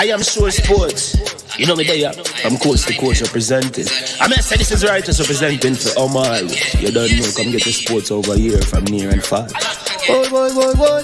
I am sure sports. You know me there, I'm coast to coast representing. I mean, I say this is righteous representing for Omar. You don't know, come get the sports over here from near and far. Boy.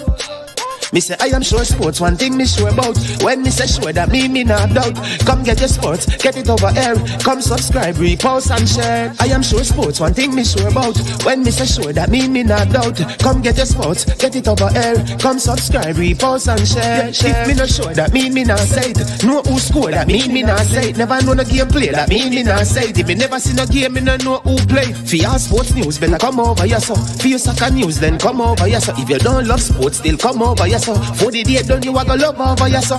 Me say I am sure sports, one thing me sure about. When me say sure, that me not doubt. Come get your sports, get it over here. Come subscribe, repost and share. I am sure sports, one thing me sure about. When me say sure, that me not doubt. Come get your sports, get it over here. Come subscribe, repost and share. If me not sure, that me not say it. Know who score, that me not say it. Never know no game play, that me not say it. If me never see no game, me no know who play. For your sports news, better come over here so. For your soccer news, then come over here so. If you don't love sports, still come over here so. For the day done, you are gonna love over here so.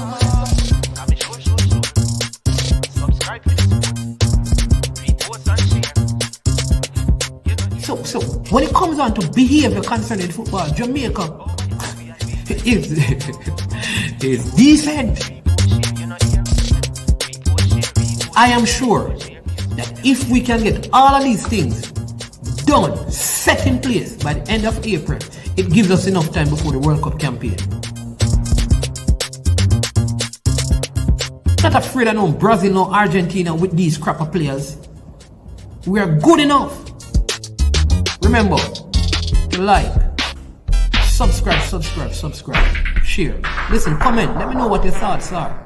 So when it comes on to behavior concerning football, Jamaica is decent. I am sure that if we can get all of these things done, set in place by the end of April, it gives us enough time before the World Cup campaign. Not afraid of no Brazil, no Argentina with these crap of players. We are good enough. Remember, like, subscribe, share. Listen, comment, let me know what your thoughts are.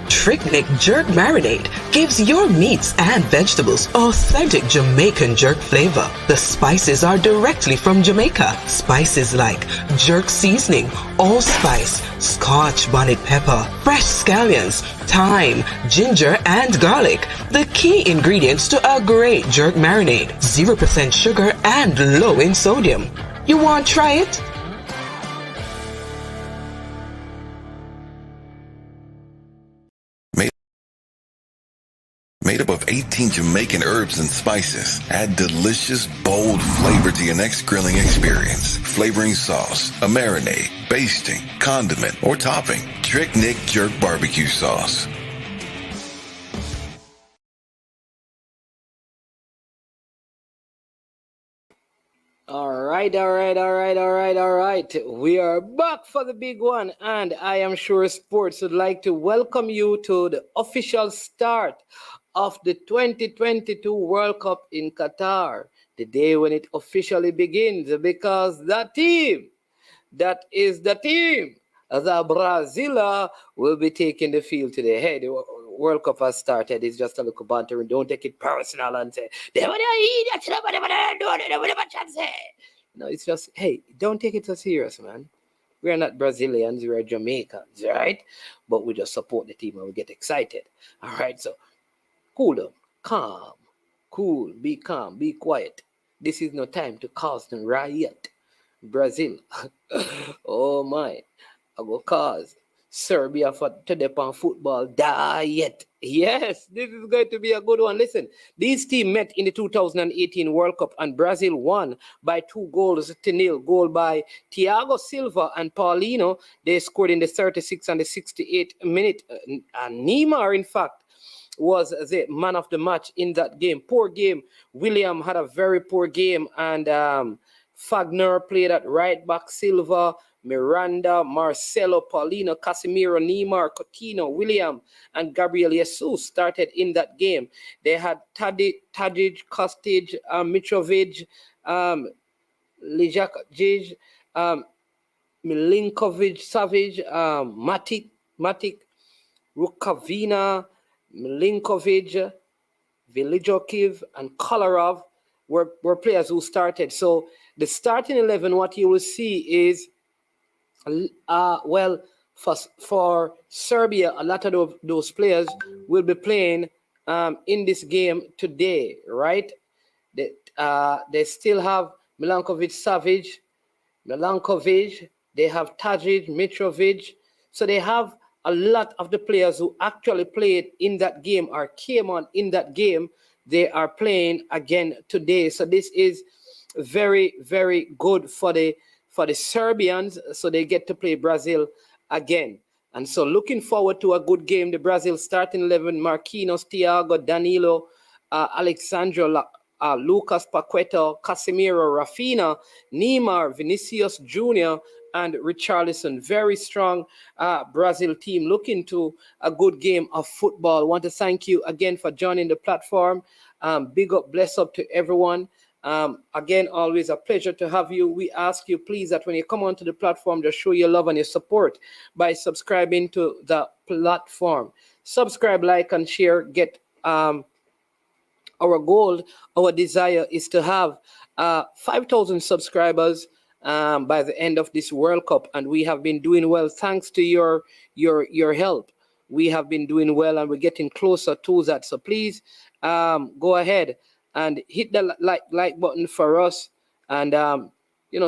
Trick-Nick Jerk Marinade gives your meats and vegetables authentic Jamaican jerk flavor. The spices are directly from Jamaica. Spices like jerk seasoning, allspice, Scotch bonnet pepper, fresh scallions, thyme, ginger, and garlic. The key ingredients to a great jerk marinade. 0% sugar and low in sodium. You want to try it? Made up of 18 Jamaican herbs and spices. Add delicious, bold flavor to your next grilling experience. Flavoring sauce, a marinade, basting, condiment, or topping. Trick-Nick Jerk Barbecue Sauce. All right. We are back for the big one, and I am sure Sports would like to welcome you to the official start of the 2022 World Cup in Qatar, the day when it officially begins, because the team, the Brazil will be taking the field today. Hey, the World Cup has started. It's just a little banter, and don't take it personal and say, no, it's just, hey, don't take it so serious, man. We are not Brazilians, we are Jamaicans, right? But we just support the team and we get excited. All right, so cool down, cool, be calm, be quiet. This is no time to cause no riot. Brazil, oh my, I go cause Serbia for today on football diet. Yes, this is going to be a good one. Listen, these teams met in the 2018 World Cup and Brazil won by 2-0. Goal by Thiago Silva and Paulinho. They scored in the 36th and the 68th minute. And Neymar, in fact, was the man of the match in that game. Poor game. William had a very poor game, and Fagner played at right back. Silva, Miranda, Marcelo, Paulinho, Casemiro, Neymar, Coutinho, William, and Gabriel Jesus started in that game. They had Tadic, Kostic, Mitrovic, Lijakic, Milinkovic, Savic, Matic, Rukavina, Milinkovic, Vilijokiv, and Kolarov were players who started. So the starting 11, what you will see is, for Serbia, a lot of those players will be playing in this game today, right? They still have Milankovic, Savic, they have Tadic, Mitrovic. So they have a lot of the players who actually played in that game or came on in that game. They are playing again today. So this is very, very good for the Serbians. So they get to play Brazil again. And so looking forward to a good game. The Brazil starting 11, Marquinhos, Thiago, Danilo, Alexandro, Lucas Paqueta, Casemiro, Rafinha, Neymar, Vinicius Jr., and Richarlison. Very strong Brazil team. Looking to a good game of football. Want to thank you again for joining the platform. Big up, bless up to everyone. Again, always a pleasure to have you. We ask you, please, that when you come onto the platform, just show your love and your support by subscribing to the platform. Subscribe, like, and share. Get our goal, our desire is to have 5,000 subscribers by the end of this World Cup, and we have been doing well thanks to your help. We have been doing well, and we're getting closer to that. So please go ahead and hit the like button for us, and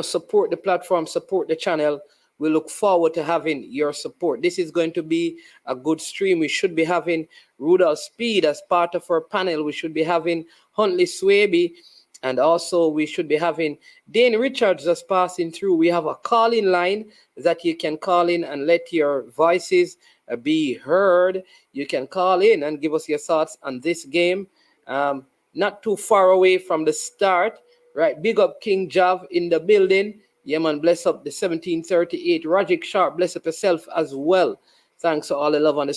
support the platform, support the channel. We look forward to having your support. This is going to be a good stream. We should be having Rudolph Speed as part of our panel. We should be having Huntley Swaby, and also we should be having Dane Richards just passing through. We have a call-in line that you can call in and let your voices be heard. You can call in and give us your thoughts on this game. Not too far away from the start, right? Big up King Jav in the building. Yeah, man, bless up the 1738. Rajic Sharp, bless up yourself as well. Thanks for all the love and the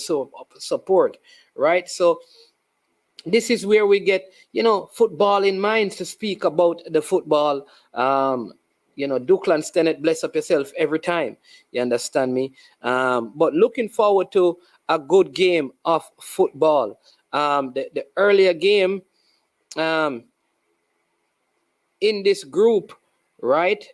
support, right? So this is where we get, football in mind to speak about the football. Duckland Stennett, bless up yourself every time. You understand me? But looking forward to a good game of football. The earlier game in this group, right?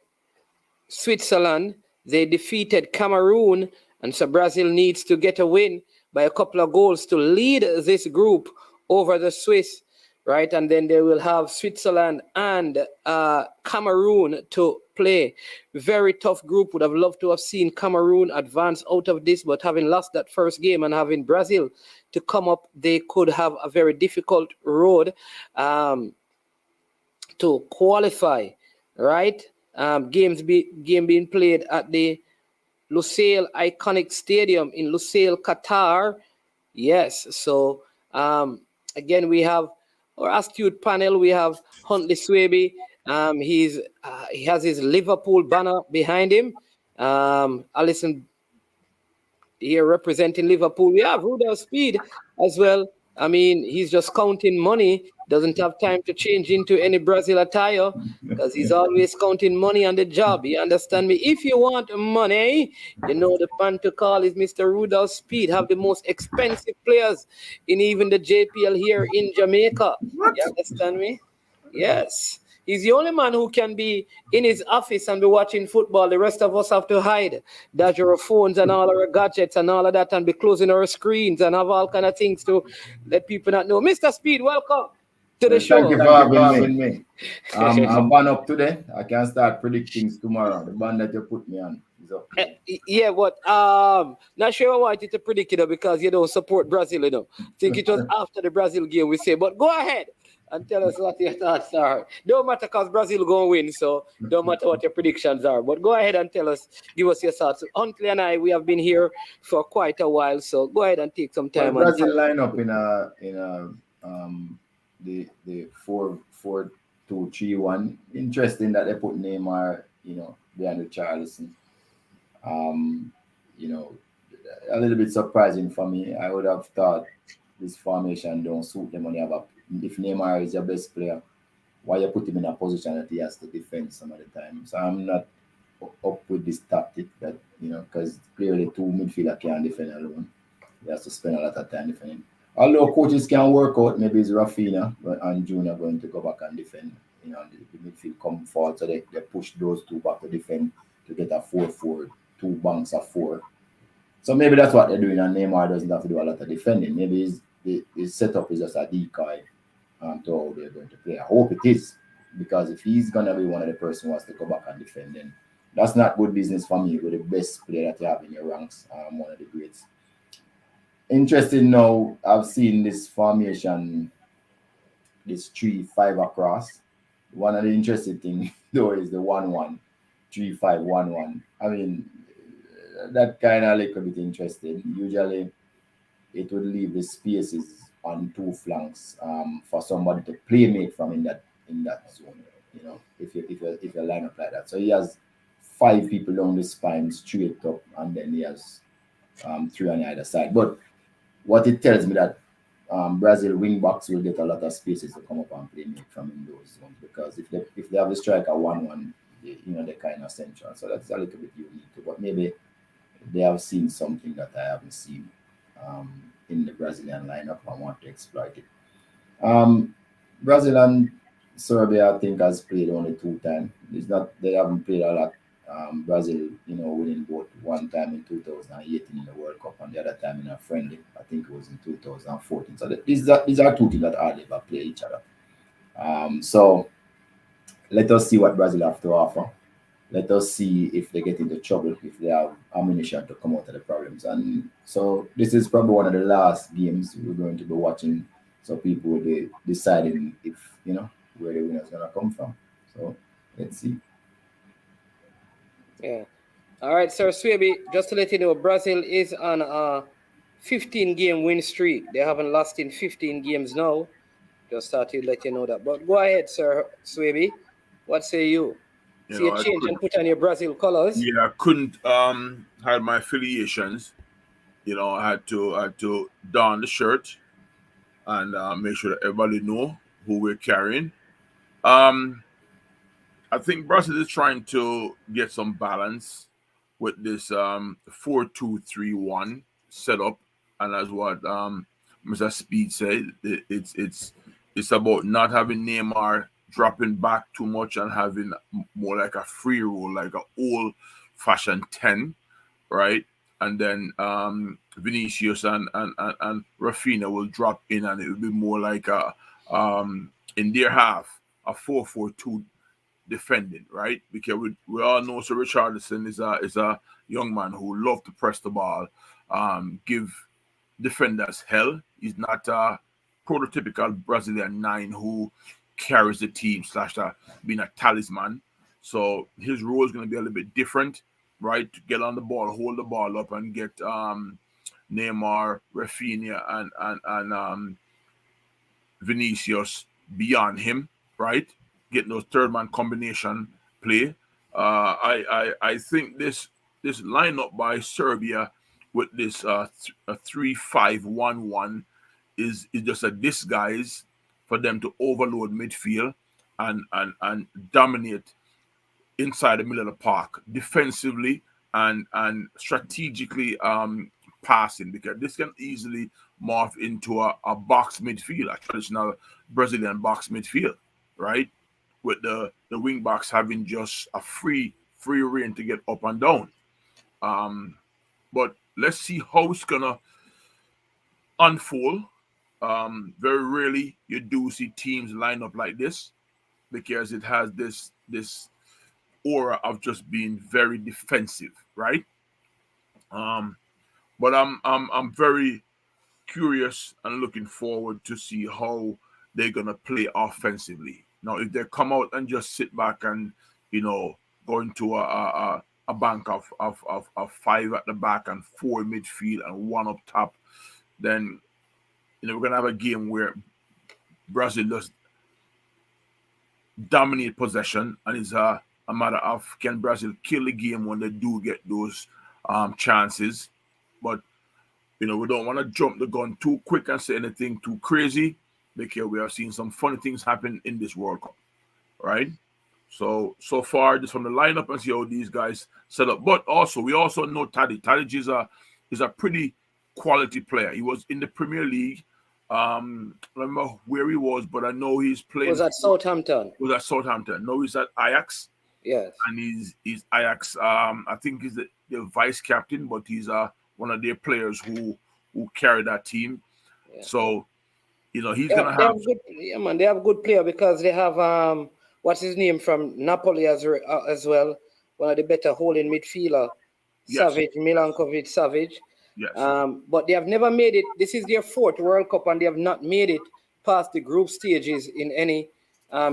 Switzerland, they defeated Cameroon, and so Brazil needs to get a win by a couple of goals to lead this group over the Swiss, right? And then they will have Switzerland and Cameroon to play. Very tough group. Would have loved to have seen Cameroon advance out of this, but having lost that first game and having Brazil to come up, they could have a very difficult road to qualify, right? Game being played at the Lusail Iconic Stadium in Lusail, Qatar. Yes, so again, we have our astute panel. We have Huntley Swaby. He has his Liverpool banner behind him. Alison here representing Liverpool. We have Rudolph Speed as well. I mean, he's just counting money. Doesn't have time to change into any Brazil attire because he's always counting money on the job. You understand me? If you want money, the man to call is Mr. Rudolph Speed. Have the most expensive players in even the JPL here in Jamaica. You understand me? Yes. He's the only man who can be in his office and be watching football. The rest of us have to hide, dodge our phones and all our gadgets and all of that, and be closing our screens and have all kind of things to let people not know. Mr. Speed, welcome to the show. Thank you for having me. I'm born up today. I can start predicting tomorrow. The band that you put me on is up. Yeah, but not sure I wanted to predict because you don't support Brazil, I think it was after the Brazil game we say, but go ahead and tell us what your thoughts are. Don't matter because Brazil going to win, so don't matter what your predictions are. But go ahead and give us your thoughts. Huntley and I, we have been here for quite a while, so go ahead and take some time. Well, Brazil line up in the 4-4-2-3-1. Interesting that they put Neymar, behind Richarlison. A little bit surprising for me. I would have thought this formation don't suit them when you have if Neymar is your best player, why you put him in a position that he has to defend some of the time. So I'm not up with this tactic that, because clearly two midfielders can't defend alone. He has to spend a lot of time defending. Although coaches can work out, maybe it's Rafinha and Junior going to go back and defend. The midfield come forward, so they push those two back to defend to get a 4-4, two banks of 4. So maybe that's what they're doing, and Neymar doesn't have to do a lot of defending. Maybe his setup is just a decoy to how they're going to play. I hope it is, because if he's going to be one of the person who wants to go back and defend, then that's not good business for me with the best player that you have in your ranks, one of the greats. Interesting now, I've seen this formation, this 3-5 across. One of the interesting things, though, is the 1-1, 3-5-1-1. I mean, that kind of little bit interesting. Usually, it would leave the spaces on two flanks for somebody to playmate from in that zone. If you line up like that. So he has 5 people down the spine straight up, and then he has 3 on the other side. But what it tells me that Brazil wing backs will get a lot of spaces to come up and play make from in those zones, because if they have the striker 1-1, they're kind of central. So that's a little bit unique. But maybe they have seen something that I haven't seen in the Brazilian lineup and want to exploit it. Brazil and Serbia, I think, has played only 2 times. It's not they haven't played a lot. Brazil, winning both one time in 2018 in the World Cup and the other time in a friendly. I think it was in 2014. So these are 2 teams that hardly ever play each other. So let us see what Brazil have to offer. Let us see if they get into trouble, if they have ammunition to come out of the problems. And so this is probably one of the last games we're going to be watching. So people will be deciding if, where the winner is going to come from. So let's see. Yeah. All right, Sir Swaby, just to let you know, Brazil is on a 15-game win streak. They haven't lost in 15 games now. Just thought to let you know that. But go ahead, Sir Swaby. What say you? See a change and put on your Brazil colors? Yeah, I couldn't hide my affiliations. I had to don the shirt and make sure that everybody know who we're carrying. I think Brazil is trying to get some balance with this 4-2-3-1 setup, and as what Mr. Speed said, it's about not having Neymar dropping back too much and having more like a free roll, like an old-fashioned 10, right? And then Vinicius and Rafinha will drop in, and it will be more like a in their half a 4-4-2 defending, right? Because we all know Sir Richarlison is a young man who loves to press the ball, give defenders hell. He's not a prototypical Brazilian 9 who carries the team / being a talisman. So his role is going to be a little bit different, right? To get on the ball, hold the ball up, and get Neymar, Rafinha, and Vinicius beyond him, right? Getting those third man combination play. I think this lineup by Serbia with this 3-5-1-1 is just a disguise for them to overload midfield and dominate inside the middle of the park defensively and strategically passing, because this can easily morph into a box midfield, a traditional Brazilian box midfield, right? With the wing backs having just a free reign to get up and down. But let's see how it's gonna unfold. Very rarely you do see teams line up like this, because it has this aura of just being very defensive, right? But I'm very curious and looking forward to see how they're gonna play offensively. Now, if they come out and just sit back and go into a bank of 5 at the back and 4 midfield and 1 up top, then we're gonna have a game where Brazil does dominate possession, and it's a matter of can Brazil kill the game when they do get those chances. But we don't want to jump the gun too quick and say anything too crazy, because we have seen some funny things happen in this World Cup, right? So far, just from the lineup and see how these guys set up. But also, we also know Tadic. Tadic is a pretty quality player. He was in the Premier League. I don't remember where he was, but I know he's playing. Was at Southampton. No, he's at Ajax. Yes. And he's Ajax. I think he's the vice captain, but he's one of their players who carry that team. Yeah. So, he's gonna have. They have good player, because they have what's his name from Napoli as well. One of the better holding midfielder, yes. Milankovic Savic. Yes. But they have never made it. This is their 4th World Cup, and they have not made it past the group stages in any.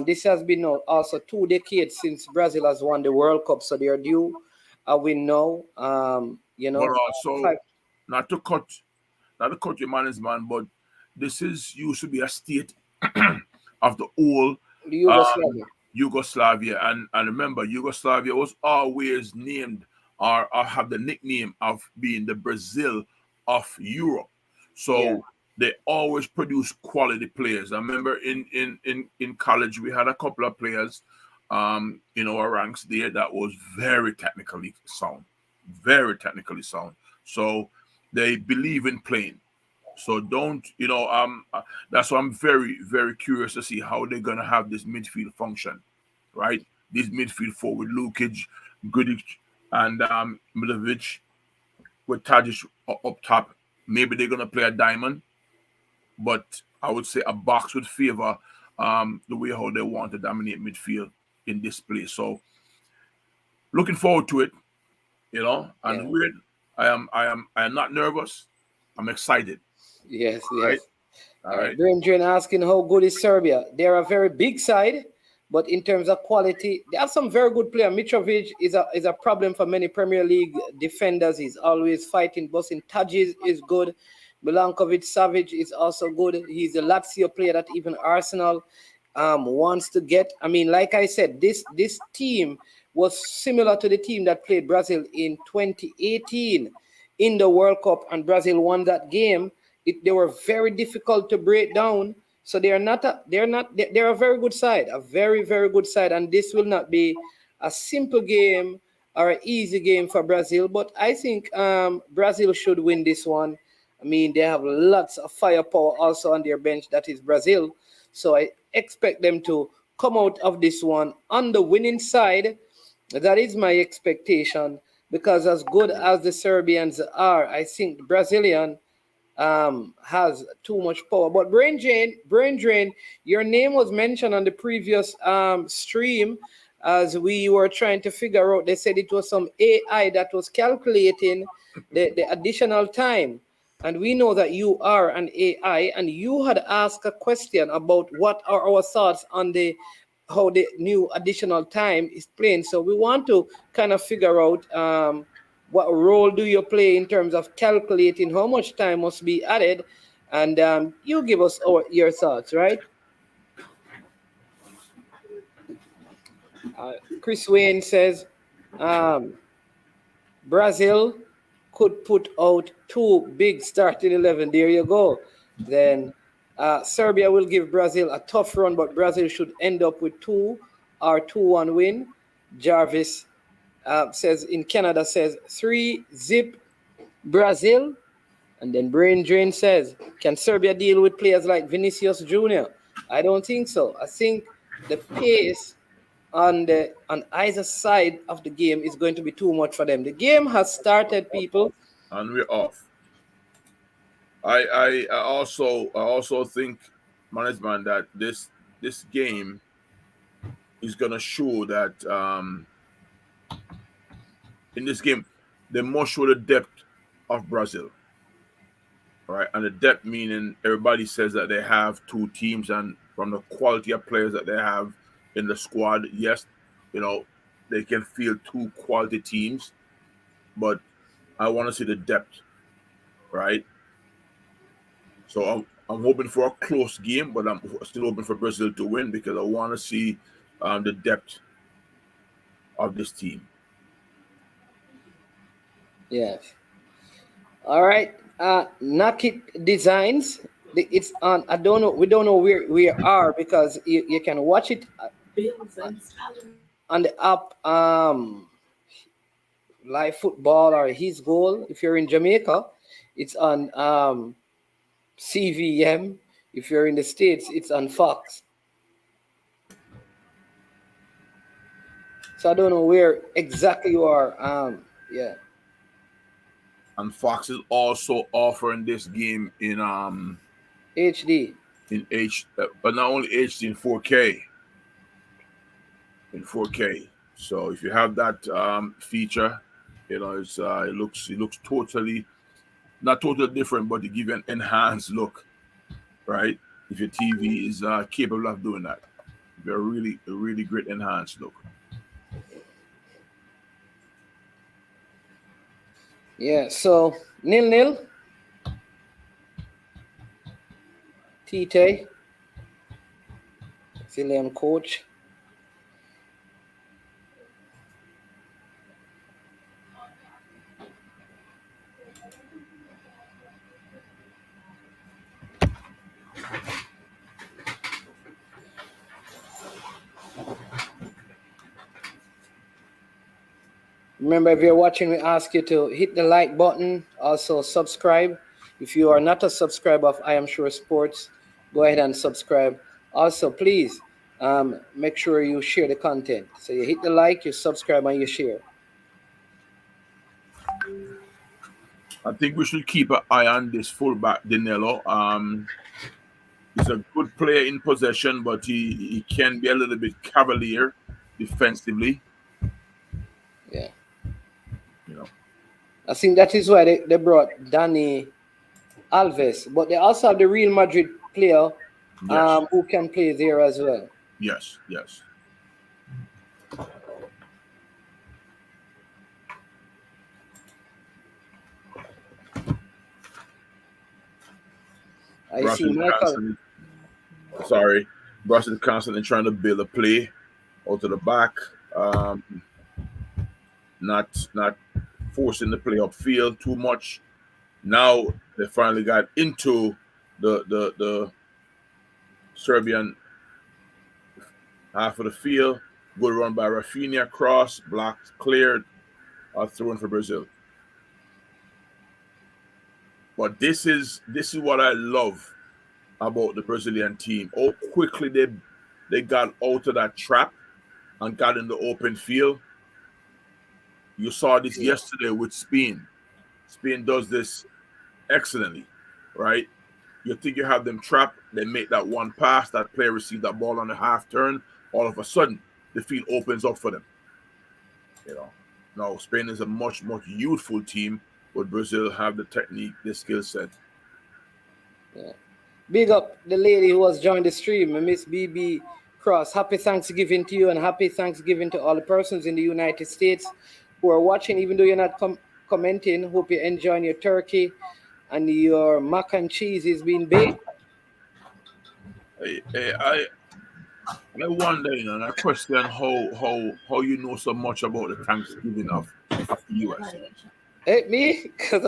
This has been also 2 decades since Brazil has won the World Cup, so they are due a win now. But also, not to cut your man's man, but this used to be a state of the old Yugoslavia, and remember, Yugoslavia was always named or have the nickname of being the Brazil of Europe. Yeah. So they always produce quality players. I remember in college we had a couple of players in our ranks there that was very technically sound, very technically sound. So they believe in playing. So don't, that's why I'm very, very curious to see how they're gonna have this midfield function, right? This midfield forward, Lukic, Gudic, and Milovic with Tadic up top. Maybe they're gonna play a diamond, but I would say a box would favor the way how they want to dominate midfield in this place. So looking forward to it, and Yeah. weird. I am not nervous. I'm excited. Yes, Right? yes. All All right. right. Brendan asking how good is Serbia? They're a very big side, but in terms of quality, they have some very good players. Mitrovic is a problem for many Premier League defenders. He's always fighting. Bosin Tadic is good. Milankovic Savic is also good. He's a Lazio player that even Arsenal wants to get. I mean, like I said, this team was similar to the team that played Brazil in 2018 in the World Cup, and Brazil won that game. They were very difficult to break down. So they're a very good side, a very, very good side. And this will not be a simple game or an easy game for Brazil. But I think Brazil should win this one. I mean, they have lots of firepower also on their bench. That is Brazil. So I expect them to come out of this one on the winning side. That is my expectation, because as good as the Serbians are, I think the Brazilian has too much power. But Brain Drain, your name was mentioned on the previous stream as we were trying to figure out. They said it was some AI that was calculating the additional time. And we know that you are an AI, and you had asked a question about what are our thoughts on how the new additional time is playing. So we want to kind of figure out what role do you play in terms of calculating how much time must be added, and you give us your thoughts, right? Chris Wayne says Brazil could put out two big starting 11. There you go. Then Serbia will give Brazil a tough run, but Brazil should end up with 2-1 win. Jarvis says in Canada says 3-0 Brazil. And then Brain Drain says, can Serbia deal with players like Vinicius Jr.? I don't think so. I think the pace on either side of the game is going to be too much for them. The game has started, people. And we're off. I also think, management, that this game is gonna show that in this game they must show the depth of Brazil. Right, and the depth meaning everybody says that they have two teams, and from the quality of players that they have in the squad, yes, they can field two quality teams, but I want to see the depth, right? So I'm hoping for a close game, but I'm still hoping for Brazil to win because I want to see the depth of this team. Yes. All right. Nakit Designs. It's on. I don't know. We don't know where we are because you can watch it on the app. Live football or his goal. If you're in Jamaica, it's on CVM. If you're in the States, it's on Fox. So I don't know where exactly you are. Yeah. And Fox is also offering this game in HD. In but not only HD, in 4K. In 4K. So if you have that feature, it's it looks totally not totally different, but to give you an enhanced look, right? If your TV is capable of doing that, a really great enhanced look. Yeah, so 0-0. Tite, Brazilian coach. Remember, if you're watching, we ask you to hit the like button. Also, subscribe. If you are not a subscriber of I Am Sure Sports, go ahead and subscribe. Also, please make sure you share the content. So you hit the like, you subscribe, and you share. I think we should keep an eye on this fullback, Danilo. He's a good player in possession, but he can be a little bit cavalier defensively. Yeah. You know. I think that is why they brought Dani Alves, but they also have the Real Madrid player who can play there as well. Yes, yes. I see Michael. Brush is constantly trying to build a play out to the back. Not forcing the play upfield too much. Now they finally got into the Serbian half of the field. Good run by Rafinha, cross, blocked, cleared, thrown for Brazil. But this is what I love about the Brazilian team. How quickly they got out of that trap and got in the open field. You saw this yesterday with Spain. Spain does this excellently, right? You think you have them trapped, they make that one pass, that player receives that ball on the half turn, all of a sudden the field opens up for them. You know, now Spain is a much youthful team, but Brazil have the technique, the skill set. Yeah. Big up the lady who has joined the stream, Miss BB Cross. Happy Thanksgiving to you, and happy Thanksgiving to all the persons in the United States who are watching, even though you're not commenting. Hope you're enjoying your turkey and your mac and cheese is being baked. I wonder, and I question how you know so much about the Thanksgiving of the US. Hey, me? Because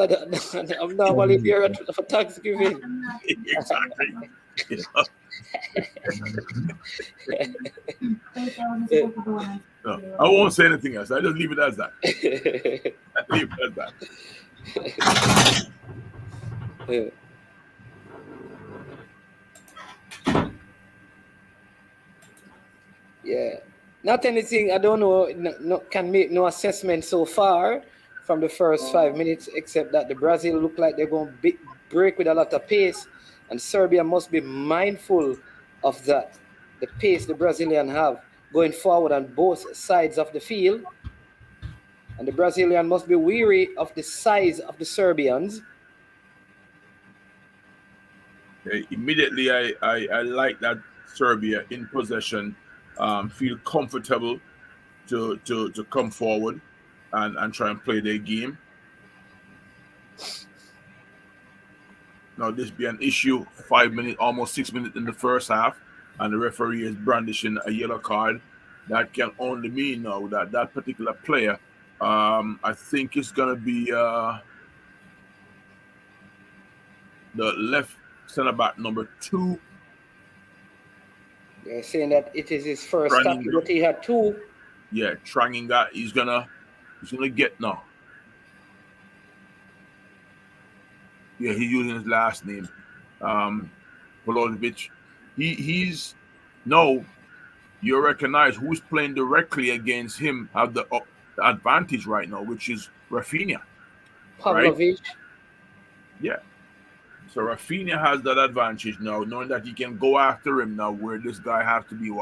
I'm normally here for Thanksgiving. Exactly. No, I won't say anything else. I just leave it as that. Yeah. Not anything, I don't know, can make no assessment so far from the first 5 minutes, except that the Brazil look like they're going to break with a lot of pace, and Serbia must be mindful of that, the pace the Brazilian have going forward on both sides of the field, and the Brazilian must be weary of the size of the Serbians. Immediately, I like that Serbia in possession, feel comfortable to come forward and try and play their game. Now this be an issue. 5 minutes, almost 6 minutes in the first half, and the referee is brandishing a yellow card. That can only mean now that particular player, I think it's gonna be the left center back number 2. They're saying that it is his first stop, but he had 2. Yeah, Tranginga, he's gonna get now. Yeah, he's using his last name. Volovic. He's no. You recognize who's playing directly against him have the advantage right now, which is Rafinha. Pavlovic. Right? Yeah. So Rafinha has that advantage now, knowing that he can go after him now, where this guy has to be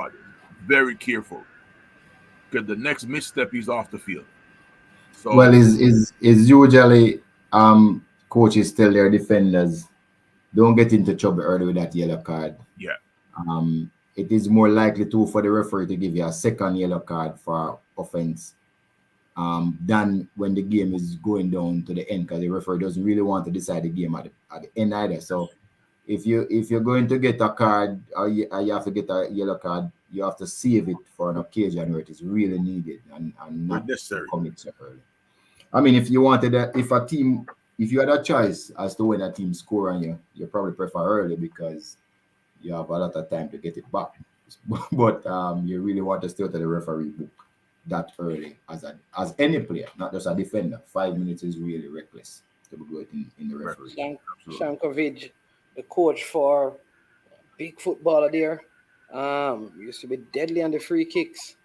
very careful. Because the next misstep, he's off the field. So, well, is usually coaches tell their defenders, don't get into trouble early with that yellow card. Yeah. It is more likely for the referee to give you a second yellow card for offense than when the game is going down to the end, because the referee doesn't really want to decide the game at the end either. So if you're going to get a card or you have to get a yellow card, you have to save it for an occasion where it is really needed and not necessary. Commit so early. I mean, if you wanted that, if you had a choice as to when a team score on you probably prefer early because you have a lot of time to get it back. But you really want to stay out of the referee book. that early as any player, not just a defender. 5 minutes is really reckless to be good in the referee. Shankovic, the coach for big footballer there, used to be deadly on the free kicks.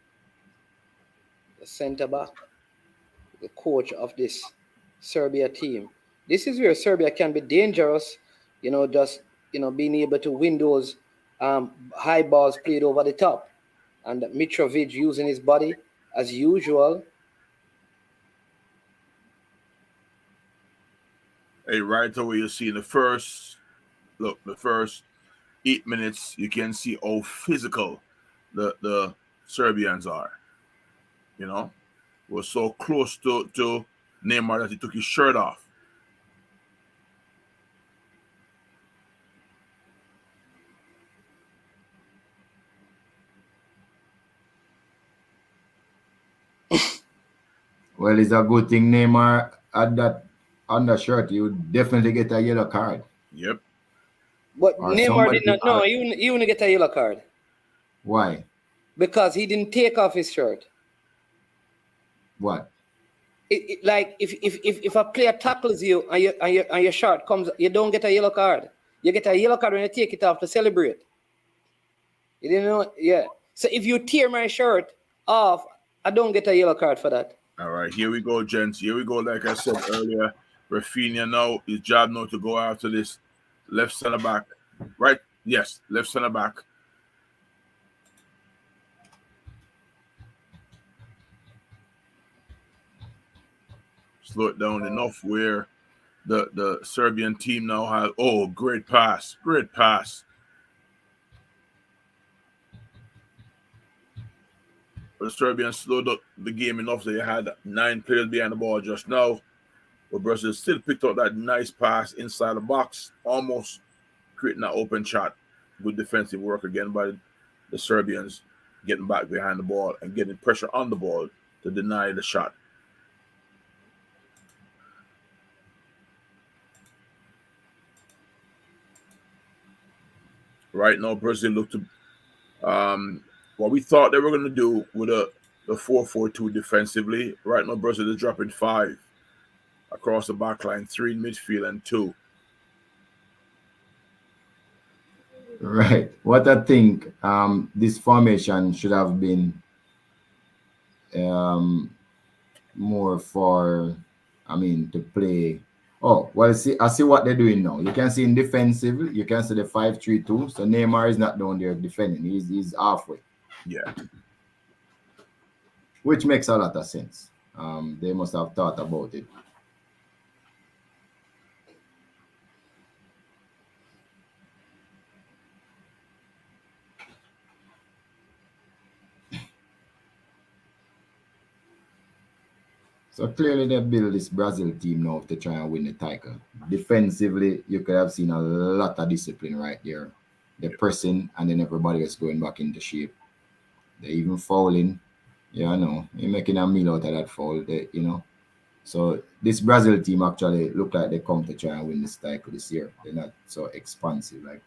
The centre back, the coach of this Serbia team. This is where Serbia can be dangerous, just being able to win those high balls played over the top. And Mitrovic using his body as usual. Hey, right away you see the first 8 minutes, you can see how physical the Serbians are. Was so close to Neymar that he took his shirt off. Well, it's a good thing Neymar had that undershirt. You would definitely get a yellow card. Yep. But Or Neymar did not. No, or- he wouldn't get a yellow card Why? because he didn't take off his shirt. What? Like if a player tackles you and your shirt comes, you don't get a yellow card. You get a yellow card when you take it off to celebrate. You didn't know? Yeah. So if you tear my shirt off, I don't get a yellow card for that. All right, here we go, gents. Here we go. Like I said earlier, Rafinha now, his job now to go after this left center back. Right? Yes, left center back. Slow it down enough where the Serbian team now has great pass. Great pass. The Serbians slowed up the game enough that they had 9 players behind the ball just now. But Brazil still picked up that nice pass inside the box, almost creating that open shot. Good defensive work again by the Serbians, getting back behind the ball and getting pressure on the ball to deny the shot. Right now, Brazil look to what we thought they were going to do with the 4-4-2 defensively. Right now, Brazil is dropping 5 across the back line, 3 in midfield and 2. Right. What I think this formation should have been more for, to play. Oh, well, I see what they're doing now. You can see in defensive, you can see the 5-3-2. So Neymar is not down there defending. He's halfway. Yeah. Which makes a lot of sense. They must have thought about it. So clearly they build this Brazil team now to try and win the title. Defensively, you could have seen a lot of discipline right there. They're pressing and then everybody is going back into shape. They're even fouling. Yeah, I know. You're making a meal out of that foul, So this Brazil team actually look like they come to try and win this title this year. They're not so expansive like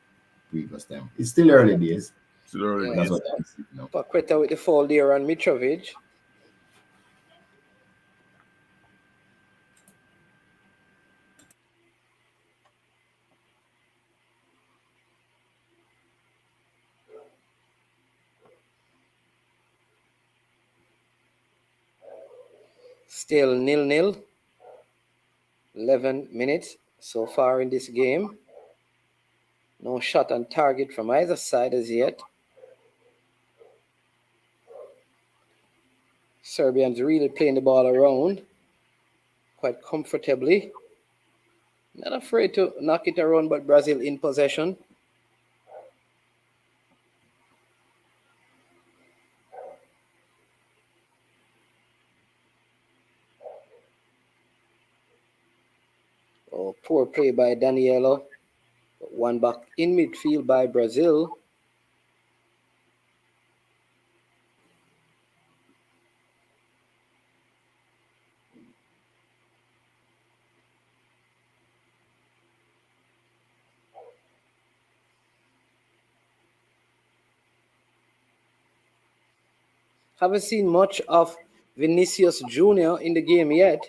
previous time. It's still early days. Still early That's days. what I'm seeing now. Paqueta with the foul there on Mitrovic. Still 0-0. 11 minutes so far in this game. No shot on target from either side as yet. Serbians really playing the ball around quite comfortably. Not afraid to knock it around, but Brazil in possession. Oh, poor play by Danilo. One back in midfield by Brazil. Haven't seen much of Vinicius Jr. in the game yet.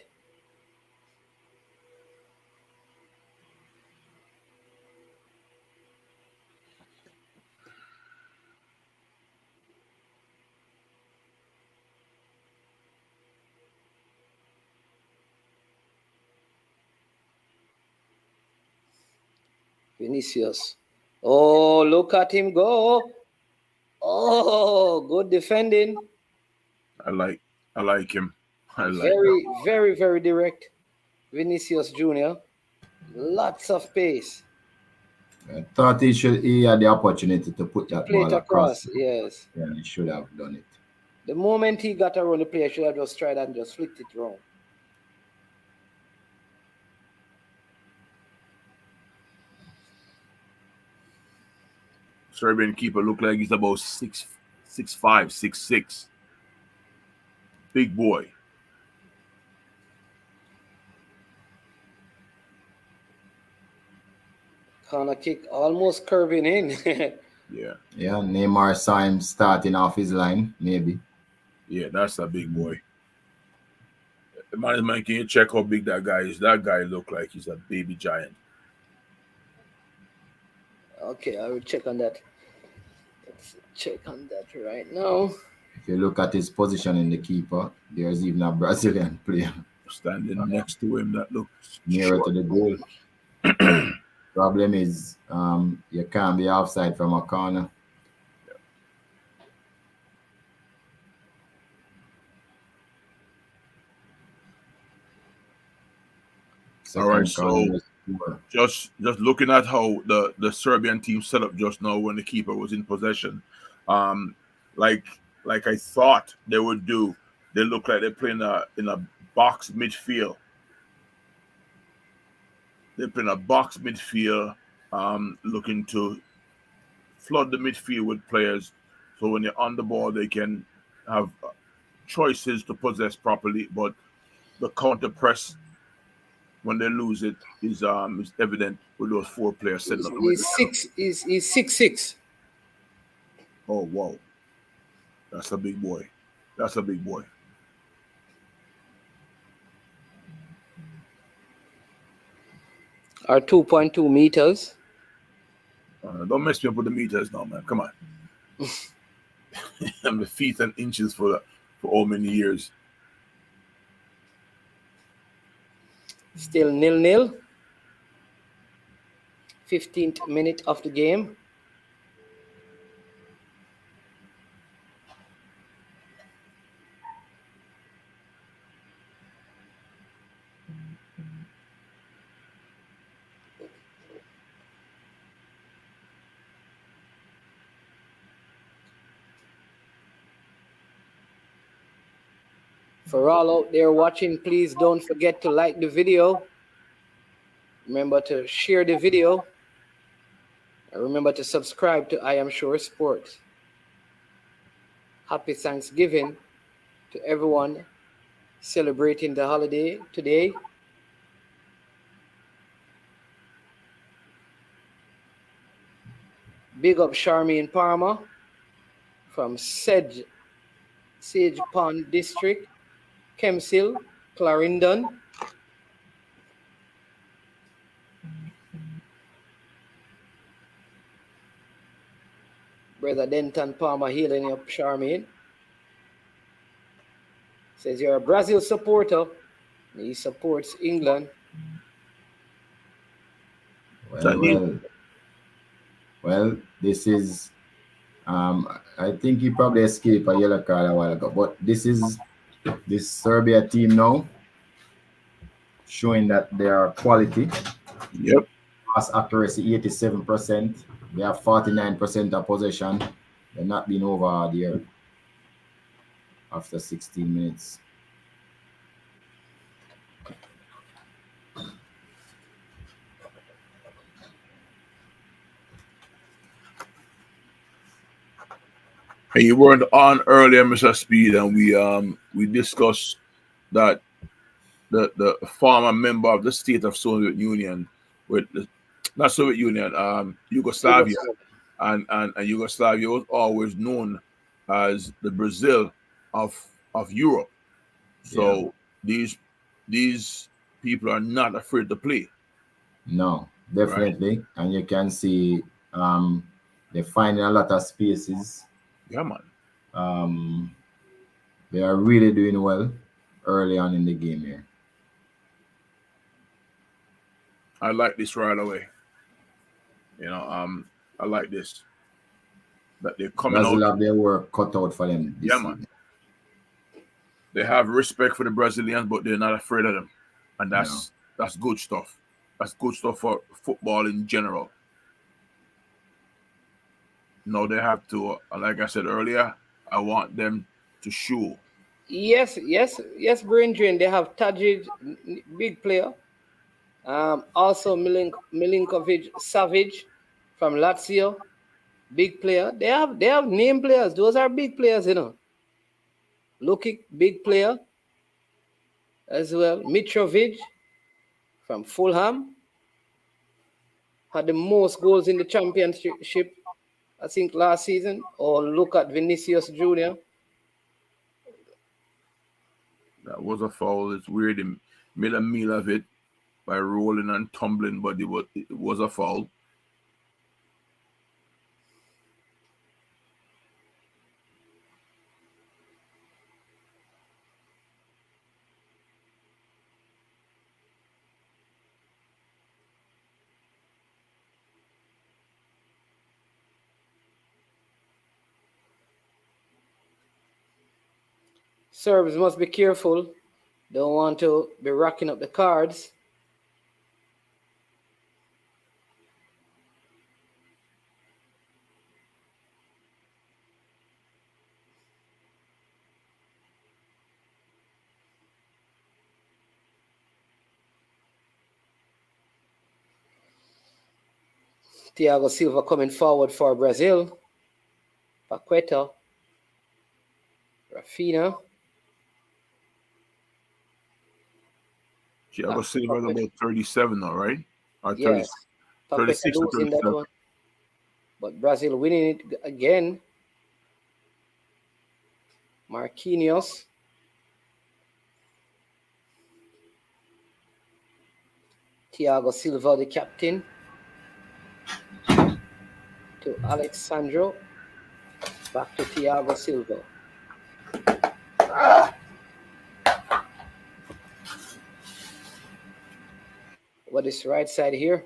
Vinicius. Oh, look at him go. Oh, good defending. I like him. I like Very, very, very direct. Vinicius Jr. Lots of pace. I thought he had the opportunity to put that Play it ball across. yes. Yeah, he should have done it. The moment he got around the player, should have just tried and just flicked it wrong. Serbian keeper look like he's about 6'5", 6'6". Big boy. Corner kick almost curving in. Yeah. Yeah, Neymar saw him starting off his line, maybe. Yeah, that's a big boy. Man, can you check how big that guy is? That guy look like he's a baby giant. Okay, I will check on that. Let's check on that right now. If you look at his position in the keeper, there's even a Brazilian player standing next to him that looks nearer short. to the goal. Problem is, you can't be offside from a corner. All right, so just looking at how the Serbian team set up just now when the keeper was in possession, like I thought they would do. They look like they're playing in a box midfield. They're playing a box midfield, looking to flood the midfield with players. So when they're on the ball, they can have choices to possess properly. But the counter press, when they lose it, is evident with those four players sitting up. He's 6'6". Oh wow, that's a big boy. That's a big boy. Are 2.2 meters. Don't mess me up with the meters now, man. Come on. I'm the feet and inches for all many years. Still 0-0. 15th minute of the game. For all out there watching, please don't forget to like the video. Remember to share the video. And remember to subscribe to I Am Sure Sports. Happy Thanksgiving to everyone celebrating the holiday today. Big up Charmaine Parma from Sage Pond District, Kemsil, Clarendon. Brother Denton Palmer healing up Charmaine. Says you're a Brazil supporter. He supports England. Well, this is I think he probably escaped a yellow card a while ago, but this is this Serbia team now showing that they are quality. Yep. Pass accuracy 87%. They have 49% of possession. They're not being over there after 16 minutes. Hey, you weren't on earlier, Mr. Speed, and we discussed that the former member of the state of Soviet Union, not Soviet Union, Yugoslavia, and Yugoslavia was always known as the Brazil of Europe. So these people are not afraid to play. No, definitely. And you can see they're finding a lot of spaces. Yeah, man. They are really doing well early on in the game here. I like this right away. I like this. That they're coming Brazil out. have their work cut out for them this season. They have respect for the Brazilians, but they're not afraid of them. And that's good stuff. That's good stuff for football in general. No, they have to, like I said earlier, I want them to show. Yes, Brethren. They have Tadic, big player. Also Milinkovic Savic from Lazio, big player. They have name players. Those are big players, Lukic, big player as well. Mitrovic from Fulham had the most goals in the championship, I think, last season. Or look at Vinicius Jr. That was a foul. It's weird. He made a meal of it by rolling and tumbling, but it was a foul. Serbs must be careful. Don't want to be racking up the cards. Thiago Silva coming forward for Brazil. Paqueta. Rafinha. Thiago Silva is about 37 now, right? Or 30, yes. 36 or 37. That one. But Brazil winning it again. Marquinhos. Thiago Silva, the captain. To Alexandro. Back to Thiago Silva. What is right side here?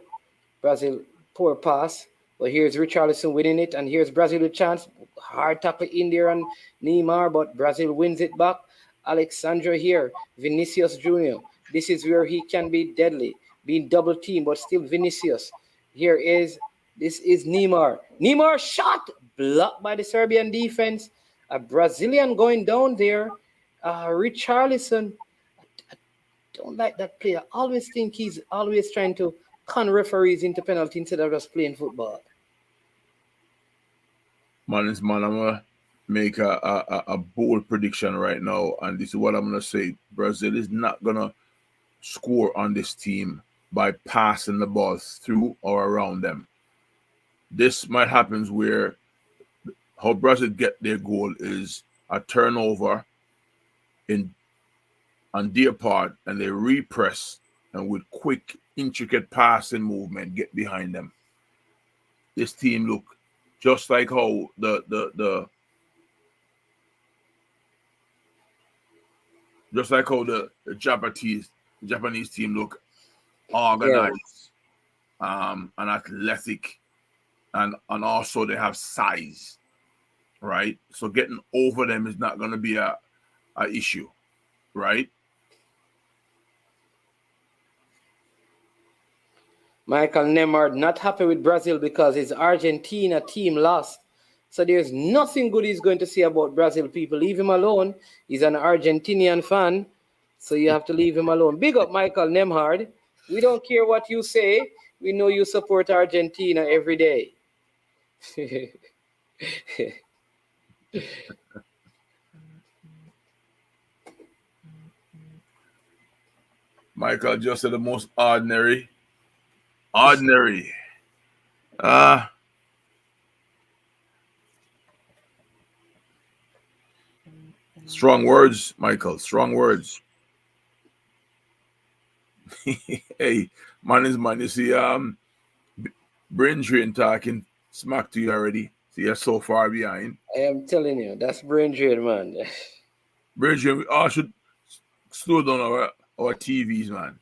Brazil, poor pass. But here's Richarlison winning it. And here's Brazil with chance. Hard tackle in there on Neymar. But Brazil wins it back. Alexandro here. Vinicius Jr. This is where he can be deadly. Being double teamed, but still Vinicius. This is Neymar. Neymar shot. Blocked by the Serbian defense. A Brazilian going down there. Richarlison. I don't like that player. I always think he's always trying to con referees into penalty instead of just playing football. Man, I'm gonna make a bold prediction right now, and this is what I'm gonna say. Brazil is not gonna score on this team by passing the ball through or around them. This might happen where how Brazil get their goal is a turnover on their part, and they repress and with quick, intricate passing movement get behind them. This team look just like how the Japanese team look organized, and athletic, and also they have size, right? So getting over them is not going to be a issue, right? Michael Neymar not happy with Brazil because his Argentina team lost. So there's nothing good he's going to say about Brazil. People, leave him alone. He's an Argentinian fan, so you have to leave him alone. Big up Michael Nemhard. We don't care what you say. We know you support Argentina every day. Michael just said the most ordinary. Strong words, Michael. Strong words. Hey, man is man. You see, brain drain talking smack to you already. See, you're so far behind. I am telling you, that's brain drain, man. Brain drain. We all should slow down our TVs, man.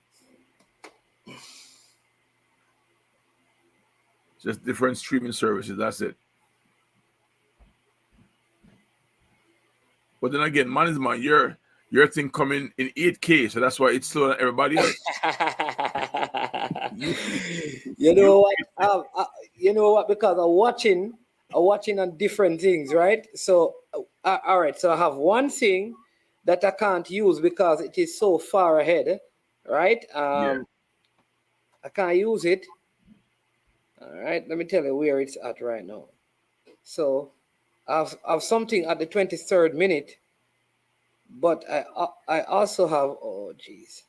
Just different streaming services. That's it. But then again, man is man. Your thing coming in 8K, so that's why it's slower than everybody else. You know what? You know what? Because I'm watching on different things, right? So, all right. So I have one thing that I can't use because it is so far ahead, right? Yeah. I can't use it. All right. Let me tell you where it's at right now. So, I have something at the 23rd minute, but I also have, oh geez,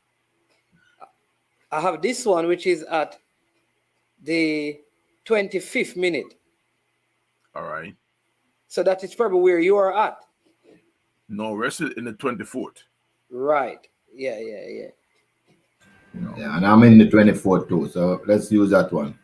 I have this one which is at the 25th minute. All right. So that is probably where you are at. No, rest in the 24th. Right. Yeah. Yeah, and I'm in the 24th too, so let's use that one.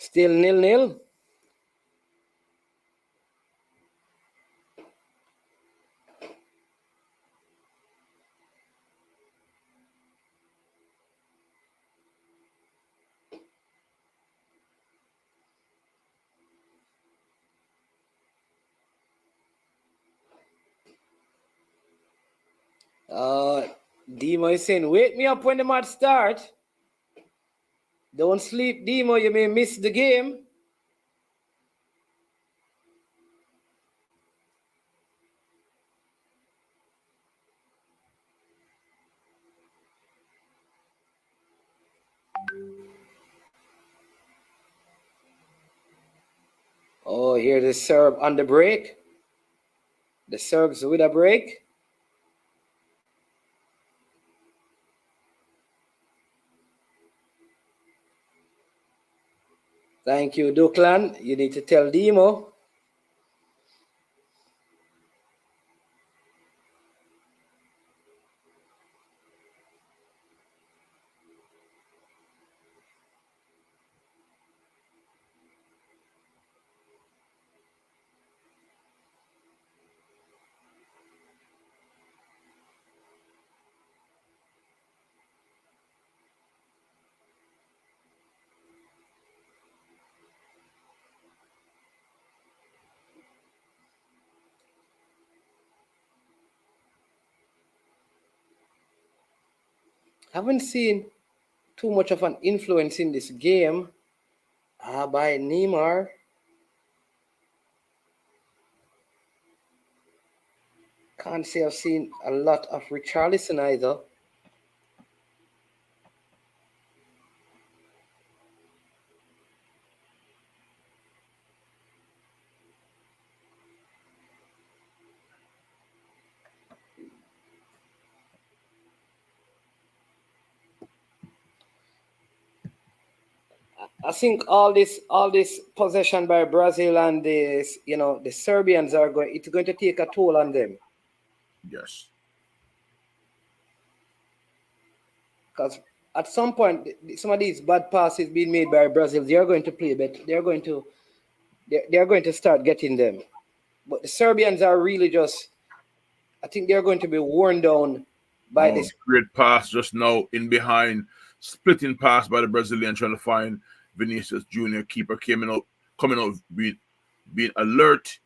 Still 0-0. Demo is saying, wake me up when the match start. Don't sleep, Demo. You may miss the game. Oh, here's the Serb on the break. The Serbs with a break. Thank you, Duklan. You need to tell Demo. Haven't seen too much of an influence in this game by Neymar. Can't say I've seen a lot of Richarlison either. I think all this possession by Brazil and this, the Serbians it's going to take a toll on them. Yes. Because at some point, some of these bad passes being made by Brazil, they are going to play better. They're going to start getting them. But the Serbians are really I think they're going to be worn down by this. Great pass just now in behind, splitting pass by the Brazilian trying to find Vinicius Jr. Keeper coming out being alert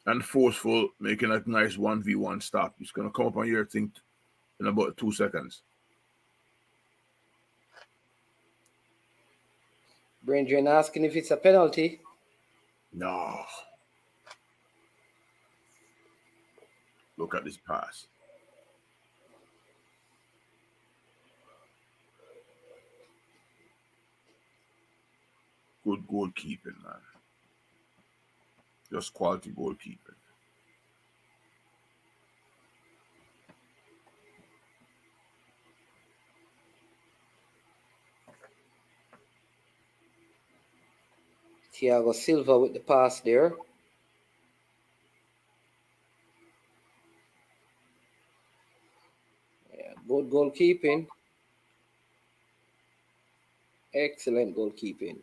and forceful, making a nice 1v1 stop. He's going to come up on your thing in about 2 seconds. Brain drain asking if it's a penalty. No. Look at this pass. Good goalkeeping, man. Just quality goalkeeping. Thiago Silva with the pass there. Yeah, good goalkeeping. Excellent goalkeeping.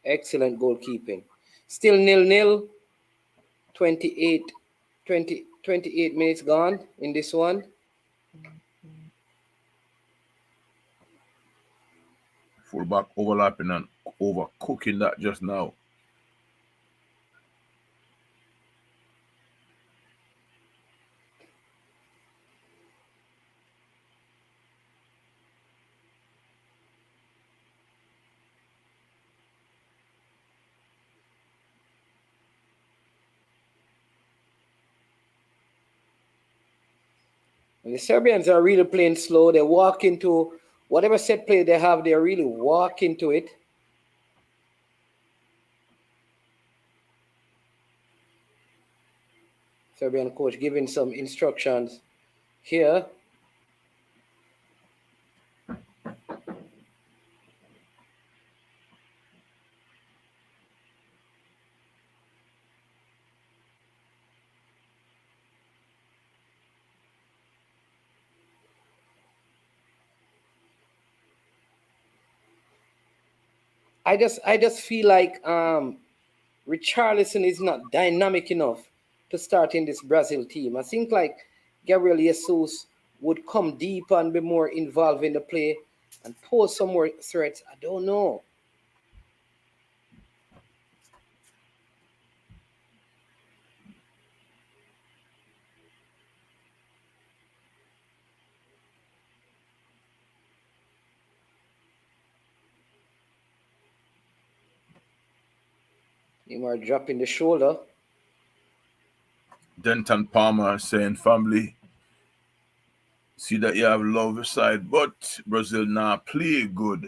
Excellent goalkeeping. Still 0-0. 28 minutes gone in this one. Fullback overlapping and overcooking that just now. And the Serbians are really playing slow. They walk into whatever set play they have, they really walk into it. Serbian coach giving some instructions here. I just feel like Richarlison is not dynamic enough to start in this Brazil team. I think like Gabriel Jesus would come deeper and be more involved in the play and pose some more threats. I don't know. Neymar dropping the shoulder. Denton Palmer saying, family, see that you have love aside, but Brazil now play good.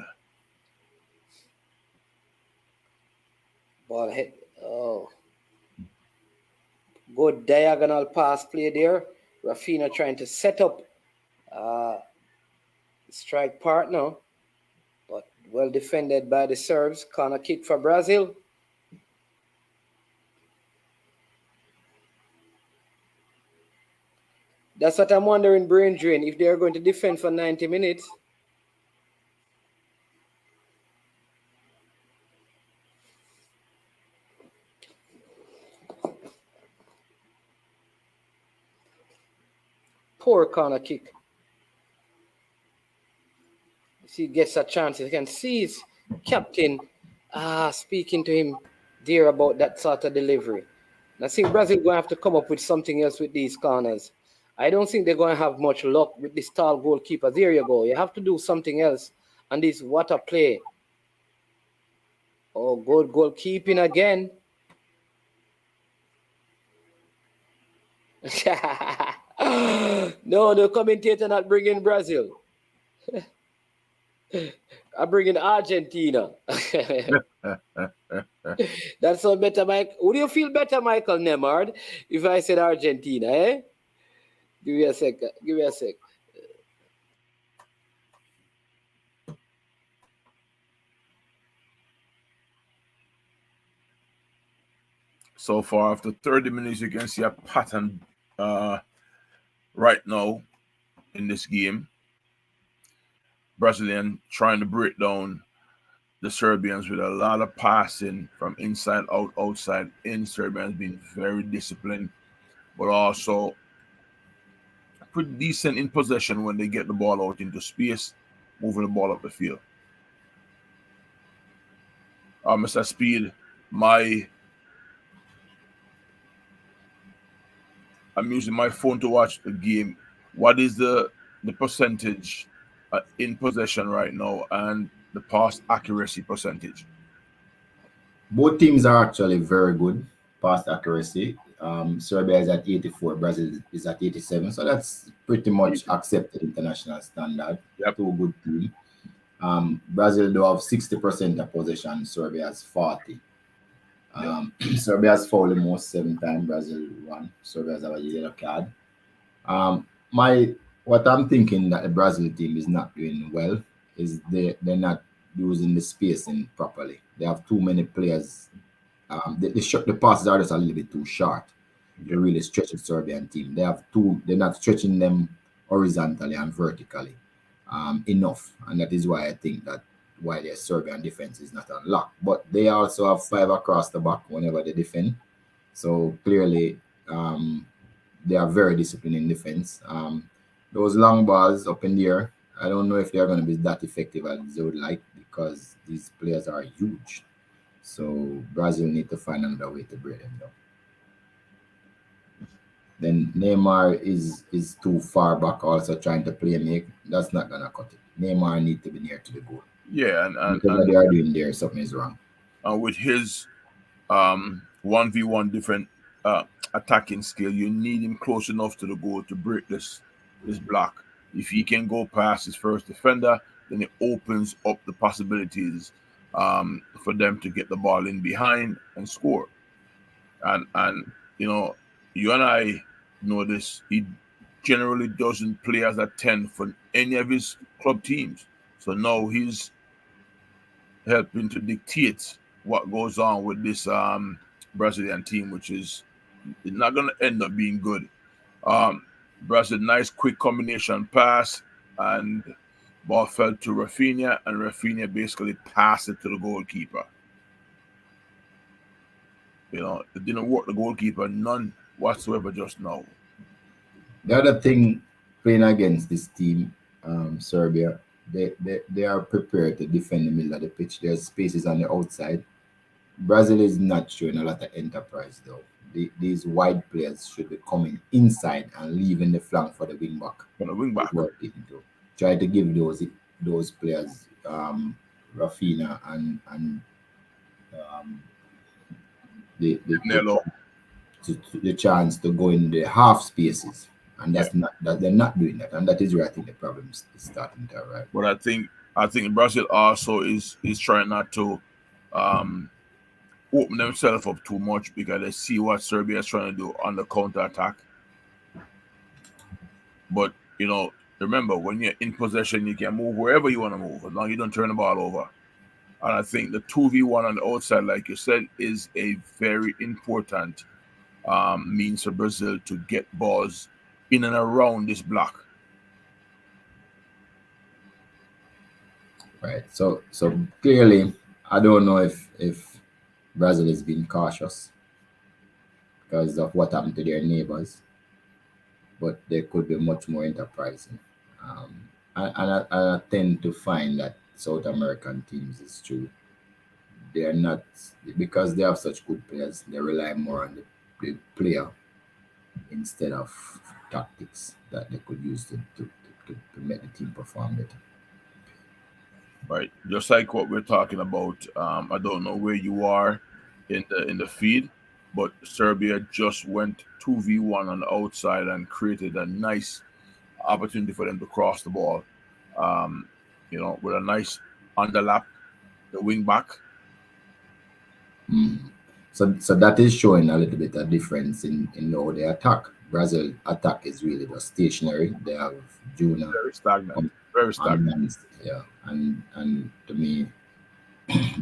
Ball hit. Oh. Good diagonal pass play there. Rafinha trying to set up strike partner, but well defended by the Serbs. Corner kick for Brazil. That's what I'm wondering, brain drain, if they're going to defend for 90 minutes. Poor corner kick. If he gets a chance, you can see his captain speaking to him there about that sort of delivery. And I think Brazil going to have to come up with something else with these corners. I don't think they're going to have much luck with this tall goalkeeper. There you go. You have to do something else. And this, what a play. Oh, good goalkeeping again. No, the commentator not bringing Brazil. I'm bringing Argentina. That's all better, Mike. Would you feel better, Michael Nemard, if I said Argentina, eh? Give me a sec. So far, after 30 minutes, you can see a pattern right now in this game. Brazilian trying to break down the Serbians with a lot of passing from inside out, outside in. Serbians being very disciplined, but also pretty decent in possession when they get the ball out into space, moving the ball up the field. Mr. Speed, my I'm using my phone to watch the game. What is the percentage in possession right now and the pass accuracy percentage? Both teams are actually very good pass accuracy. Serbia is at 84, Brazil is at 87. So that's pretty much accepted international standard. Yep. Two good teams. Brazil do have 60% of possession, Serbia has 40. Serbia has fouled the most 7 times, Brazil 1. Serbia has a yellow card. My what I'm thinking that the Brazil team is not doing well is they're not using the spacing properly. They have too many players. The passes are just a little bit too short to really stretch the Serbian team. They're not stretching them horizontally and vertically enough, and that is why I think that why their Serbian defense is not unlocked. But they also have 5 across the back whenever they defend. So clearly, they are very disciplined in defense. Those long balls up in the air, I don't know if they are going to be that effective as they would like because these players are huge. So Brazil need to find another way to break them down. Then Neymar is too far back, also trying to play make. That's not gonna cut it. Neymar need to be near to the goal. Yeah, and what they are doing there, something is wrong. And with his 1v1 different attacking skill, you need him close enough to the goal to break this block. If he can go past his first defender, then it opens up the possibilities for them to get the ball in behind and score. And you and I know this. He generally doesn't play as a 10 for any of his club teams. So now he's helping to dictate what goes on with this Brazilian team, which is not going to end up being good. Brazil, nice quick combination pass, and ball fell to Rafinha, and Rafinha basically passed it to the goalkeeper. It didn't work the goalkeeper none whatsoever just now. The other thing, playing against this team, Serbia, they are prepared to defend the middle of the pitch. There's spaces on the outside. Brazil is not showing a lot of enterprise though. These wide players should be coming inside and leaving the flank for the wing back. Try to give those players, Rafinha and the chance to go in the half spaces, and that's not that they're not doing that, and that is where I think the problem is starting to arrive. But I think Brazil also is trying not to open themselves up too much because they see what Serbia is trying to do on the counter attack. But remember, when you're in possession, you can move wherever you want to move as long as you don't turn the ball over. And I think the 2v1 on the outside, like you said, is a very important means for Brazil to get balls in and around this block. Right. So clearly, I don't know if Brazil is being cautious because of what happened to their neighbors, but they could be much more enterprising. And I tend to find that South American teams is true. They are not, because they have such good players, they rely more on the player instead of tactics that they could use to make the team perform better. Right, just like what we're talking about. I don't know where you are in the feed, but Serbia just went 2v1 on the outside and created a nice opportunity for them to cross the ball. With a nice underlap, the wing back. So that is showing a little bit of difference in how they attack. Brazil attack is really just stationary. They have Juna. Very stagnant. Very stagnant. And to me,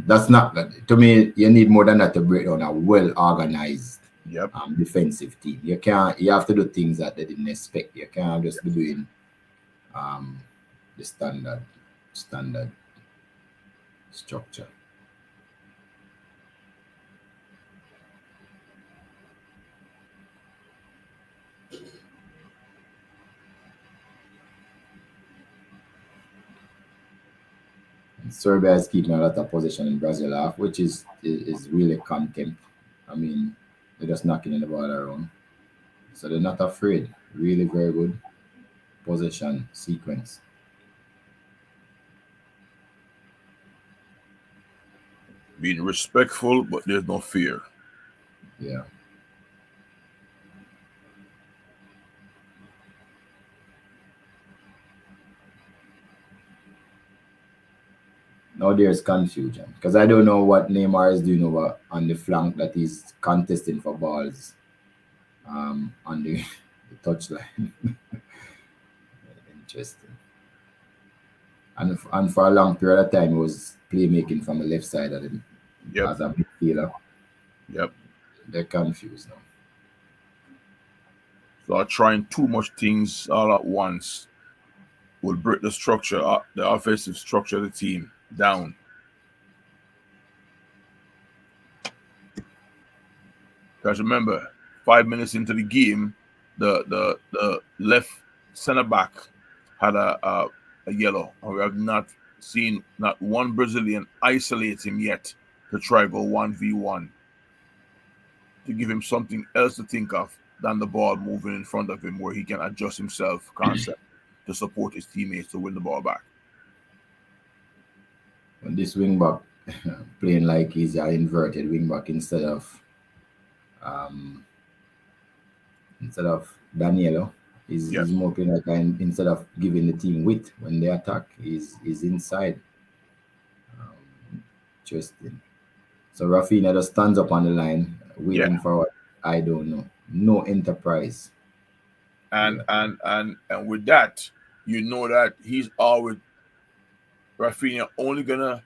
that's not good. To me, you need more than that to break down a well-organized defensive team. You have to do things that they didn't expect. You can't just be doing the standard structure. Serbia is keeping a lot of possession in Brazil half, which is really contempt. I mean, they're just knocking the ball around. So they're not afraid. Really very good possession sequence. Being respectful, but there's no fear. Yeah. Now there's confusion because I don't know what Neymar is doing over on the flank that he's contesting for balls on the touchline. Interesting. And for a long period of time, he was playmaking from the left side of him as a midfielder. Yep. They're confused now. So trying too much things all at once will break the structure, the offensive structure of the team down. Because remember, 5 minutes into the game, the left center back had a yellow, and we have not seen not one Brazilian isolate him yet to try go 1v1 to give him something else to think of than the ball moving in front of him where he can adjust himself concept to support his teammates to win the ball back. And this wing back playing like he's an inverted wing back instead of Danilo. He's more playing like instead of giving the team width when they attack, he's inside. Interesting. So Rafinha just stands up on the line, waiting for what I don't know. No enterprise. And with that, you know that he's always Rafinha only gonna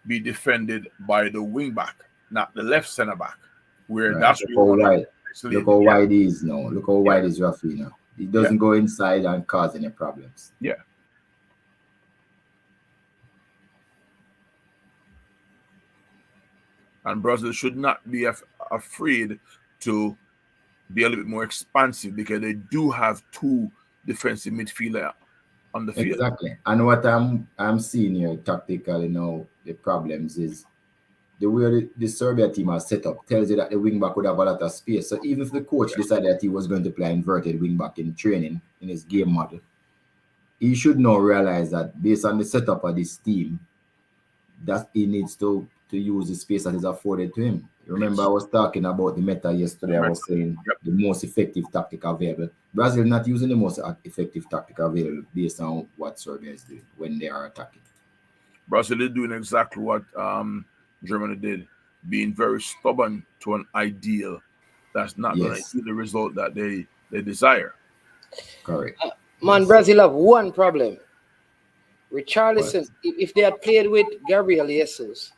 be defended by the wing back, not the left center back. Where that's look how wide he is now. Look how wide is Rafinha. He doesn't go inside and cause any problems. Yeah. And Brazil should not be afraid to be a little bit more expansive because they do have two defensive midfielders on the field. Exactly. And what I'm seeing here tactically now, the problems is the way the Serbia team has set up tells you that the wing back would have a lot of space. So even if the coach decided that he was going to play inverted wing back in training in his game model, he should now realize that based on the setup of this team, that he needs to use the space that is afforded to him. Remember, I was talking about the meta yesterday. I was saying the most effective tactic available. Brazil not using the most effective tactic available based on what Serbia is doing when they are attacking. Brazil is doing exactly what Germany did, being very stubborn to an ideal that's not going to see the result that they desire. Correct. Man, Brazil have one problem. Richarlison, if they had played with Gabriel Jesus,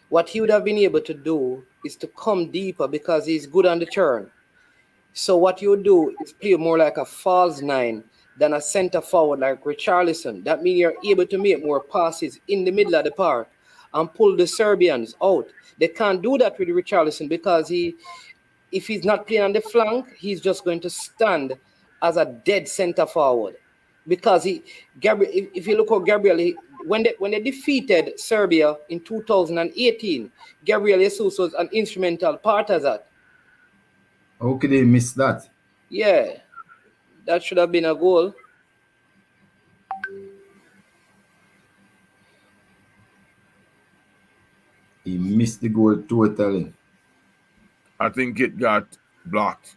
what he would have been able to do is to come deeper because he's good on the turn. So what you would do is play more like a false nine than a center forward like Richarlison. That means you're able to make more passes in the middle of the park and pull the Serbians out. They can't do that with Richarlison because if he's not playing on the flank, he's just going to stand as a dead center forward. Because if you look at Gabriel, when they defeated Serbia in 2018, Gabriel Jesus was an instrumental part of that. How could they miss that? Yeah, that should have been a goal. He missed the goal totally. I think it got blocked,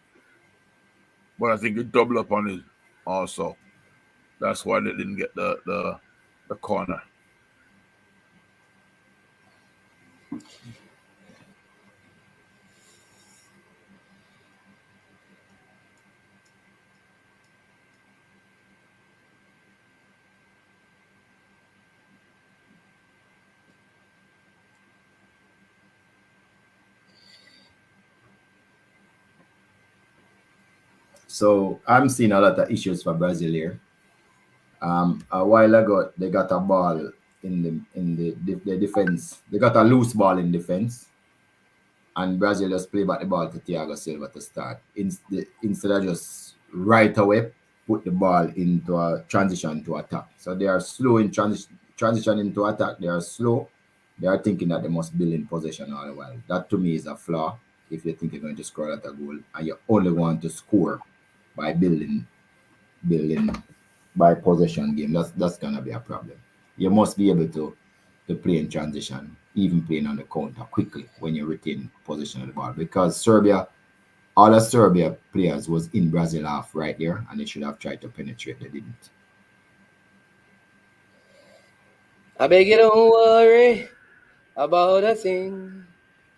but I think it doubled up on it also. That's why they didn't get the corner. So I'm seeing a lot of issues for Brazil here. A while ago, they got a ball in the defense. They got a loose ball in defense, and Brazil just play back the ball to Thiago Silva to start instead of just right away put the ball into a transition to attack. So they are slow in transition into attack. They are slow. They are thinking that they must build in possession all the while. That to me is a flaw. if you think you're going to score a goal and you only want to score by building by possession game. That's gonna be a problem. You must be able to play in transition, even playing on the counter quickly when you retain possession of the ball. Because all the Serbia players was in Brazil half right there, and they should have tried to penetrate. They didn't. I beg you don't worry about a thing.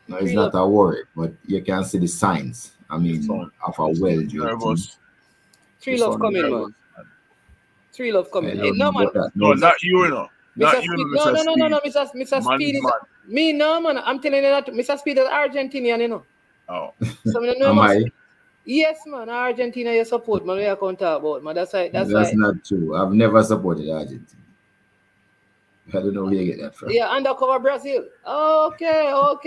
No, it's not a worry, but you can see the signs. I mean, So, of a well-drilled team. nervous. Three You love sound coming, nervous. man. Three love I coming. Hey, don't no, know man. about that. No, not you, you know. Not Mr. you, Speed. know, No, Mr. no, no, no, Speed. no, Mr. Man Speed is is man. me, no, man. I'm telling you that Mr. Speed is Argentinian, you know. Oh. So I know Am must- I? Yes, man. Argentina, you support, man. We are going to talk about, man. That's why. That's not true. I've never supported Argentina. I don't know where you get that from. Yeah, undercover Brazil. Okay. How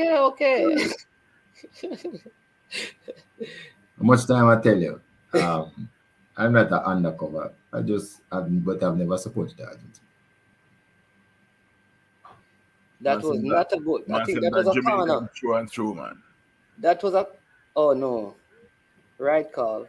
much time I tell you? I'm not an undercover. But I've never supported Argentina. That was not a good. I think that was a corner. Through and through, man. That was a. Oh no, right call.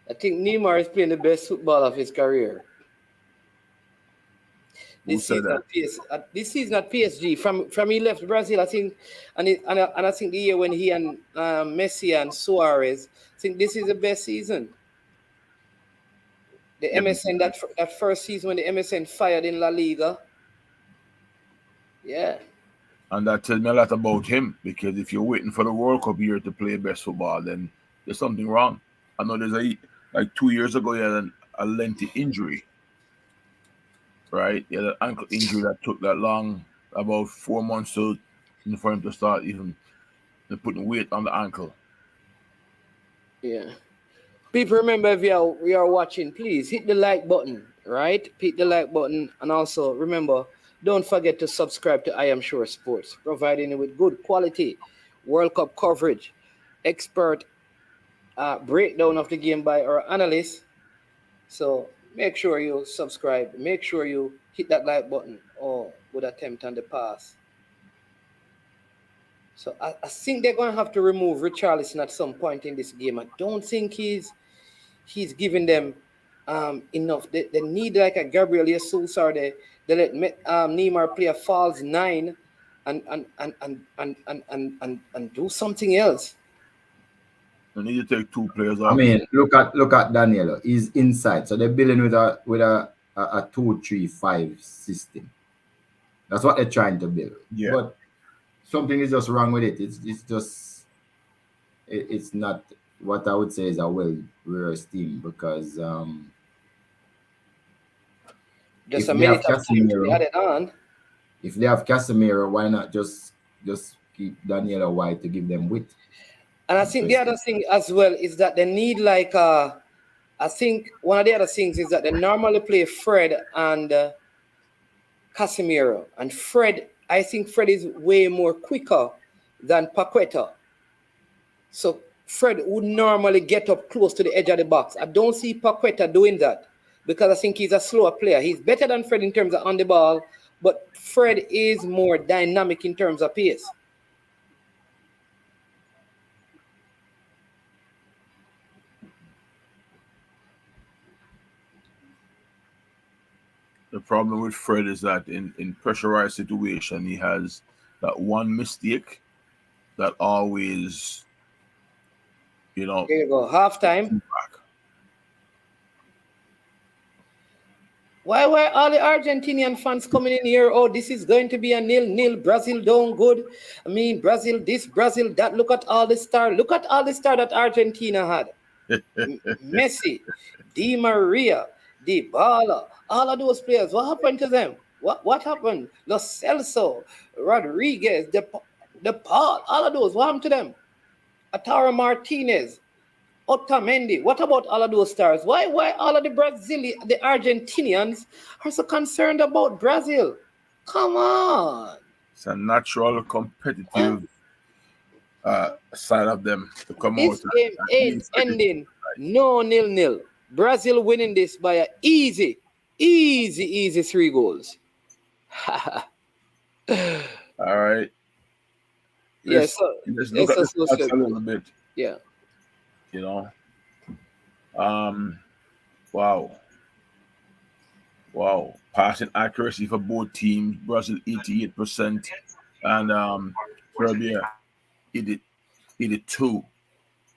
I think Neymar is playing the best football of his career. This season at PSG. From he left Brazil, I think, and I think the year when he and Messi and Suarez, I think this is the best season. The MSN that first season when the MSN fired in La Liga. Yeah. And that tells me a lot about him, because if you're waiting for the World Cup year to play best football, then there's something wrong. I know like 2 years ago, he had a lengthy injury, right? He had an ankle injury that took that long, about 4 months for him to start even putting weight on the ankle. Yeah. People, remember, if we are watching, please hit the like button, right? Hit the like button, and also remember, don't forget to subscribe to I Am Sure Sports, providing you with good quality World Cup coverage, expert breakdown of the game by our analysts. So make sure you subscribe. Make sure you hit that like button or would attempt on the pass. So I think they're going to have to remove Richarlison at some point in this game. I don't think he's giving them enough. They need like a Gabriel Jesus, or they let Neymar play a false 9 and do something else. You need to take 2 players off. I mean, look at Danilo. He's inside, so they're building with a 2-3-5 system. That's what they're trying to build. Yeah. But something is just wrong with it. It's not what I would say is a well-rehearsed team, because just if a they have minute of time to add it on. If they have Casemiro, why not just keep Daniela White to give them width? And I think the other thing as well is that they need like I think one of the other things is that they normally play Fred and Casemiro. And I think Fred is way more quicker than Paqueta. So Fred would normally get up close to the edge of the box. I don't see Paqueta doing that, because I think he's a slower player. He's better than Fred in terms of on the ball, but Fred is more dynamic in terms of pace. The problem with Fred is that in pressurized situation, he has that one mistake that always, There you go. Halftime. Why were all the Argentinian fans coming in here? Oh, this is going to be a 0-0. Brazil doing good. I mean, Brazil this, Brazil that. Look at all the star. Look at all the star that Argentina had. Messi, Di Maria, Dybala, all of those players. What happened to them? What happened? Lo Celso, Rodriguez, De Paul, all of those. What happened to them? Atara Martinez, Otamendi. What about all of those stars? Why all of the Argentinians are so concerned about Brazil? Come on. It's a natural competitive side of them to come out. This game ain't ending no 0-0. Brazil winning this by an easy 3 goals. All right. Let's look at this a little bit. Yeah. You know. Wow. Passing accuracy for both teams. Brazil 88% and Serbia 82.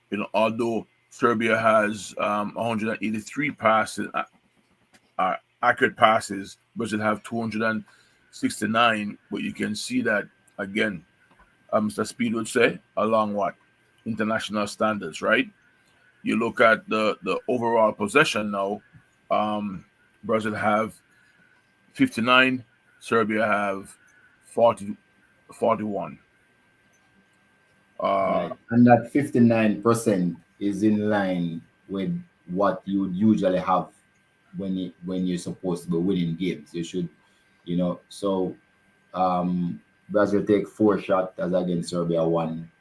You know, although Serbia has 183 passes, accurate passes, Brazil have 269. But you can see that again, Mr. Speed would say, along what international standards, right? You look at the overall possession now. Brazil have 59, Serbia have 41. Right. And that 59% is in line with what you would usually have when you're supposed to be winning games. You should, so Brazil take 4 shots as against Serbia 1.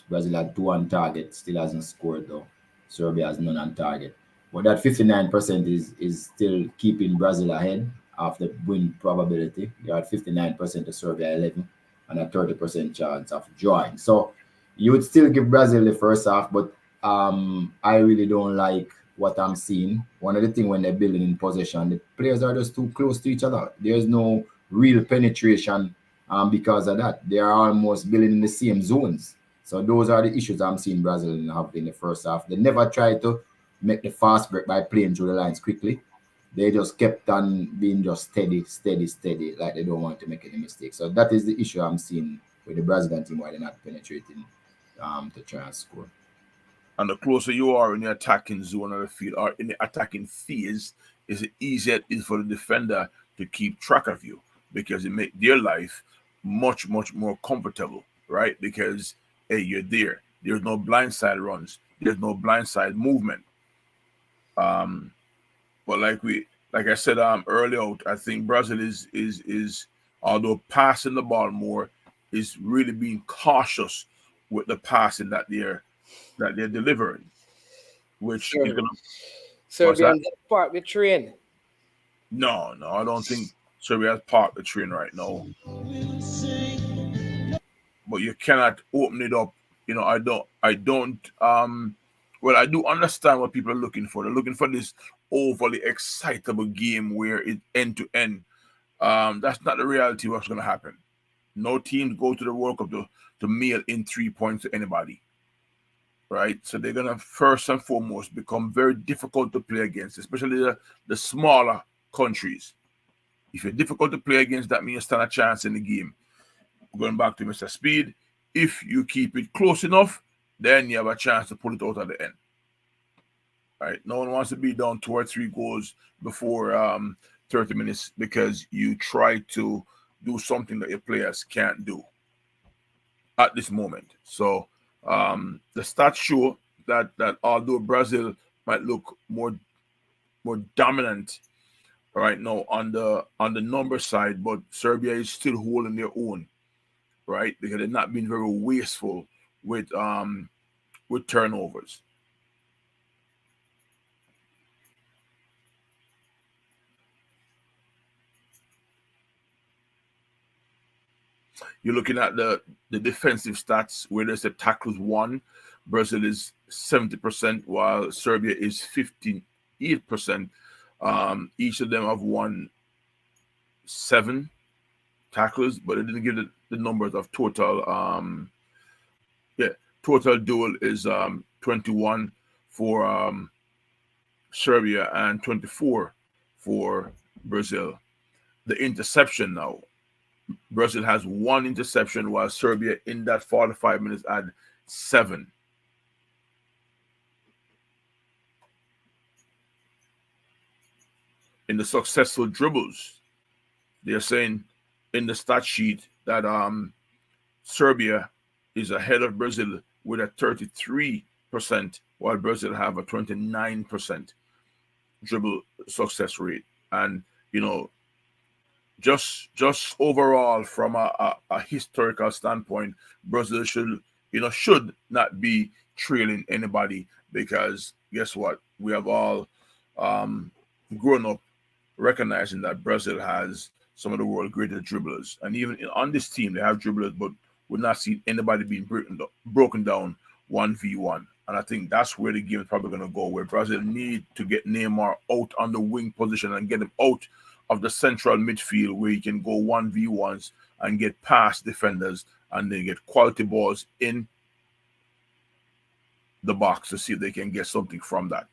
Brazil had 2 on target, still hasn't scored though. Serbia has none on target. But that 59% is still keeping Brazil ahead of the win probability. You're at 59% to Serbia 11 and a 30% chance of drawing. So you would still give Brazil the first half, but I really don't like what I'm seeing. One of the things when they're building in possession, the players are just too close to each other. There's no real penetration because of that. They are almost building in the same zones. So those are the issues I'm seeing Brazil have in the first half. They never tried to make the fast break by playing through the lines quickly. They just kept on being just steady, like they don't want to make any mistakes. So that is the issue I'm seeing with the Brazilian team, why they're not penetrating to try and score. And the closer you are in the attacking zone of the field or in the attacking phase, is it easier it is for the defender to keep track of you, because it makes their life much more comfortable, right? Because hey, you're there. There's no blindside runs. There's no blindside movement. But like I said earlier, I think Brazil is although passing the ball more, is really being cautious with the passing that they're delivering, which is gonna. Serbia part the train. No, I don't think Serbia has parked the train right now. But you cannot open it up. I don't. Well, I do understand what people are looking for. They're looking for this overly excitable game where it's end to end. That's not the reality of what's going to happen. No teams go to the World Cup to mail in 3 points to anybody, right? So they're going to first and foremost become very difficult to play against, especially the smaller countries. If you're difficult to play against, that means you stand a chance in the game. Going back to Mr. Speed, if you keep it close enough, then you have a chance to pull it out at the end. Right? No one wants to be down 2 or 3 goals before 30 minutes because you try to do something that your players can't do at this moment. So the stats show that although Brazil might look more dominant right now on the number side, but Serbia is still holding their own, right? Because they're not being very wasteful with turnovers. You're looking at the defensive stats where there's a tackles won. Brazil is 70%, while Serbia is 58%. Each of them have won 7 tackles, but it didn't give the numbers of total. Total duel is 21 for Serbia and 24 for Brazil. The interception now. Brazil has 1 interception, while Serbia in that 45 minutes had 7. In the successful dribbles, they're saying in the stat sheet that Serbia is ahead of Brazil with a 33%, while Brazil have a 29% dribble success rate. And just overall from a historical standpoint, Brazil should should not be trailing anybody, because guess what? We have all grown up recognizing that Brazil has some of the world's greatest dribblers. And even on this team, they have dribblers, but we're not seeing anybody being broken down 1v1. And I think that's where the game is probably going to go, where Brazil need to get Neymar out on the wing position and get him out of the central midfield where he can go 1v1s and get past defenders and then get quality balls in the box to see if they can get something from that.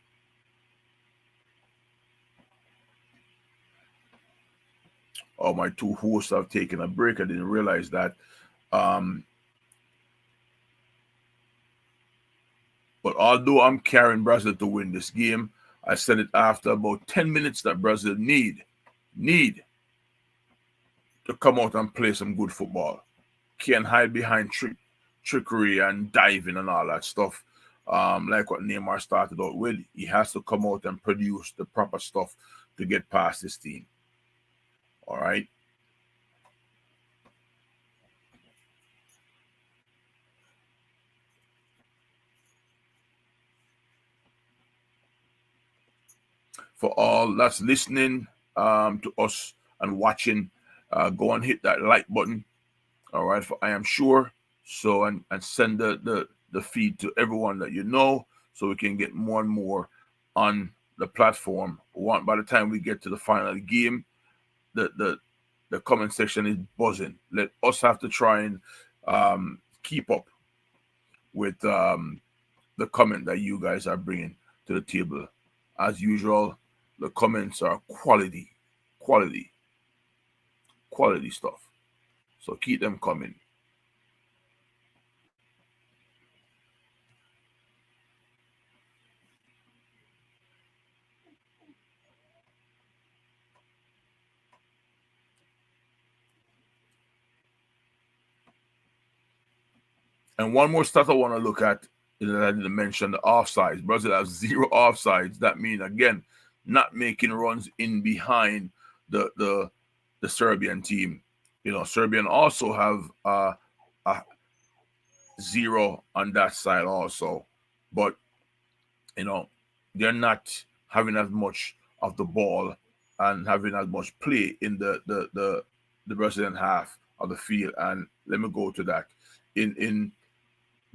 Oh, my two hosts have taken a break. I didn't realize that. But although I'm carrying Brazil to win this game, I said it after about 10 minutes that Brazil need to come out and play some good football. Can't hide behind trickery and diving and all that stuff. Like what Neymar started out with, he has to come out and produce the proper stuff to get past this team. All right. For all that's listening to us and watching, go and hit that like button. All right, for I am sure. So and send the feed to everyone that you know, so we can get more and more on the platform. By the time we get to the final game, the comment section is buzzing. Let us have to try and keep up with the comment that you guys are bringing to the table. As usual, the comments are quality stuff. So keep them coming. And one more stat I want to look at is that I didn't mention, the offsides. Brazil has 0 offsides. That means, again, not making runs in behind the Serbian team. Serbian also have a 0 on that side also. But, they're not having as much of the ball and having as much play in the Brazilian half of the field. And let me go to that. In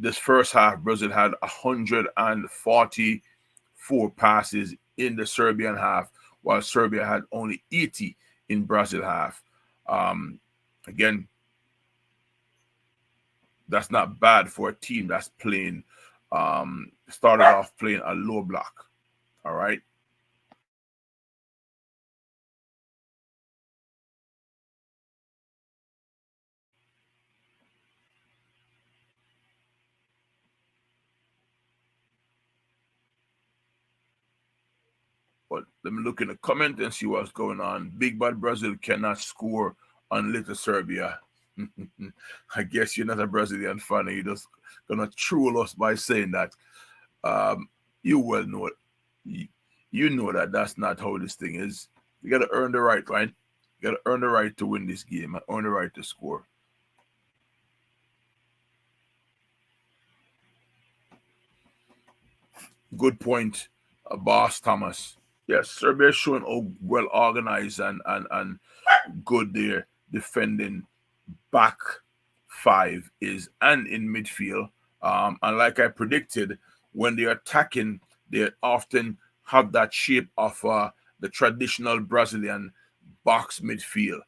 this first half, Brazil had 144 passes in the Serbian half, while Serbia had only 80 in Brazil half. Again, that's not bad for a team that's playing, started off playing a low block. All right. But let me look in the comment and see what's going on. Big Bad Brazil cannot score on Little Serbia. I guess you're not a Brazilian fan. You're just going to troll us by saying that. You well know it. You know that that's not how this thing is. You got to earn the right, right? You got to earn the right to win this game and earn the right to score. Good point, Boss Thomas. Yes, Serbia is showing how well organized and good their defending back 5 is, and in midfield. And like I predicted, when they're attacking, they often have that shape of the traditional Brazilian box midfield.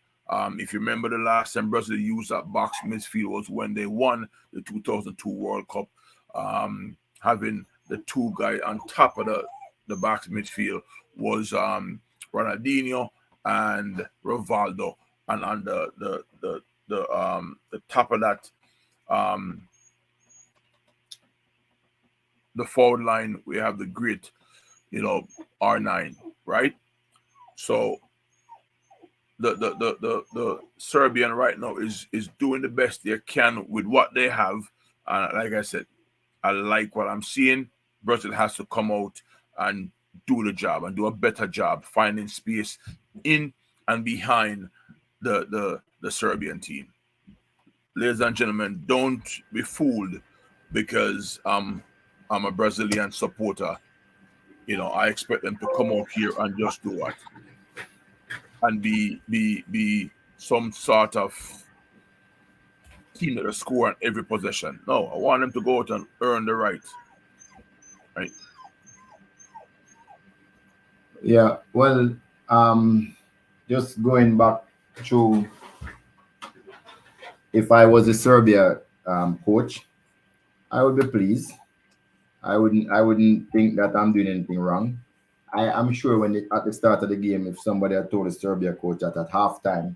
If you remember, the last time Brazil used that box midfield was when they won the 2002 World Cup, having the 2 guys on top of the box midfield was Ronaldinho and Rivaldo, and on the top of that, the forward line, we have the great, R9, right? So the Serbian right now is doing the best they can with what they have. Like I said, I like what I'm seeing. Brazil has to come out and do the job and do a better job finding space in and behind the Serbian team. Ladies and gentlemen, don't be fooled because I'm a Brazilian supporter. You know, I expect them to come out here and just do what, and be some sort of team that will score on every possession. No, I want them to go out and earn the right. Right. Yeah, well, just going back to, if I was a Serbia coach, I would be pleased. I wouldn't think that I'm doing anything wrong. I'm sure at the start of the game, if somebody had told the Serbia coach that at halftime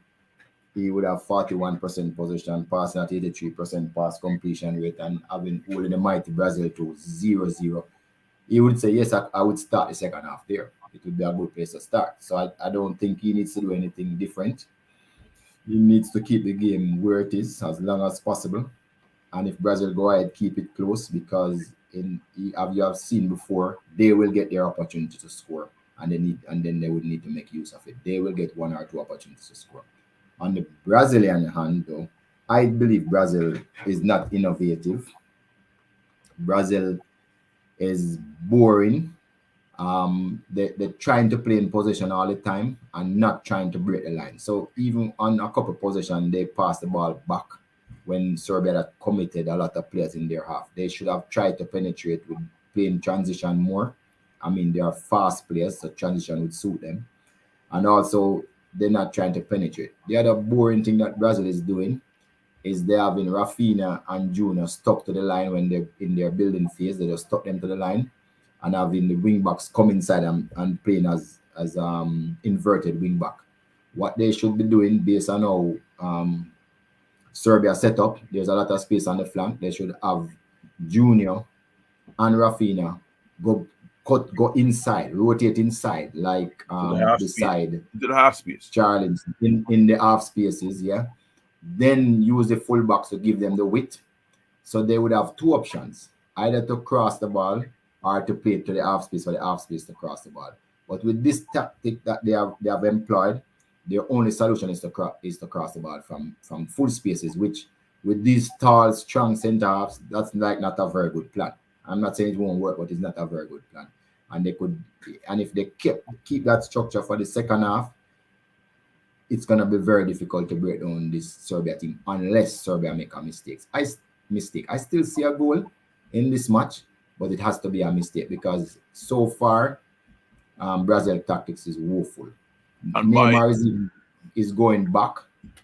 he would have 41% possession, passing at 83% pass completion rate, and having holding the mighty Brazil to 0-0, he would say, yes, I would start the second half there. It would be a good place to start. So I don't think he needs to do anything different. He needs to keep the game where it is as long as possible. And if Brazil go ahead, keep it close, because you have seen before, they will get their opportunity to score, and then they would need to make use of it. They will get one or two opportunities to score. On the Brazilian hand, though, I believe Brazil is not innovative. Brazil is boring. They're trying to play in possession all the time and not trying to break the line. So even on a couple of possession, they pass the ball back when Serbia had committed a lot of players in their half. They should have tried to penetrate with playing transition more. I mean, they are fast players, so transition would suit them. And also, they're not trying to penetrate. The other boring thing that Brazil is doing is they're having Rafinha and Junior stuck to the line when they're in their building phase. They just stuck them to the line, and having the wing backs come inside and playing as inverted wing back. What they should be doing, based on how Serbia set up, there's a lot of space on the flank. They should have Junior and Rafinha go inside, rotate inside, like beside into the half space. Charlie in the half spaces, yeah. Then use the fullbacks to give them the width. So they would have two options: either to cross the ball or to play to the half space for the half space to cross the ball. But with this tactic that they have employed, their only solution is to cross the ball from full spaces, which with these tall, strong centre halves, that's like not a very good plan. I'm not saying it won't work, but it's not a very good plan. And if they keep that structure for the second half, it's gonna be very difficult to break down this Serbia team unless Serbia make a mistake. I still see a goal in this match, but it has to be a mistake, because so far, Brazil tactics is woeful. And Neymar is going back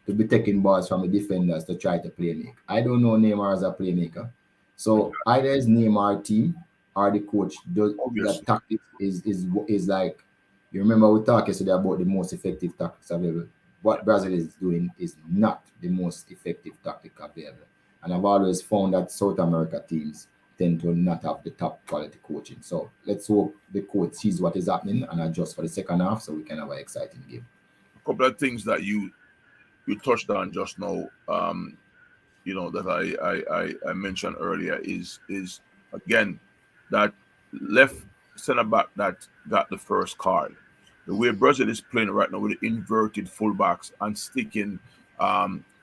to be taking balls from the defenders to try to play make. I don't know Neymar as a playmaker. So either is Neymar team or the coach does that tactics is like, you remember we talked yesterday about the most effective tactics available. What Brazil is doing is not the most effective tactic available. And I've always found that South America teams tend to not have the top quality coaching. So let's hope the coach sees what is happening and adjust for the second half so we can have an exciting game. A couple of things that you touched on just now, that I mentioned earlier is again that left center back that got the first card. The way Brazil is playing right now with the inverted fullbacks and sticking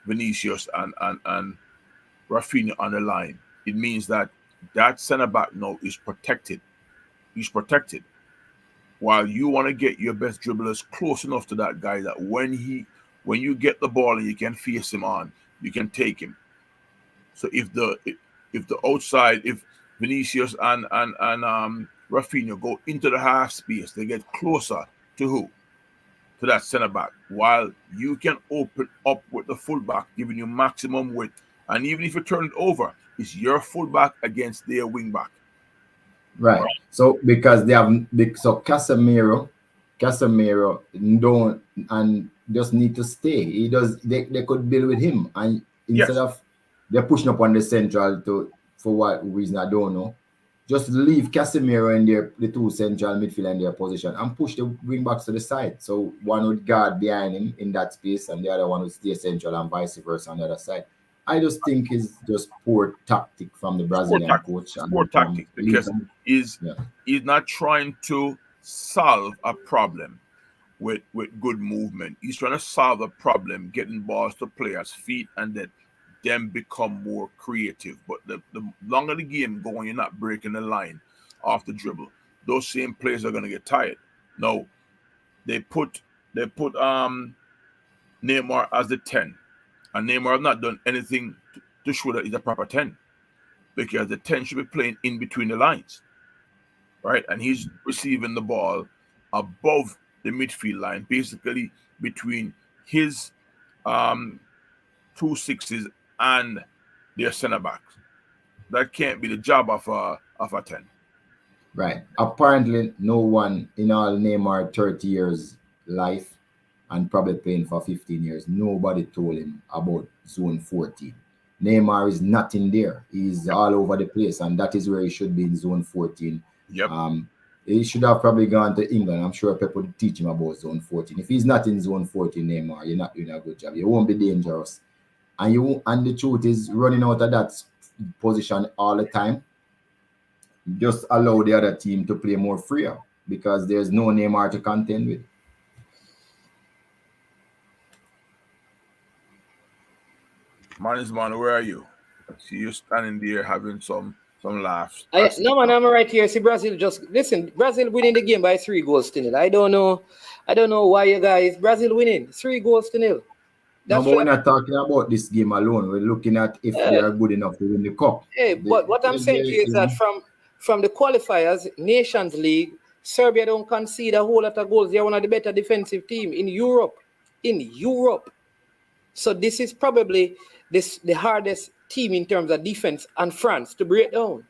Vinicius and Rafinha on the line, it means that center back now is protected. He's protected. While you want to get your best dribblers close enough to that guy that when you get the ball and you can face him on, you can take him. So if the outside, if Vinicius and Rafinha go into the half space, they get closer to who? To that center back. While you can open up with the fullback, giving you maximum width. And even if you turn it over, it's your fullback against their wing back. Right. So because they have Casemiro don't and just need to stay. They could build with him, and instead of they're pushing up on the central for what reason I don't know. Just leave Casemiro in the two central midfield in their position and push the wing backs to the side. So one would guard behind him in that space and the other one would stay central and vice versa on the other side. I just think it's just poor tactic from the Brazilian coach. Poor tactic because he's not trying to solve a problem with good movement. He's trying to solve a problem, getting balls to players' feet and then them become more creative. But the longer the game going, you're not breaking the line off the dribble. Those same players are gonna get tired. No, they put Neymar as the 10. And Neymar has not done anything to show that he's a proper 10. Because the 10 should be playing in between the lines. Right? And he's receiving the ball above the midfield line, basically between his 2 6s and their center backs. That can't be the job of a 10. Right. Apparently, no one in all Neymar 30 years life and probably playing for 15 years, nobody told him about zone 14. Neymar is not in there. He's all over the place, and that is where he should be in zone 14. Yep. He should have probably gone to England. I'm sure people would teach him about zone 14. If he's not in zone 14, Neymar, you're not doing a good job. You won't be dangerous. And the truth is, running out of that position all the time, just allow the other team to play more freer because there's no Neymar to contend with. Man, where are you? I see you standing there having some laughs. No, man, I'm right here. See, Brazil Brazil winning the game by 3 goals to 0. I don't know why you guys. Brazil winning 3 goals to 0. No, but we're not talking about this game alone. We're looking at if they are good enough to win the cup. Hey, but what I'm saying to you is that from the qualifiers, Nations League, Serbia don't concede a whole lot of goals. They're one of the better defensive team in Europe. So this is probably the hardest team in terms of defense and France to break down.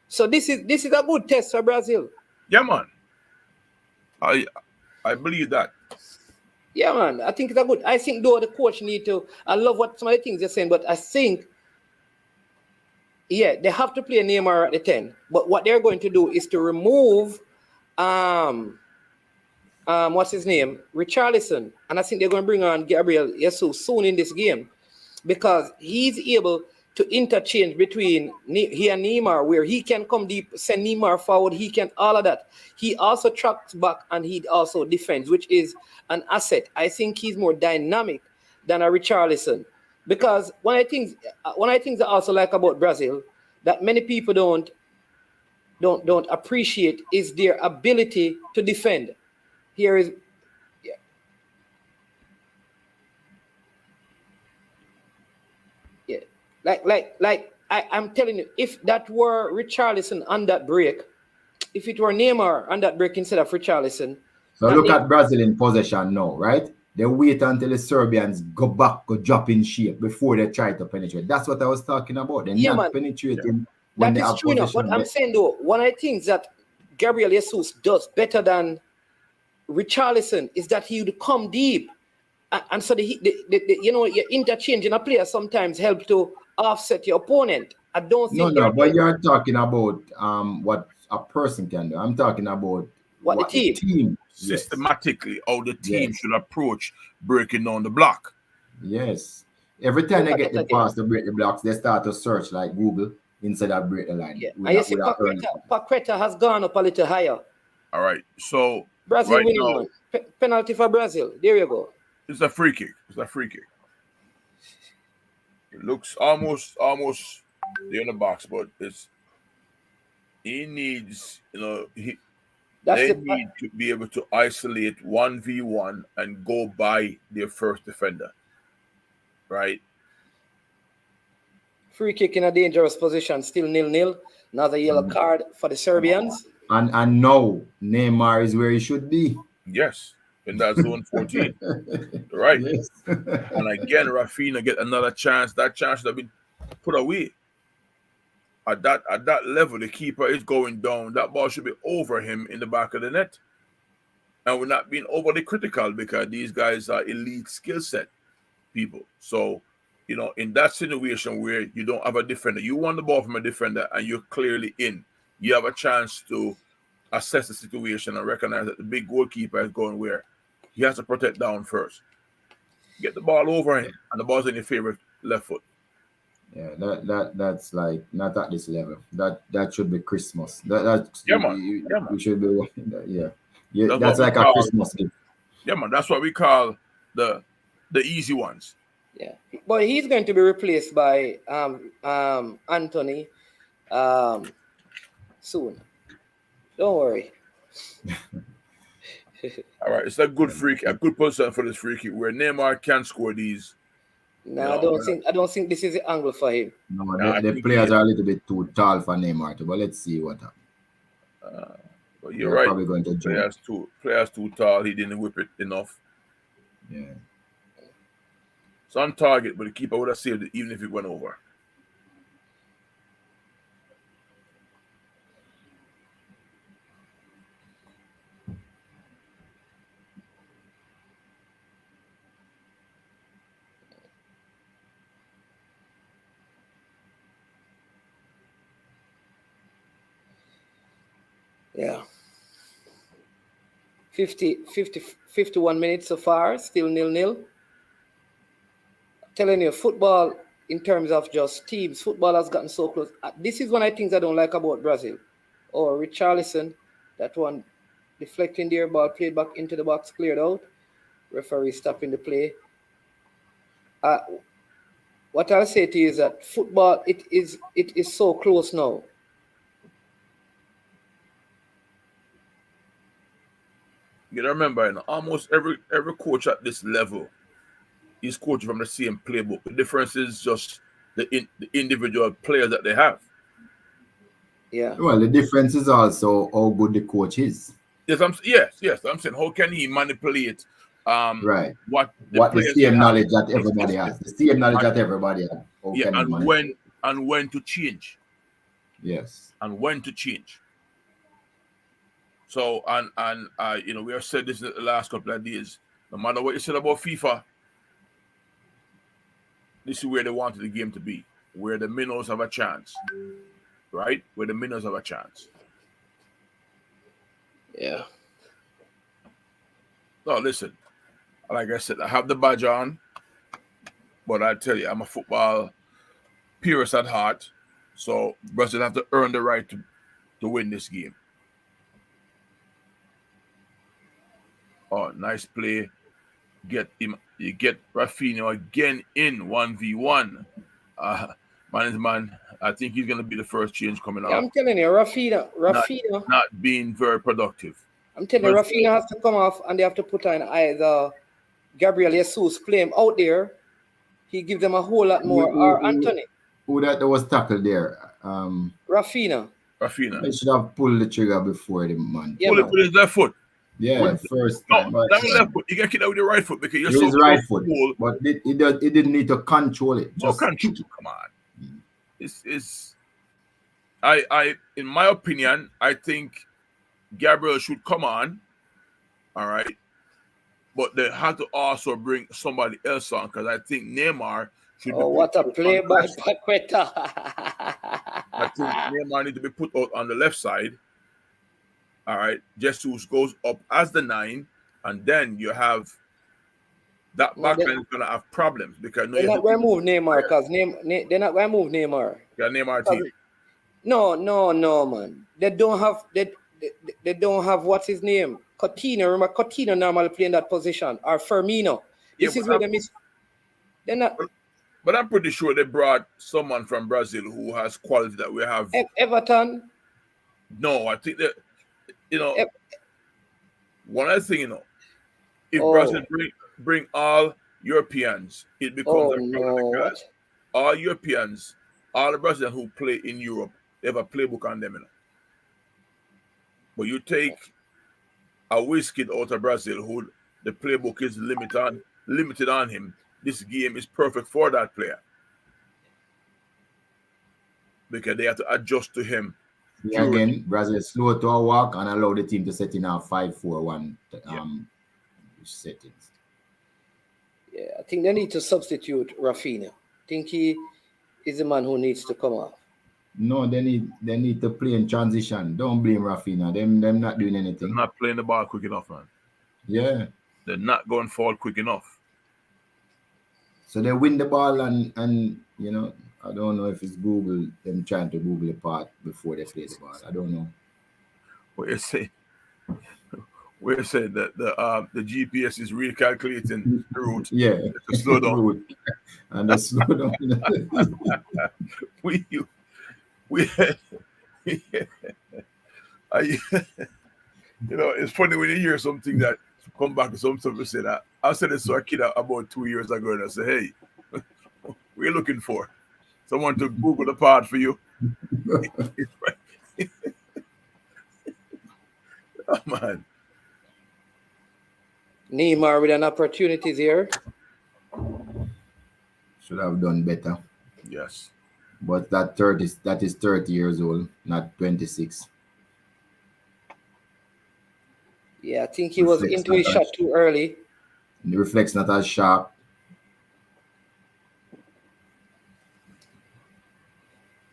So this is a good test for Brazil. Yeah, man. I believe that. Yeah, man. I think it's a good. I think though the coach need to. I love what some of the things you're saying, but I think, yeah, they have to play Neymar at the 10. But what they're going to do is to remove, what's his name, Richarlison, and I think they're going to bring on Gabriel Jesus soon in this game, because he's able to interchange between he and Neymar, where he can come deep, send Neymar forward, he can all of that. He also tracks back and he also defends, which is an asset. I think he's more dynamic than a Richarlison, because one of the things I also like about Brazil that many people don't appreciate is their ability to defend. Here is. Like I'm telling you, if that were Richarlison on that break, if it were Neymar on that break instead of Richarlison. So look at Brazil in possession now, right? They wait until the Serbians go drop in shape before they try to penetrate. That's what I was talking about. They're not penetrating when they have possession. That is true enough. But I'm saying though, one of the things that Gabriel Jesus does better than Richarlison is that he would come deep. And so your interchange in a player sometimes help to offset your opponent. I don't think. No, but you're talking about what a person can do. I'm talking about what the team systematically, how the team should approach breaking down the block. Yes. Every time they get the pass to break the blocks, they start to search like Google instead of break the line. Yeah. And you see, Paqueta has gone up a little higher. All right. So Brazil winning one. Penalty for Brazil. There you go. It's a free kick. It looks almost there in the box, but he needs, they need to be able to isolate 1v1 and go by their first defender. Right? Free kick in a dangerous position, still 0-0. Another yellow card for the Serbians. And now Neymar is where he should be. Yes. In that zone 14. Right. Yes. And again, Rafinha get another chance. That chance should have been put away. At that level, the keeper is going down. That ball should be over him in the back of the net. And we're not being overly critical because these guys are elite skill set people. So, in that situation where you don't have a defender, you want the ball from a defender and you're clearly in. You have a chance to assess the situation and recognize that the big goalkeeper is going where he has to protect down first. Get the ball over him, and the ball's in your favorite left foot. Yeah, that's like not at this level. That should be Christmas. You should be. That's like a Christmas gift. Yeah, man. That's what we call the easy ones. Yeah, but he's going to be replaced by Anthony soon. Don't worry. All right, it's a good a good position for this free kick where Neymar can score these. No, I don't think this is the angle for him. No, Nah, the players are a little bit too tall for Neymar to, but let's see what happens. But you're They're right. probably going to jump. Players too tall. He didn't whip it enough. Yeah. It's on target, but the keeper would have saved it even if it went over. Yeah. 51 minutes so far, still 0-0. Telling you, football, in terms of just teams, football has gotten so close. This is one of the things I don't like about Brazil. Oh, Richarlison, that one deflecting their ball, played back into the box, cleared out. Referee stopping the play. What I'll say to you is that football, it is so close now. You gotta remember, almost every coach at this level is coaching from the same playbook. The difference is just the individual players that they have. Yeah. Well, the difference is also how good the coach is. Yes, I'm saying, how can he manipulate right. what the same knowledge that everybody has. The same knowledge that everybody has. And when to change. Yes. And when to change. So and we have said this in the last couple of days. No matter what you said about FIFA, this is where they wanted the game to be, where the minnows have a chance. Right? Where the minnows have a chance. Yeah. No, listen. Like I said, I have the badge on, but I tell you, I'm a football purist at heart. So Brazil have to earn the right to win this game. Oh, nice play. You get Rafinha again in 1v1. Man, I think he's gonna be the first change coming out. I'm telling you, Rafinha not being very productive. I'm telling you, Rafinha has to come off and they have to put on either Gabriel Jesus, play him out there. He gives them a whole lot more. Or Anthony. Who that was tackled there? Rafinha. They should have pulled the trigger before the man. Pull it with his left foot. Yeah, first time. No, that left foot. You can kick that with your right foot because you're so so right foot. But it didn't need to control it. No control. Come on. It's I in my opinion, I think Gabriel should come on. All right. But they have to also bring somebody else on because I think Neymar should be what a play by Paqueta. I think Neymar need to be put out on the left side. All right, Jesus goes up as the 9, and then you have that backline is gonna have problems because they're not going to move Neymar because they're not going to move Neymar. Yeah, Neymar team. No, man. They don't have what's his name? Coutinho. Remember, Coutinho normally play in that position or Firmino. This is where they miss. They're not. But I'm pretty sure they brought someone from Brazil who has quality that we have. Everton. No, I think that. One other thing, if Brazil bring all Europeans, it becomes a problem because all Europeans, all the Brazilians who play in Europe, they have a playbook on them, But you take a whiskey out of Brazil who the playbook is limited on him, this game is perfect for that player. Because they have to adjust to him. Yeah, again, Brazil slow to a walk and allow the team to set in our 5-4-1 settings. Yeah, I think they need to substitute Rafinha. I think he is the man who needs to come off. No, they need to play in transition. Don't blame Rafinha. Them not doing anything. They're not playing the ball quick enough, man. Yeah. They're not going forward quick enough. So they win the ball and I don't know if it's Google, them trying to Google the part before they play the ball. I don't know. What you say? where it said that the GPS is recalculating the route Yeah. to slow down. Road. And the slow down. we I, it's funny when you hear something that come back to some stuff and say that. I said this to a kid about 2 years ago, and I said, "Hey, we're looking for someone to Google the part for you." Oh, man. Neymar with an opportunity there. Should have done better. Yes. But that is 30 years old, not 26. Yeah, I think he was into his shot too early. The reflex not as sharp.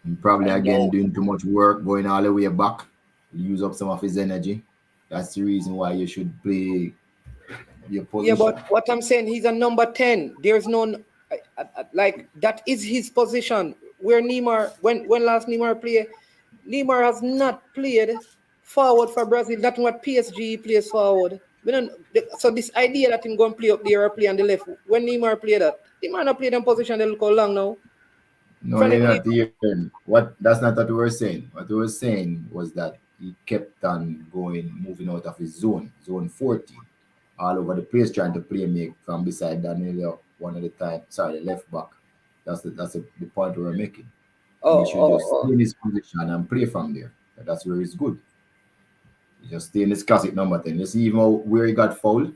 And probably again doing too much work, going all the way back, use up some of his energy. That's the reason why you should play your position. Yeah, but what I'm saying, he's a number 10. There's no like that is his position. Where Neymar, when last Neymar played, Neymar has not played forward for Brazil. That's what PSG plays forward. So this idea that him going to play up there or play on the left, when Neymar played that, Neymar not played in position. They look how long now. No, you're not hearing. That's not what we were saying. What we were saying was that he kept on moving out of his zone 14, all over the place, trying to make from beside Daniel one at a time. Sorry, the left back. That's the point we were making. He should just stay in his position and play from there. That's where he's good. He just stay in his classic number 10. You see even where he got fouled?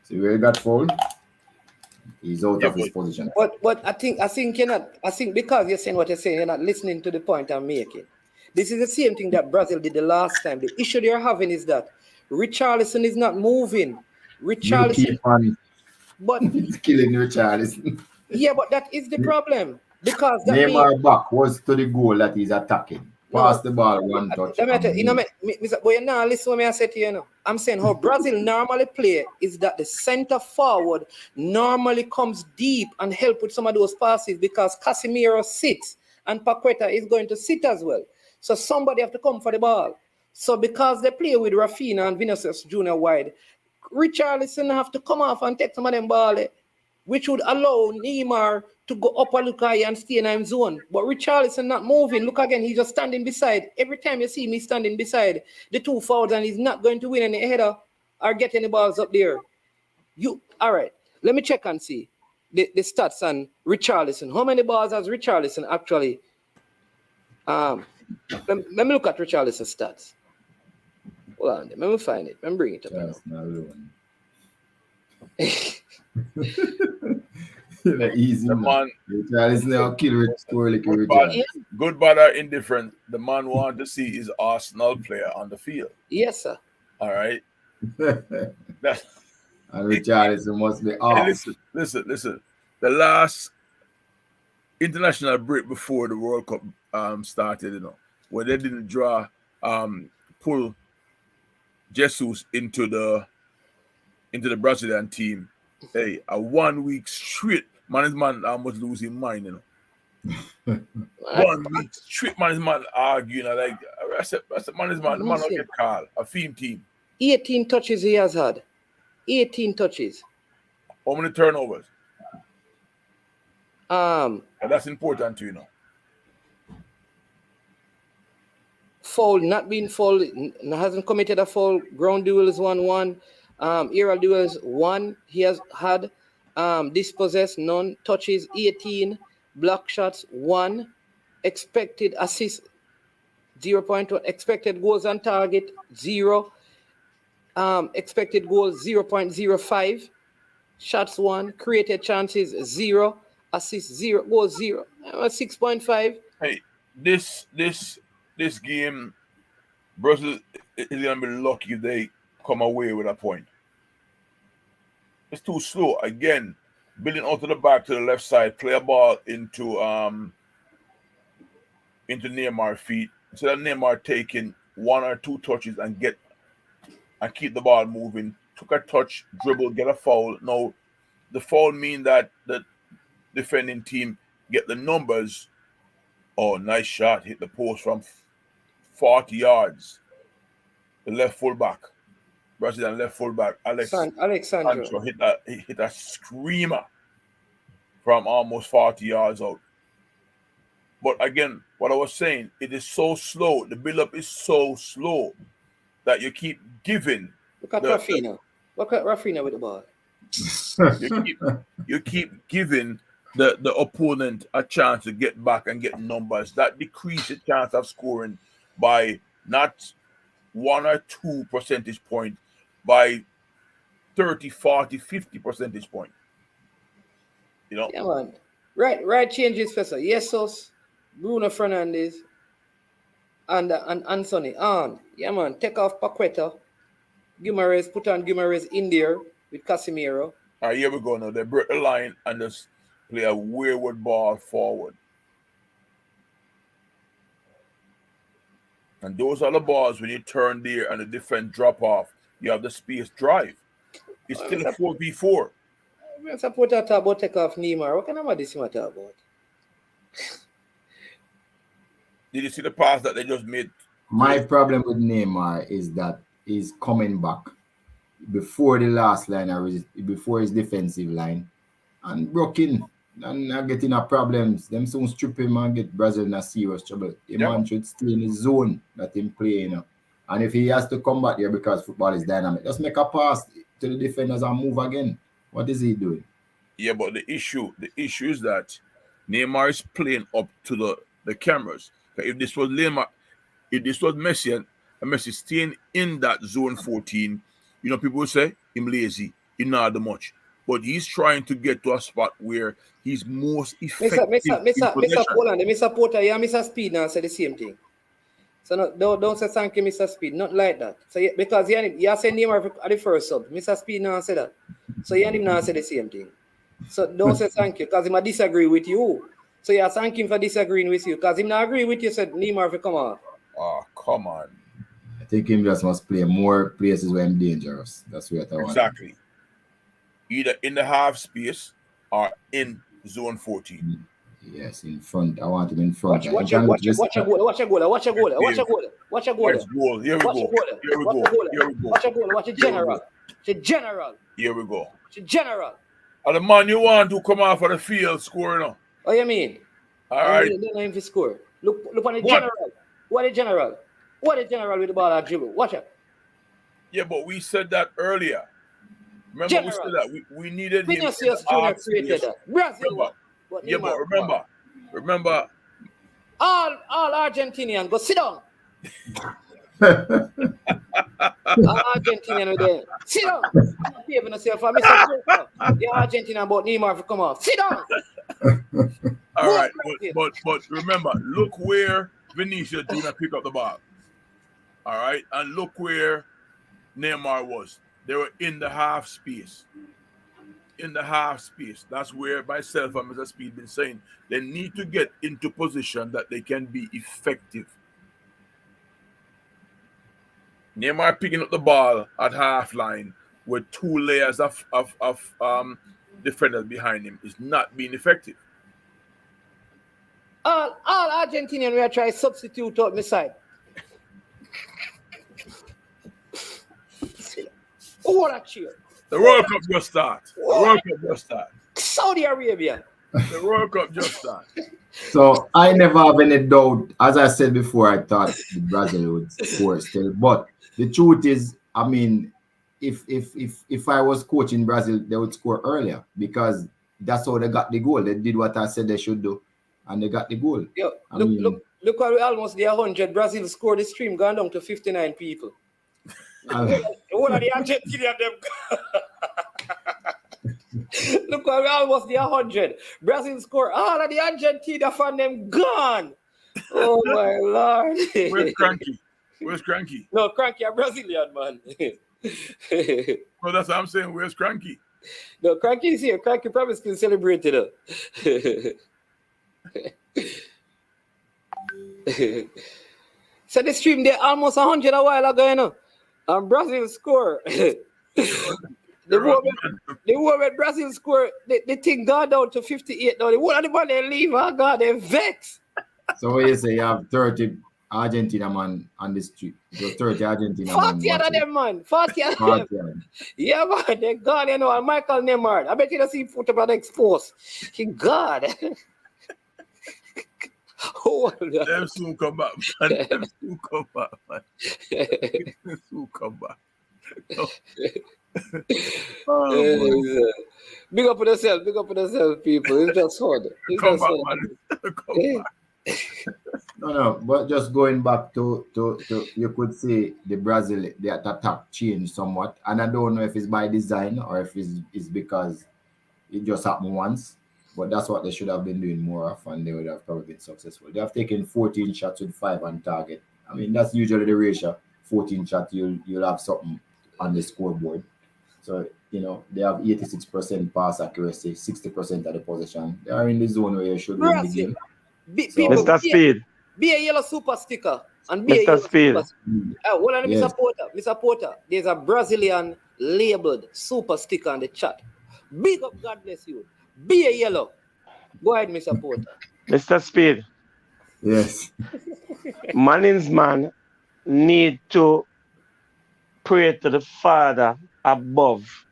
See where he got fouled? He's out of his position. But I think you're not. I think because you're saying what you're saying, you're not listening to the point I'm making. This is the same thing that Brazil did the last time. The issue they're having is that Richarlison is not moving. Richarlison, but he's killing Richarlison. Yeah, but that is the problem because that Neymar back was to the goal that he's attacking. Pass the ball one touch. But you're not listening to me. I said to you, I'm saying how Brazil normally play is that the center forward normally comes deep and help with some of those passes because Casemiro sits and Paqueta is going to sit as well. So somebody have to come for the ball. So because they play with Rafinha and Vinicius Jr. wide, Richarlison have to come off and take some of them ball, which would allow Neymar to go up a look high and stay in his zone. But Richarlison not moving. Look again, he's just standing beside. Every time you see me standing beside the two forwards and he's not going to win any header or get any balls up there. All right, let me check and see the stats on Richarlison. How many balls has Richarlison actually? Let me look at Richarlison's stats. Hold on, let me find it. Let me bring it up. Easy. The man, good, bad, or indifferent. The man want to see his Arsenal player on the field. Yes, sir. All right. And Richarlison must be off. Hey, listen. The last international break before the World Cup started, where they didn't pull Jesus into the Brazilian team. Hey, a 1 week straight, man almost losing mind, 1 week straight, man arguing. Like, I said, man don't get called. A theme team. 18 touches he has had. 18 touches. How many turnovers? And that's important to Foul, not being fouled, hasn't committed a foul. Ground duels 1-1. Aerial duels 1. He has had dispossessed, none. Touches 18. Block shots 1. Expected assists 0.1. Expected goals on target 0. Expected goals 0.05. Shots 1. Created chances 0. Assists 0. Goals 0. 6.5. Hey, this game, Brazil is gonna be lucky if they come away with a point. It's too slow. Again, building out to the back to the left side, play a ball into Neymar's feet. Instead of Neymar taking 1 or 2 touches and keep the ball moving. Took a touch, dribble, get a foul. Now, the foul mean that the defending team get the numbers. Oh, nice shot. Hit the post from 40 yards. the left fullback, Brazilian left fullback, Alexandro. Sancho hit a screamer from almost 40 yards out. But again, what I was saying, it is so slow. The build-up is so slow that you keep giving. Look at Rafinha. Look at Rafinha with the ball. You keep giving the opponent a chance to get back and get numbers. That decreases the chance of scoring by not 1 or 2 percentage points, by 30, 40, 50 percentage points. You know? Yeah, man. Right changes, Fessa. Jesus, Bruno Fernandes, and Anthony. Yeah, man. Take off Paqueta. Guimaraes, put on Guimaraes in there with Casemiro. All right, here we go now. They break the line and just play a wayward ball forward. And those are the balls when you turn there and the defense drop off. You have the space drive. It's still a 4v4. I support that about take off Neymar. What kind of this matter about? Did you see the pass that they just made? My problem with Neymar is that he's coming back before the last line or before his defensive line and broken and getting a problems. Them soon strip him and get Brazil in a serious trouble. The man should stay in his zone that him playing. And if he has to come back here because football is dynamic, just make a pass to the defenders and move again. What is he doing? Yeah, but the issue is that Neymar is playing up to the cameras. If this was Neymar, if this was Messi and Messi staying in that zone 14, you know, people would say him lazy, he not much. But he's trying to get to a spot where he's most effective. Mr. Poland, Mr. Porter, yeah, Mr. Speed now say the same thing. So no, don't say thank you, Mr. Speed. Not like that. So because you say Neymar at the first sub. Mr. Speed now say that. So you and him now say the same thing. So don't say thank you because he might disagree with you. So you thank him for disagreeing with you because he not agree with you. Said Neymar for come on. Oh, come on. I think him just must play more places where I'm dangerous. That's what I want. Exactly. Either in the half space or in zone 14. Yes, in front. I want him in front. Watch a goal. Here we go. Watch a goal. Watch a general. Here we go. And the man you want to come off of the field scoring now. What you mean? All right. Don't know him to score. Look on the general. What a general with the ball at dribble. Watch it. Yeah, but we said that earlier. Remember we said that we needed him. Vinicius Junior created that. Brazil. Remember. All Argentinian go sit down. All Argentinian there. Sit down. I'm giving yourself for Mr. Porter. You're Argentinian about Neymar to come off. Sit down. All right, but remember, look where Vinicius Junior pick up the ball. All right, and look where Neymar was. They were in the half space. That's where myself and Mr. Speed been saying they need to get into position that they can be effective. Neymar picking up the ball at half line with 2 layers of defenders behind him is not being effective. All Argentinian will try substitute out my side. What a cheer. The World Cup just start. Saudi Arabia. The World Cup just start. So I never have any doubt. As I said before, I thought Brazil would score still. But the truth is, I mean, if I was coaching Brazil, they would score earlier because that's how they got the goal. They did what I said they should do, and they got the goal. Yo, look what we almost the 100. Brazil scored the stream, gone down to 59 people. One of the Argentinian them. Look, we almost the 100. Brazil score. All of the Argentina fan them gone. Oh my Lord. Where's Cranky? No, Cranky a Brazilian man. Well, that's what I'm saying. Where's Cranky? No, Cranky is here. Cranky probably still celebrated it. So the stream they almost 100 a while ago, you know. And Brazil score. The moment Brazil score, the thing got down to 58 now. The one of the man they leave, oh God, they vex. So what you say, you have 30 Argentina man on the street. It was 30 Argentina man 40 of watching. them, man. 40 of them. 40 of them. Yeah, man. They're gone, you know. And Michael Neymar. I bet you don't see football exposed. God. Oh, Them soon come back, man. Them soon come back, man. Them soon come back. Oh, boy. Big up on yourself, people. It's just fun. It's Come just back, fun. man. Come back. No, but just going back to you could say the Brazil, the attack changed somewhat. And I don't know if it's by design or if it's because it just happened once. But that's what they should have been doing more of, and they would have probably been successful. They have taken 14 shots with 5 on target. I mean, that's usually the ratio. 14 shots, you'll have something on the scoreboard. So, you know, they have 86% pass accuracy, 60% of the possession. They are in the zone where you should win the game. Mr. Speed. Be a yellow super sticker and be a Mr. yellow Speed. super sticker. Hold on, Yes. Mr. Porter. There's a Brazilian labeled super sticker on the chat. Big up, God bless you. Be a yellow. Go ahead, Mr. Porter. Mr. Speed. Yes. Manning's man need to pray to the Father above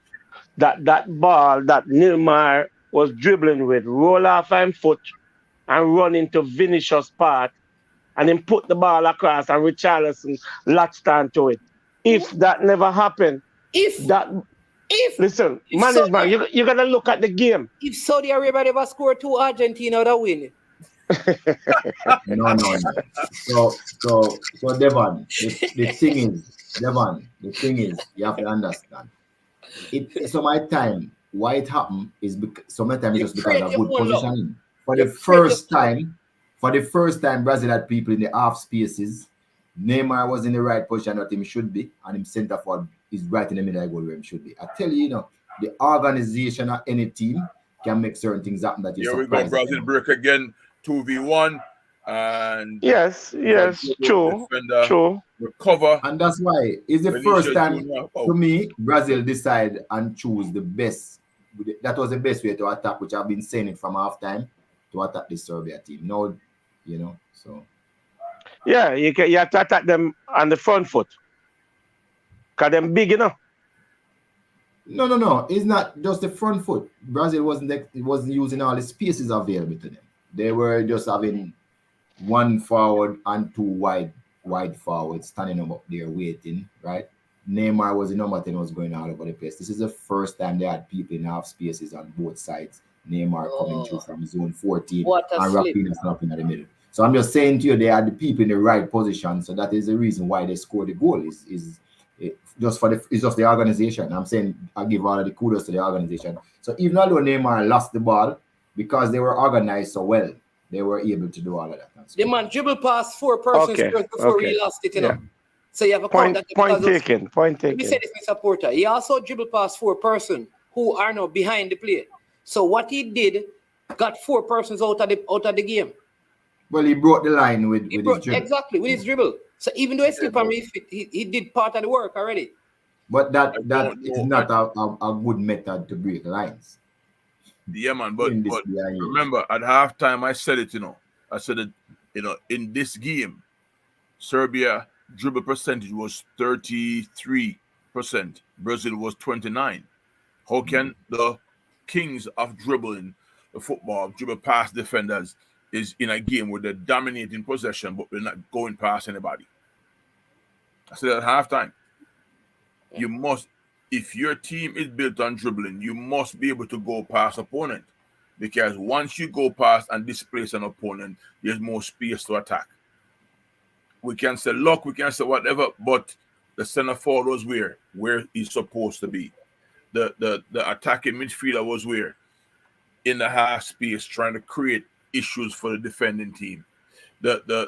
that ball that Neymar was dribbling with roll off him foot and run into Vinicius' part and then put the ball across and Richarlison latched onto it. If that never happened, listen, Manning's man, you got to look at the game. If Saudi Arabia ever score 2, Argentina would win. No. So Devon, the thing is, you have to understand. My time, why it happened is because sometimes it's just because of good positioning. For the first time, Brazil had people in the half spaces. Neymar was in the right position that him should be, and him center forward is right in the middle of the goal where him should be. I tell you, the organization of any team can make certain things happen that Here we go, Brazil break again, 2v1, and yes, true. Recover, and that's why it's the first time to me Brazil decide and choose the best. That was the best way to attack, which I've been saying it from halftime, to attack the Serbia team. No, so. Yeah, you have to attack them on the front foot. Because they're big enough. No. It's not just the front foot. Brazil wasn't using all the spaces available to them. They were just having one forward and 2 wide forwards standing up there waiting, right? Neymar was the number 10, was going all over the place. This is the first time they had people in half spaces on both sides. Neymar coming through from zone 14 and Rafinha stopping at the middle. So I'm just saying to you, they had the people in the right position. So that is the reason why they scored the goal. It's just the organization. I'm saying I give all of the kudos to the organization. So even although Neymar lost the ball, because they were organized so well, they were able to do all of that. The man dribbled past 4 persons before he lost it, Yeah. So you have a Point taken. Let me say this, Mr. Porter. He also dribbled past 4 persons who are now behind the play. So what he did got 4 persons out of the game. Well, he brought the line with his dribble. Exactly, with his dribble. So even though he slipped on me, he did part of the work already. But that is not a good method to break lines. Yeah, man. But remember, at halftime, I said it. I said it. In this game, Serbia dribble percentage was 33%. Brazil was 29%. How can the kings of dribbling the football dribble past defenders is in a game where they're dominating possession, but they're not going past anybody? I said at halftime, you must, if your team is built on dribbling, you must be able to go past opponent, because once you go past and displace an opponent, there's more space to attack. We can say luck, we can say whatever, but the center forward was where he's supposed to be. The attacking midfielder was where in the half space trying to create issues for the defending team. The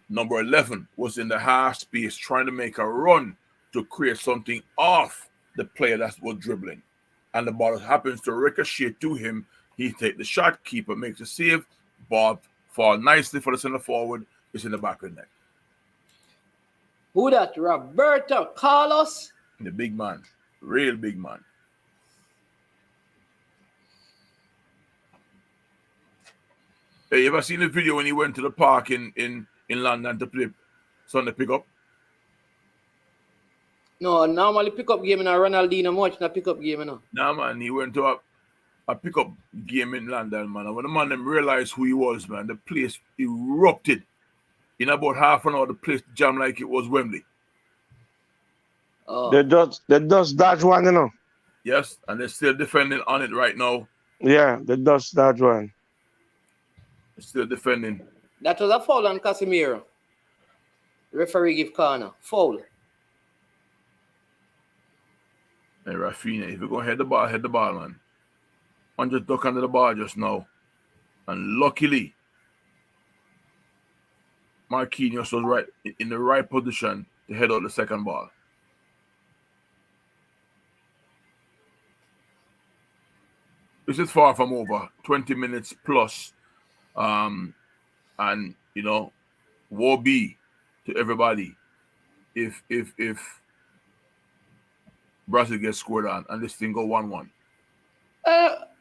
number 11 was in the half space trying to make a run to create something off the player that was dribbling. And the ball happens to ricochet to him. He take the shot, keeper makes a save, ball fall nicely for the center forward. It's in the back of the net. Who that? Roberto Carlos? The big man. Real big man. Hey, you ever seen the video when he went to the park in London to play Sunday pickup? No, normally pickup game in a Ronaldinho much, not pickup game, you know. Nah, man, he went to a pickup game in London, man. And when the man them realized who he was, man, the place erupted. In about half an hour, the place jammed like it was Wembley. Oh. They just dodge one, you know. Yes, and they're still defending on it right now. Yeah, they just dodge one. They're still defending. That was a foul on Casemiro. Referee give corner. Foul. Hey, Rafinha, if you're going to head the ball, man. 100 duck under the bar just now. And luckily, Marquinhos was right in the right position to head out the second ball. This is far from over. 20 minutes plus. And, you know, woe be to everybody if Brazil gets scored on and this thing go 1-1.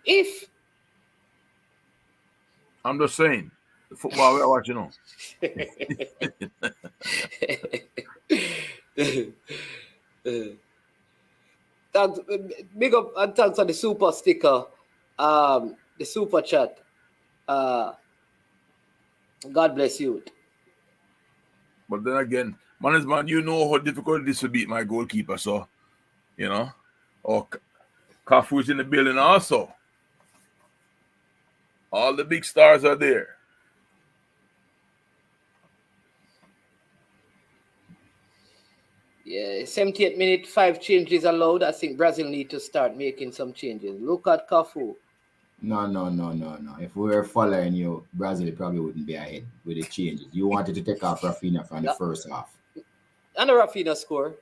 If I'm just saying, the football we're watching on. Thanks, big up and thanks for the super sticker, the super chat. God bless you. But then again, man, you know how difficult it is to beat my goalkeeper, so you know. Or Cafu's in the building also. All the big stars are there. Yeah, 78 minute, 5 changes allowed. I think Brazil need to start making some changes. Look at Cafu. No. If we were following you, Brazil probably wouldn't be ahead with the changes. You wanted to take off Rafinha from the first half. And the Rafinha score.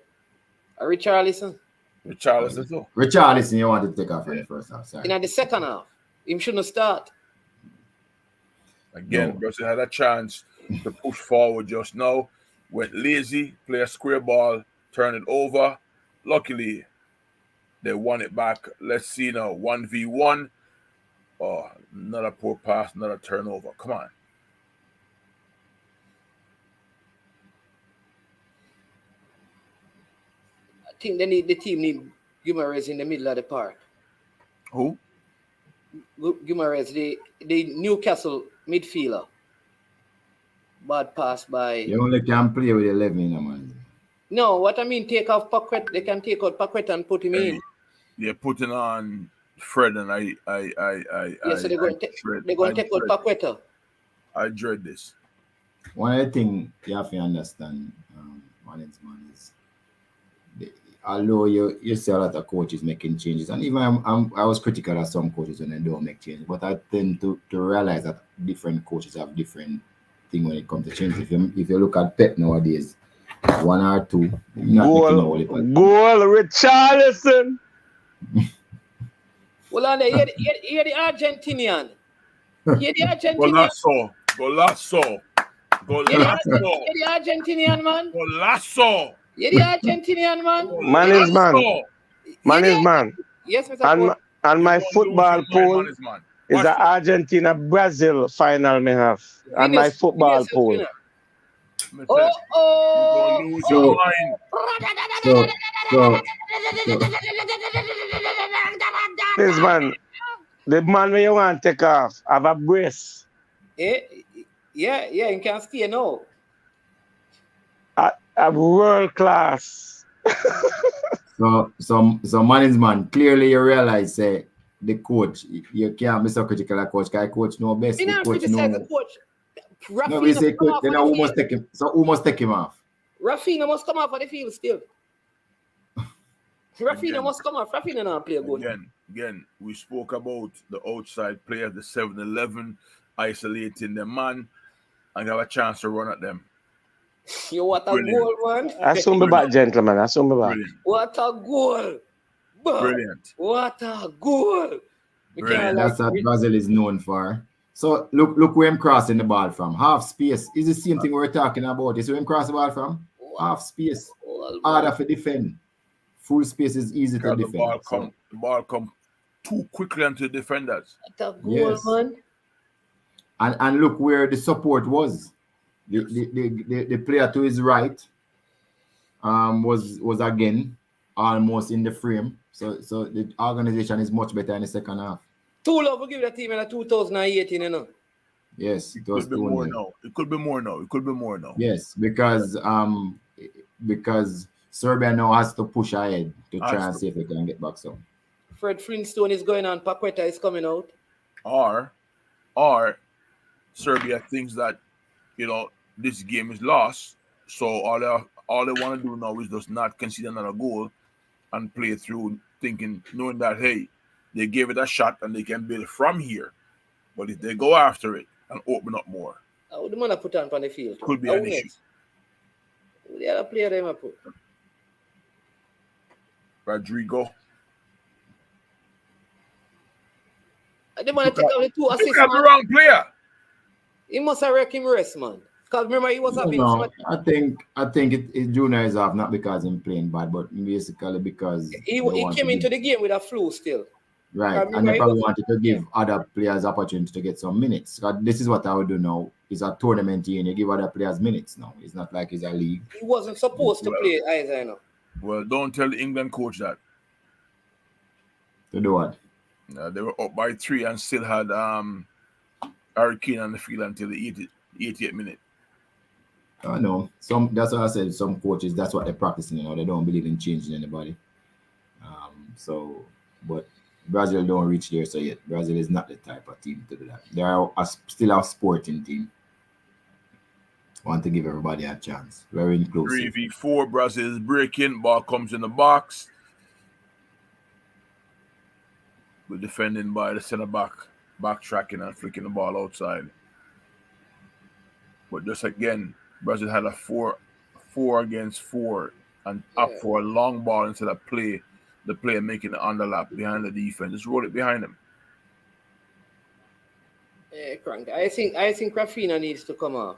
Richarlison. Richarlison, you wanted to take off from the first half. Sorry. In the second half, him shouldn't start. Again, Brazil had a chance to push forward just now. Went lazy, play a square ball, turn it over. Luckily, they won it back. Let's see now, 1v1. Oh, another poor pass, another turnover. Come on. I think the team need Guimaraes in the middle of the park. Who? Guimaraes, the Newcastle midfielder. Bad pass by. You only can play with 11, man. No, what I mean, take off Paquet. They can take out Paquet and put him in. They're putting on Fred, and so they're going to take out Paqueta. I dread this. One of the things you have to understand, man, is although you see a lot of coaches making changes, and even I was critical of some coaches when they don't make changes, but I tend to realize that different coaches have different things when it comes to changes. If you look at Pep nowadays, 1 or 2, goal Richarlison. Well, you're the Argentinian. You're the Argentinian. Golazo. You're the Argentinian, man. Golazo. You're the Argentinian, man. Man is man. Yes, Mr. And my football pool is the Argentina-Brazil final me have. And my football pool. This man, the man when you want to take off, have a brace. Yeah, you can stay now. A world class. So man, clearly you realize the coach, you can't be so critical of coach, because coach know best. The coach know. No, we say coach, then who must take him? So who must take him off? Rafinha must come off of the field still. Rafinha must come off. Rafinha not play good. Again, we spoke about the outside players, the 7-11, isolating the man and have a chance to run at them. You what a goal, man. I soon be back, gentlemen. I soon be back. What a goal. Brilliant. What a goal. That's what Brazil is known for. So look where I'm crossing the ball from. Half space. Is the same thing we're talking about. Is where I'm crossing the ball from? Half space. Harder to defend. Full space is easy to defend. The ball come too quickly onto the defenders. What a goal, man. And look where the support was. The player to his right was again almost in the frame. So the organization is much better in the second half. Too love, we give that team in 2018, you know. Yes, it could be more now. It could be more now. It could be more now. Yes, because Serbia now has to push ahead to try and see if they can get back some. Fred Flintstone is going on. Paqueta is coming out. Or Serbia thinks that, you know, this game is lost. So all they want to do now is just not concede another goal and play through, knowing that, hey, they gave it a shot and they can build from here. But if they go after it and open up more, how would the man put on the field? Could be an issue. The other player they put. Rodrigo. The man take out the 2 assists. He got the wrong player. He must have wrecked him rest, man. Because remember, he was having. No, I think it Junior is off not because he's playing bad, but basically because he came into the game with a flu still. Right, and they probably wanted to give other players opportunity to get some minutes. This is what I would do now. It's a tournament here, and you give other players minutes now. It's not like it's a league. He wasn't supposed to play either, you know. Well, don't tell the England coach that. To do what? They were up by 3 and still had Harry Kane on the field until the 88th minute. I know. That's what I said. Some coaches, that's what they're practicing. You know, they don't believe in changing anybody. But Brazil don't reach there so yet. Brazil is not the type of team to do that. They are still a sporting team. Want to give everybody a chance. Very inclusive. 3v4, Brazil is breaking. Ball comes in the box. We're defending by the center back, backtracking and flicking the ball outside. But just again, Brazil had a 4 against 4 and up for a long ball instead of play. The player making the underlap behind the defense. Just roll it behind him. Yeah, crank. I think Rafinha needs to come off.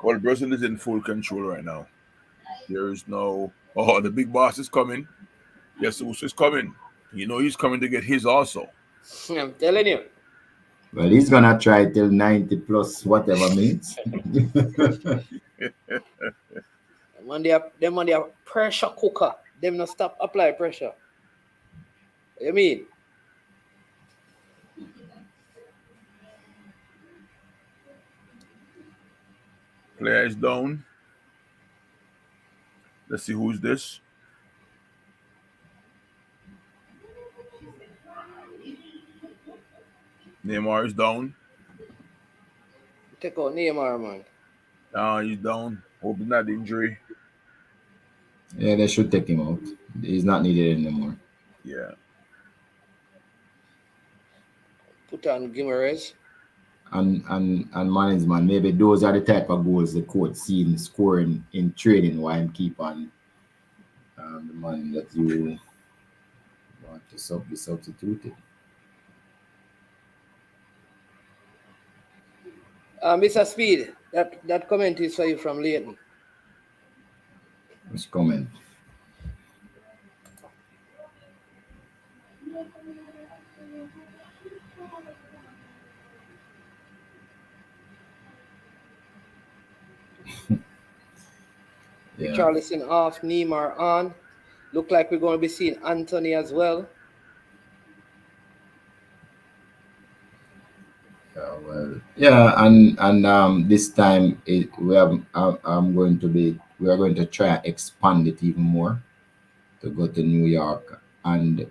Well, Brazil is in full control right now. There is no, the big boss is coming. Jesus is coming. You know he's coming to get his also. I'm telling you. Well, he's going to try till 90 plus whatever minutes. Them on their pressure cooker. Them not stop apply pressure. What you mean? Player is down. Let's see who's this. Neymar is down. Take out Neymar, man. He's down. Hoping that injury. Yeah, they should take him out. He's not needed anymore. Yeah. Put on Guimaraes. And management, maybe those are the type of goals the coach seen scoring in training while I'm keep on the man that you want to be substituted. Mr. Speed, that comment is for you from Leighton. Which comment? Yeah. Charlison off, Neymar on. Look like we're going to be seeing Anthony as well. And this time we are going to try and expand it even more to go to New York and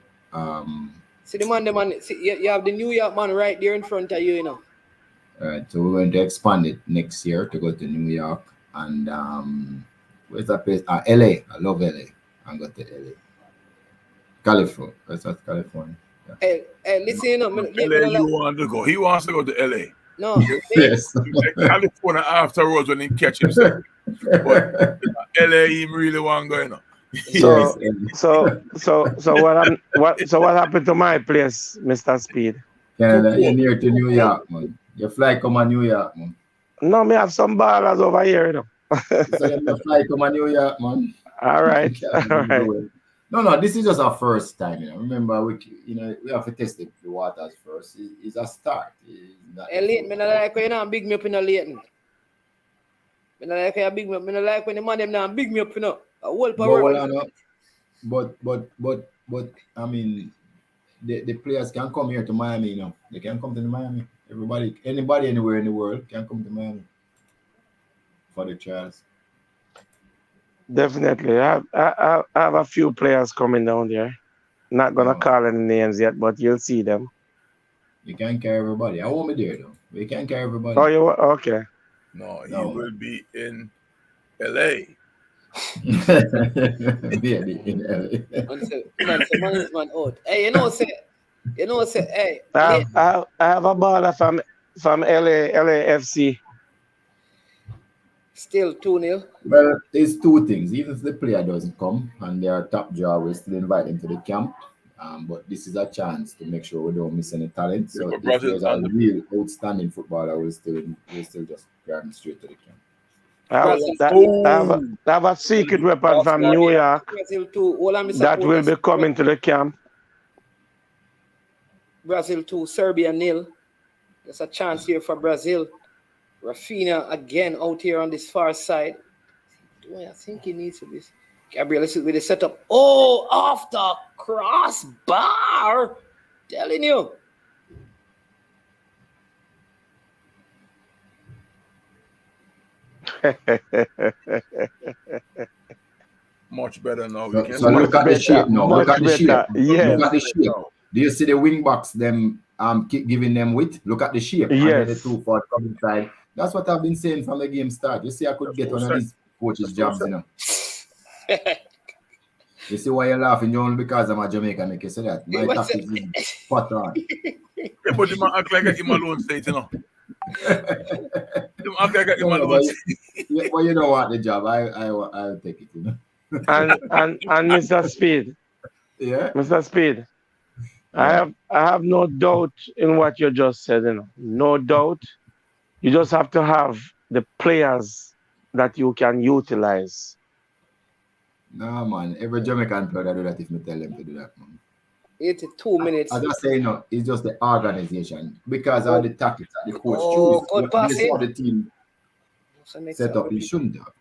see the man. See, you have the New York man right there in front of you, you know. All right, so we're going to expand it next year to go to New York and where's that place? LA. I love LA. I'm going to LA. California. That's California. Yeah. Hey, listen, you know, LA, you want to go. He wants to go to LA. No. Yes. California afterwards when he catch himself. But LA him really want going on. So, Yes. what happened to my place, Mr. Speed? Canada, you're near to New York, man. Your flight come on New York, man. No, me have some ballers over here, you know. So your flight come on New York, man. All right, all right. No, this is just our first time, Remember, we have to test the waters first. It's a start. It's not Hey, Leighton, me not like when you not big me up in a Leighton. Me not like when you big me up. Me not like when the man them not big me up, A whole power. But I mean, the players can come here to Miami, They can come to Miami. Anybody anywhere in the world can come to Miami for the trials. Definitely. I have a few players coming down there. Not gonna call any names yet, but you'll see them. You can't carry everybody. I won't be there though. We can't carry everybody. Oh, you okay? No, he will be in LA. Yeah, in LA. Man out. Hey, hey. I have a baller from LAFC. Still 2-0. Well, there's two things. Even if the player doesn't come and they are top draw, we still invite them to the camp. But this is a chance to make sure we don't miss any talent. So if there's a real outstanding footballer, we'll still just grab him straight to the camp. I have a secret weapon from New York that will be coming to the camp. Brazil 2, Serbia 0. There's a chance here for Brazil. Rafinha again out here on this far side. I think he needs to be. Gabriel, this is with the setup. Oh, off the crossbar. Telling you. Much better now. So look at the shape now. Look at the shape. Yes. Look at the shape. Do you see the wing backs them keep giving them width? Look at the shape. Yes. And then the 2 forward coming side. That's what I've been saying from the game start. You see, I could get one of these coaches' jobs, You see why you're laughing, John? Because I'm a Jamaican, make you say that. My tactics is spot on. Yeah, but you might act like a him alone state, You act like a him alone state. Well, you don't want the job. I'll take it, And Mr. Speed. Yeah. Mr. Speed. I have no doubt in what you just said, No doubt. You just have to have the players that you can utilize. No, man. Every Jamaican player do that if you tell them to do that, man. 82 minutes. As I say, no, it's just the organization. Because of the tactics that the coach choose. This is how the team set up. He shouldn't have.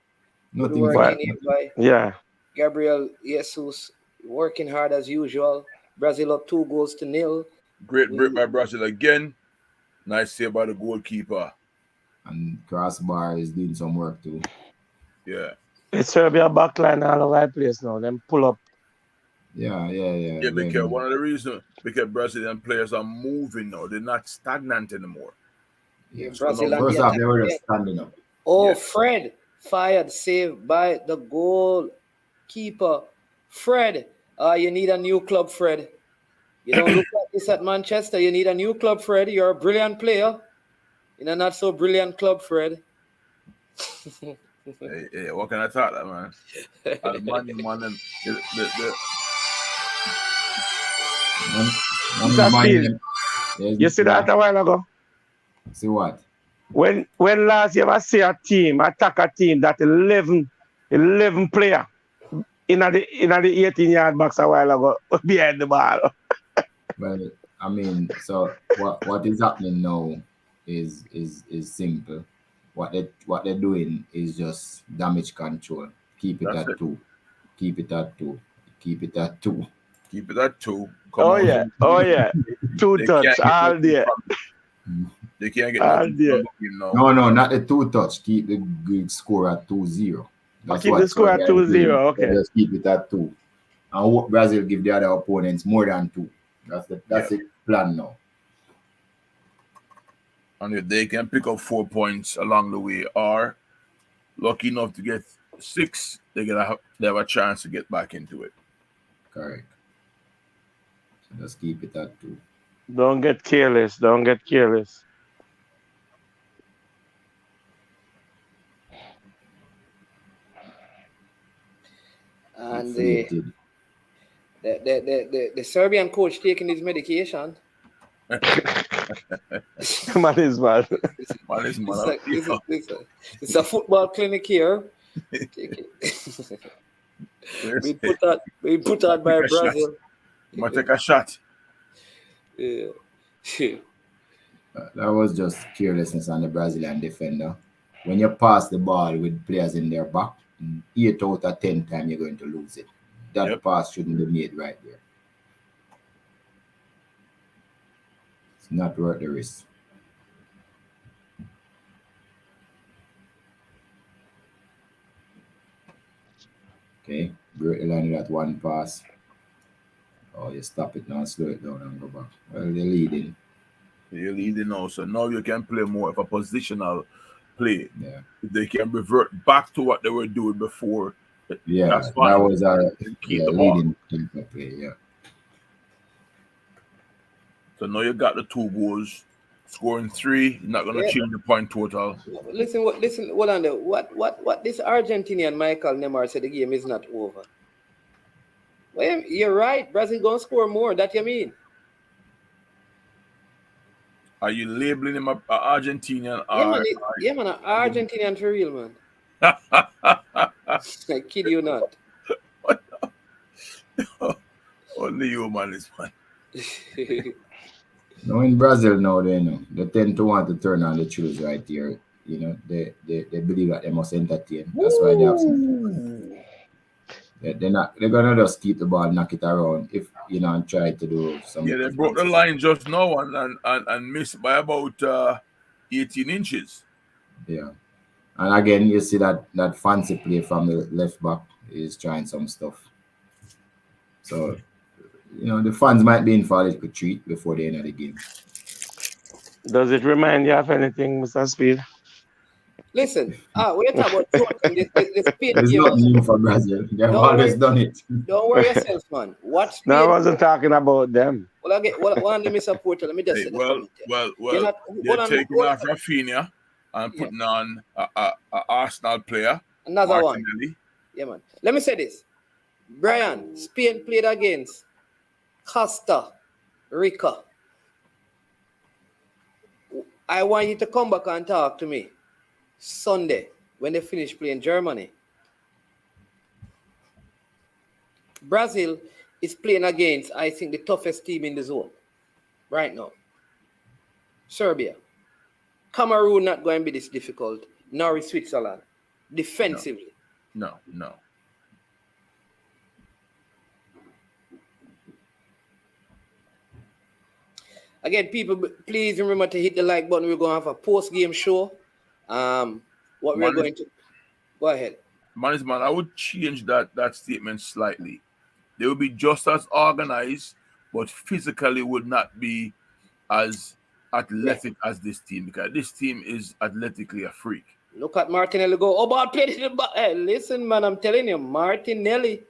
Nothing by Yeah. Gabriel Jesus working hard as usual. Brazil up 2-0. Great break by Brazil again. Nice save by the goalkeeper. And crossbar is doing some work too. Yeah. It's Serbia backline all over the place now. Them pull up. Yeah. Yeah, because one of the reasons, because Brazilian players are moving now. They're not stagnant anymore. Yeah, first off, they were just standing up. Oh, yeah. Fred fired, saved by the goalkeeper. Fred, you need a new club, Fred. You don't look like this at Manchester. You need a new club, Fred. You're a brilliant player in a not so brilliant club, Fred. Hey, what can I talk that, man? You see that a while ago? See what? When last you ever see a team attack a team that 11 player in the 18-yard box a while ago behind the ball? Well, I mean, so what is happening now is simple. What they're doing is just damage control. Keep it at 2. Keep it at 2. Keep it at 2. Keep it at 2. Oh yeah. 2 touch all day. They can't get nothing from him now. No, not the 2 touch. Keep the good score at 2-0. Keep the score at 2-0. Okay. Just keep it at 2. And Brazil give the other opponents more than 2. That's the plan now. And if they can pick up 4 points along the way, or lucky enough to get 6, they have a chance to get back into it. Correct. So just keep it at 2. Don't get careless. And the Serbian coach taking his medication. Man is man. Man is man. It's a football clinic here. we put out by Brazil. Might take a shot. Yeah. That was just carelessness on the Brazilian defender. When you pass the ball with players in their back, 8 out of 10 times you're going to lose it. That pass shouldn't be made right there. It's not worth the risk. Okay, great line that one pass. Oh, you stop it now, slow it down and go back. Well, they're leading. You're leading now, so now you can play more of a positional play. Yeah. If they can revert back to what they were doing before. Yeah, that's fine. that was a leading play, yeah. So now you got the 2 goals, scoring 3. You're not gonna change the point total. Listen, hold on there. What this Argentinian Michael Neymar said, the game is not over. Well, you're right. Brazil gonna score more. That you mean? Are you labeling him an Argentinian? Yeah, man, an Argentinian for real, man. I kid you not. Only you, man, is fine. No, in Brazil now, they tend to want to turn on the truths right here. You know, they believe that they must entertain. That's why they have some. They're gonna just keep the ball, knock it around if and try to do some. Yeah, they broke the line just now and missed by about 18 inches. Yeah, and again you see that fancy play from the left back is trying some stuff. So the fans might be in for a little treat before the end of the game. Does it remind you of anything, Mr. Speed? Listen, we're talking about the Spain There's game. nothing new for Brazil. They've always done it. Don't worry yourself, man. Watch Spain. No, I wasn't talking about them. Well, I get one of me supporter. Let me just say well, they're taking off Rafinha and putting on a Arsenal player. Another Martinelli. one. Yeah, man. Let me say this. Brian, Spain played against Costa Rica. I want you to come back and talk to me Sunday when they finish playing Germany. Brazil is playing against, I think, the toughest team in the zone right now. Serbia. Cameroon not going to be this difficult, nor is Switzerland. Defensively. No. Again, people, please remember to hit the like button. We're going to have a post-game show. Go ahead. Man, I would change that statement slightly. They would be just as organized, but physically would not be as athletic as this team, because this team is athletically a freak. Look at Martinelli go. Oh, but played it. Hey, listen, man, I'm telling you, Martinelli.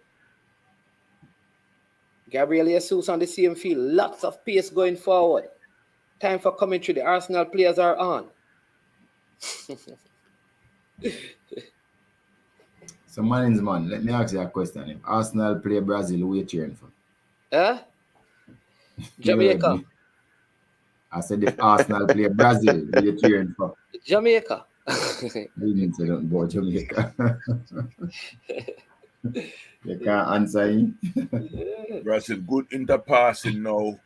Gabriel Jesus on the same field. Lots of pace going forward. Time for coming through. The Arsenal players are on. So, man, let me ask you a question. If Arsenal play Brazil, who are you cheering for? Jamaica. I said if Arsenal play Brazil, who are you cheering for? Jamaica. You didn't say nothing about Jamaica. You can't answer him. Brazil good interpassing now,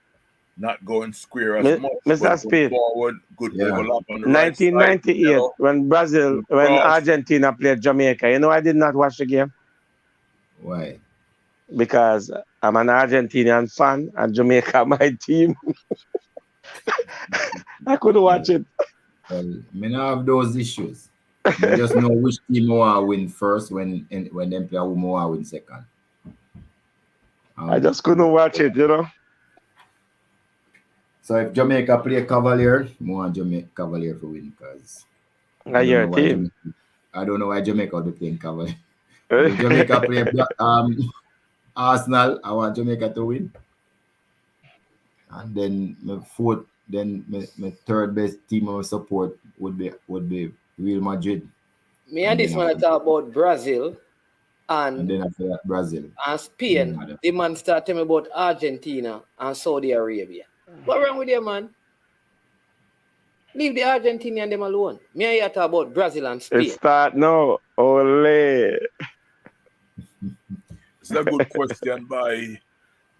not going square as much. Mr. Speed. Forward, good level up on the 1998, right side, when Argentina played Jamaica. You know, I did not watch the game. Why? Because I'm an Argentinian fan and Jamaica my team. I couldn't watch it. Well, I don't have those issues. I just know which team want to win first when them play who want to win second. I just couldn't watch it, So if Jamaica play Cavalier, I want Jamaica Cavalier to win because your team. I don't know why Jamaica will be playing Cavalier. If Jamaica play Arsenal, I want Jamaica to win. And then my third best team of support would be Real Madrid. Me and this man talk about Brazil And and then after that, Brazil. Spain. Mother. The man start telling me about Argentina and Saudi Arabia. What wrong with you, man? Leave the Argentinian them alone. Me and you talk about Brazil and It Spain. start now. Ole. It's a good question by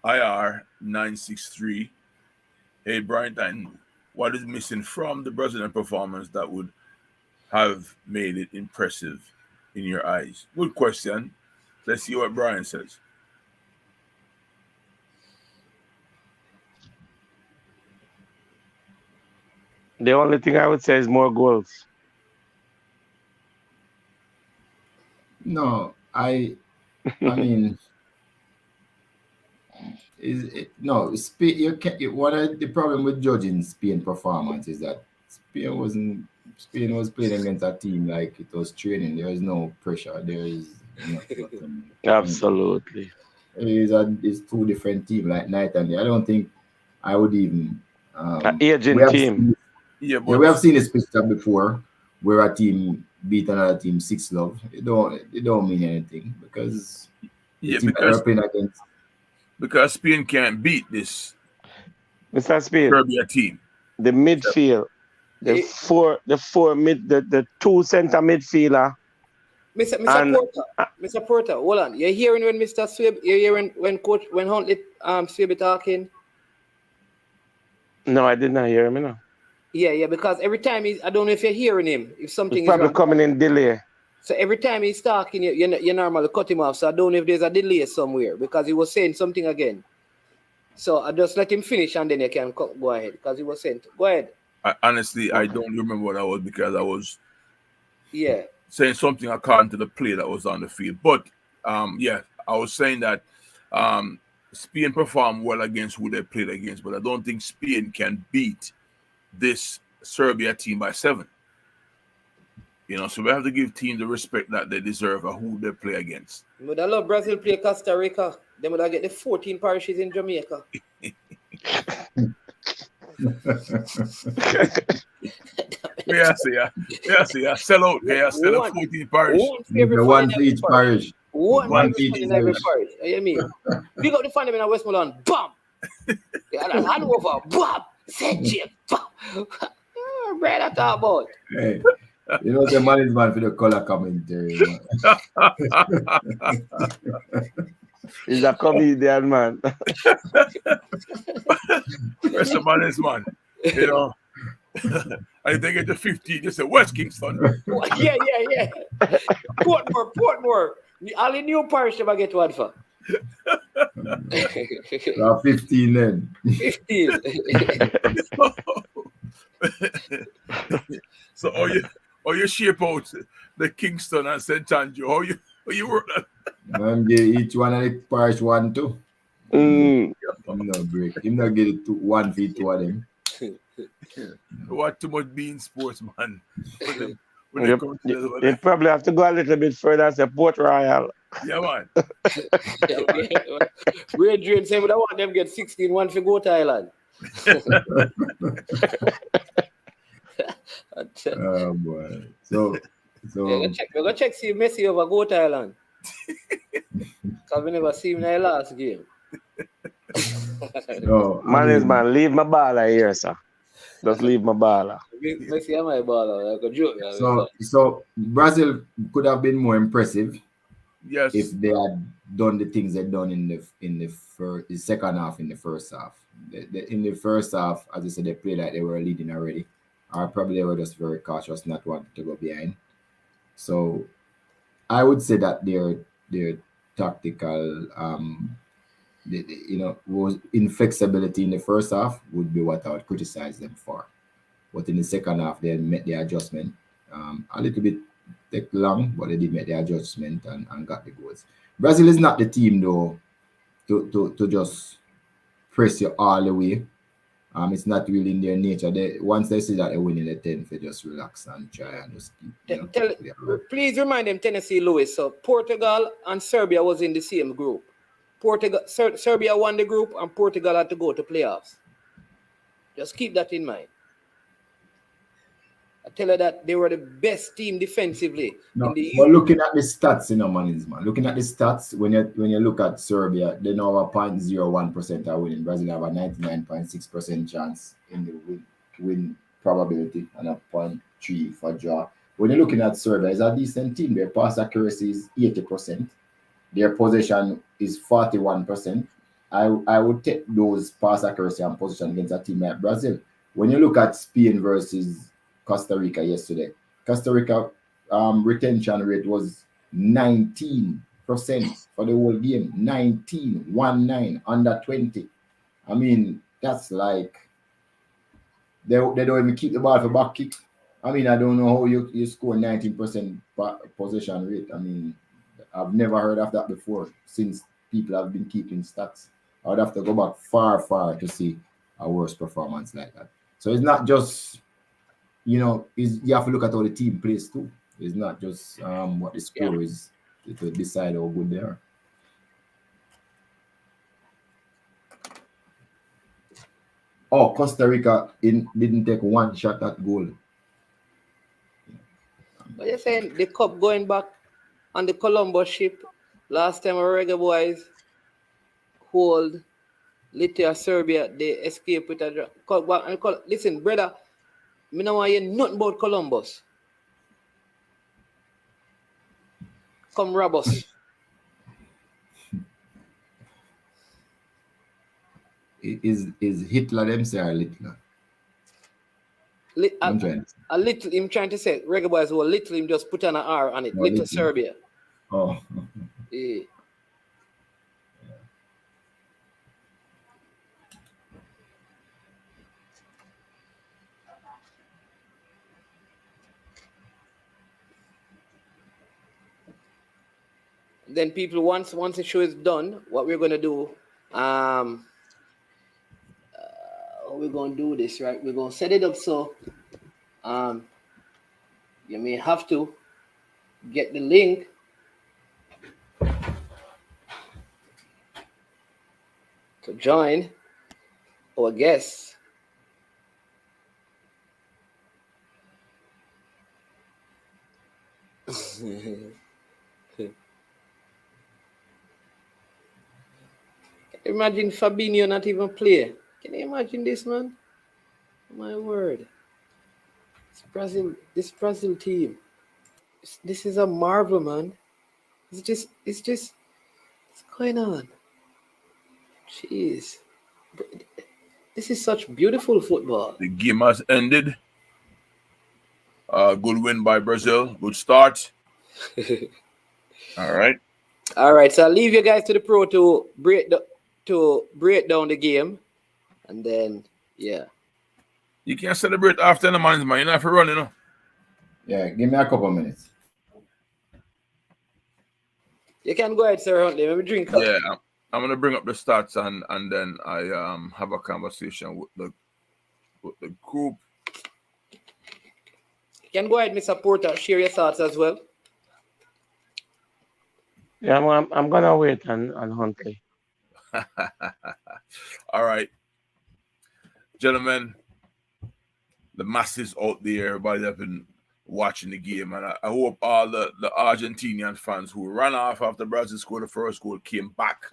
IR963. Hey, Brian, what is missing from the Brazilian performance that would have made it impressive in your eyes? Good question. Let's see what Brian says. The only thing I would say is more goals. No, I mean, Spain. You can, the problem with judging Spain performance is that Spain was playing against a team like it was training. There is no pressure. There is nothing. Absolutely. It's two different teams, like night and day. I don't think I would even. An aging we have team. seen- Yeah, yeah, we have seen this picture before, where a team beat another team 6-love. It don't mean anything because the team that they're playing against. because Spain can't beat this Mr. Speed, Serbia team. the midfield, the two center midfielder. Mr. Porter, hold on. You're hearing when Mr. Swib, you're hearing when Huntley Swib talking? No, I did not hear him. No. Yeah, because every time I don't know if you're hearing him, if something He's probably is wrong. coming in delay. So every time he's talking, you normally cut him off. So I don't know if there's a delay somewhere because he was saying something again. So I just let him finish and then you can go ahead because he was saying, go ahead. Honestly, I don't remember what that was because I was saying something according to the play that was on the field. But I was saying that Spain performed well against who they played against, but I don't think Spain can beat this Serbia team by 7. So we have to give teams the respect that they deserve of who they play against. But I love Brazil play Costa Rica. They would get the 14 parishes in Jamaica. Yeah. Sell out. Yeah, sell out 14 parishes. One for each parish. One for each in every parish. You mean? Big up the fan in Westmoreland. Bam! Hanover. Bam! St. James. Bam! Bread I talk about. Hey, the man is man for the color commentary. He's a comedian, man. That's the man is man. And they get to 15, you say, West Kingston. Yeah. Portmore. All in new parish never get one for. 15 then. 15. So you shape out the Kingston and St. Andrew. How you work that? Man, give each one of the parish 1 too. Him no break. Him not get it 1 for each of them. What too much being sports, man. You probably have to go a little bit further and say Port Royal. Yeah, man. We're dreaming saying we don't want them get 16-1 for go to Thailand. Oh boy. So we're gonna check see Messi over go to Thailand. Because we never see him in the last game. No, man, leave my baller here, sir. Just leave my baller. Messi and my baller, like a joke. So Brazil could have been more impressive. Yes. If they had done the things they'd done in the second half, in the first half. In the first half, as I said, they played like they were leading already. Or probably they were just very cautious, not wanting to go behind. So I would say that their tactical was inflexibility in the first half would be what I would criticize them for. But in the second half, they made the adjustment. A little bit take long, but they did make the adjustment and got the goals. Brazil is not the team though to just press you all the way. It's not really in their nature. Once they see that they're winning, they tend to just relax and try and just keep. Please remind them, Tennessee Lewis. So Portugal and Serbia was in the same group. Serbia won the group and Portugal had to go to playoffs. Just keep that in mind. I tell you that they were the best team defensively No, in the but Euro. looking at the stats, man. Looking at the stats, when you look at Serbia, they now have a 0.01% are winning. Brazil have a 99.6% chance in the win probability and a 0.3 for draw. When you're looking at Serbia, it's a decent team. Their pass accuracy is 80%. Their possession is 41%. I would take those pass accuracy and possession against a team like Brazil. When you look at Spain versus Costa Rica yesterday, Costa Rica retention rate was 19% for the whole game. 19 under 20. I mean, that's like they don't even keep the ball for back kick. I mean, I don't know how you score 19% possession rate. I mean, I've never heard of that before since people have been keeping stats. I would have to go back far to see a worse performance like that. So it's not just, you have to look at how the team plays too. It's not just what the score is to decide how good they are. Oh, Costa Rica didn't take one shot at goal. But you're saying the cup going back on the Columbus ship last time our Reggae boys hold Lithuania, Serbia, they escaped with a draw. Listen, brother, me no want hear nothing about Columbus. Come rob us. Is Hitler them say or Hitler? A little, I'm trying to say, Reggae boys were little, him just put an R on it. Little Serbia. Oh. Yeah. Then people, once the show is done, what we're gonna do, we're gonna do this, right? We're gonna set it up so you may have to get the link to join our guests. Imagine Fabinho not even play. Can you imagine this, man? My word. This Brazil team. This is a marvel, man. It's going on. Jeez. This is such beautiful football. The game has ended. Good win by Brazil. Good start. All right. So I'll leave you guys to the pro to break down the game, and then You can't celebrate after the man's man. You have to run, you know. Yeah, give me a couple minutes. You can go ahead, Sir Huntley. Let me drink up. Yeah, I'm gonna bring up the stats and then I have a conversation with the group. You can go ahead, Mr. Porter. Share your thoughts as well. Yeah, I'm gonna wait on Huntley. All right, gentlemen, the masses out there, everybody that have been watching the game, and I hope all the Argentinian fans who ran off after Brazil scored the first goal came back,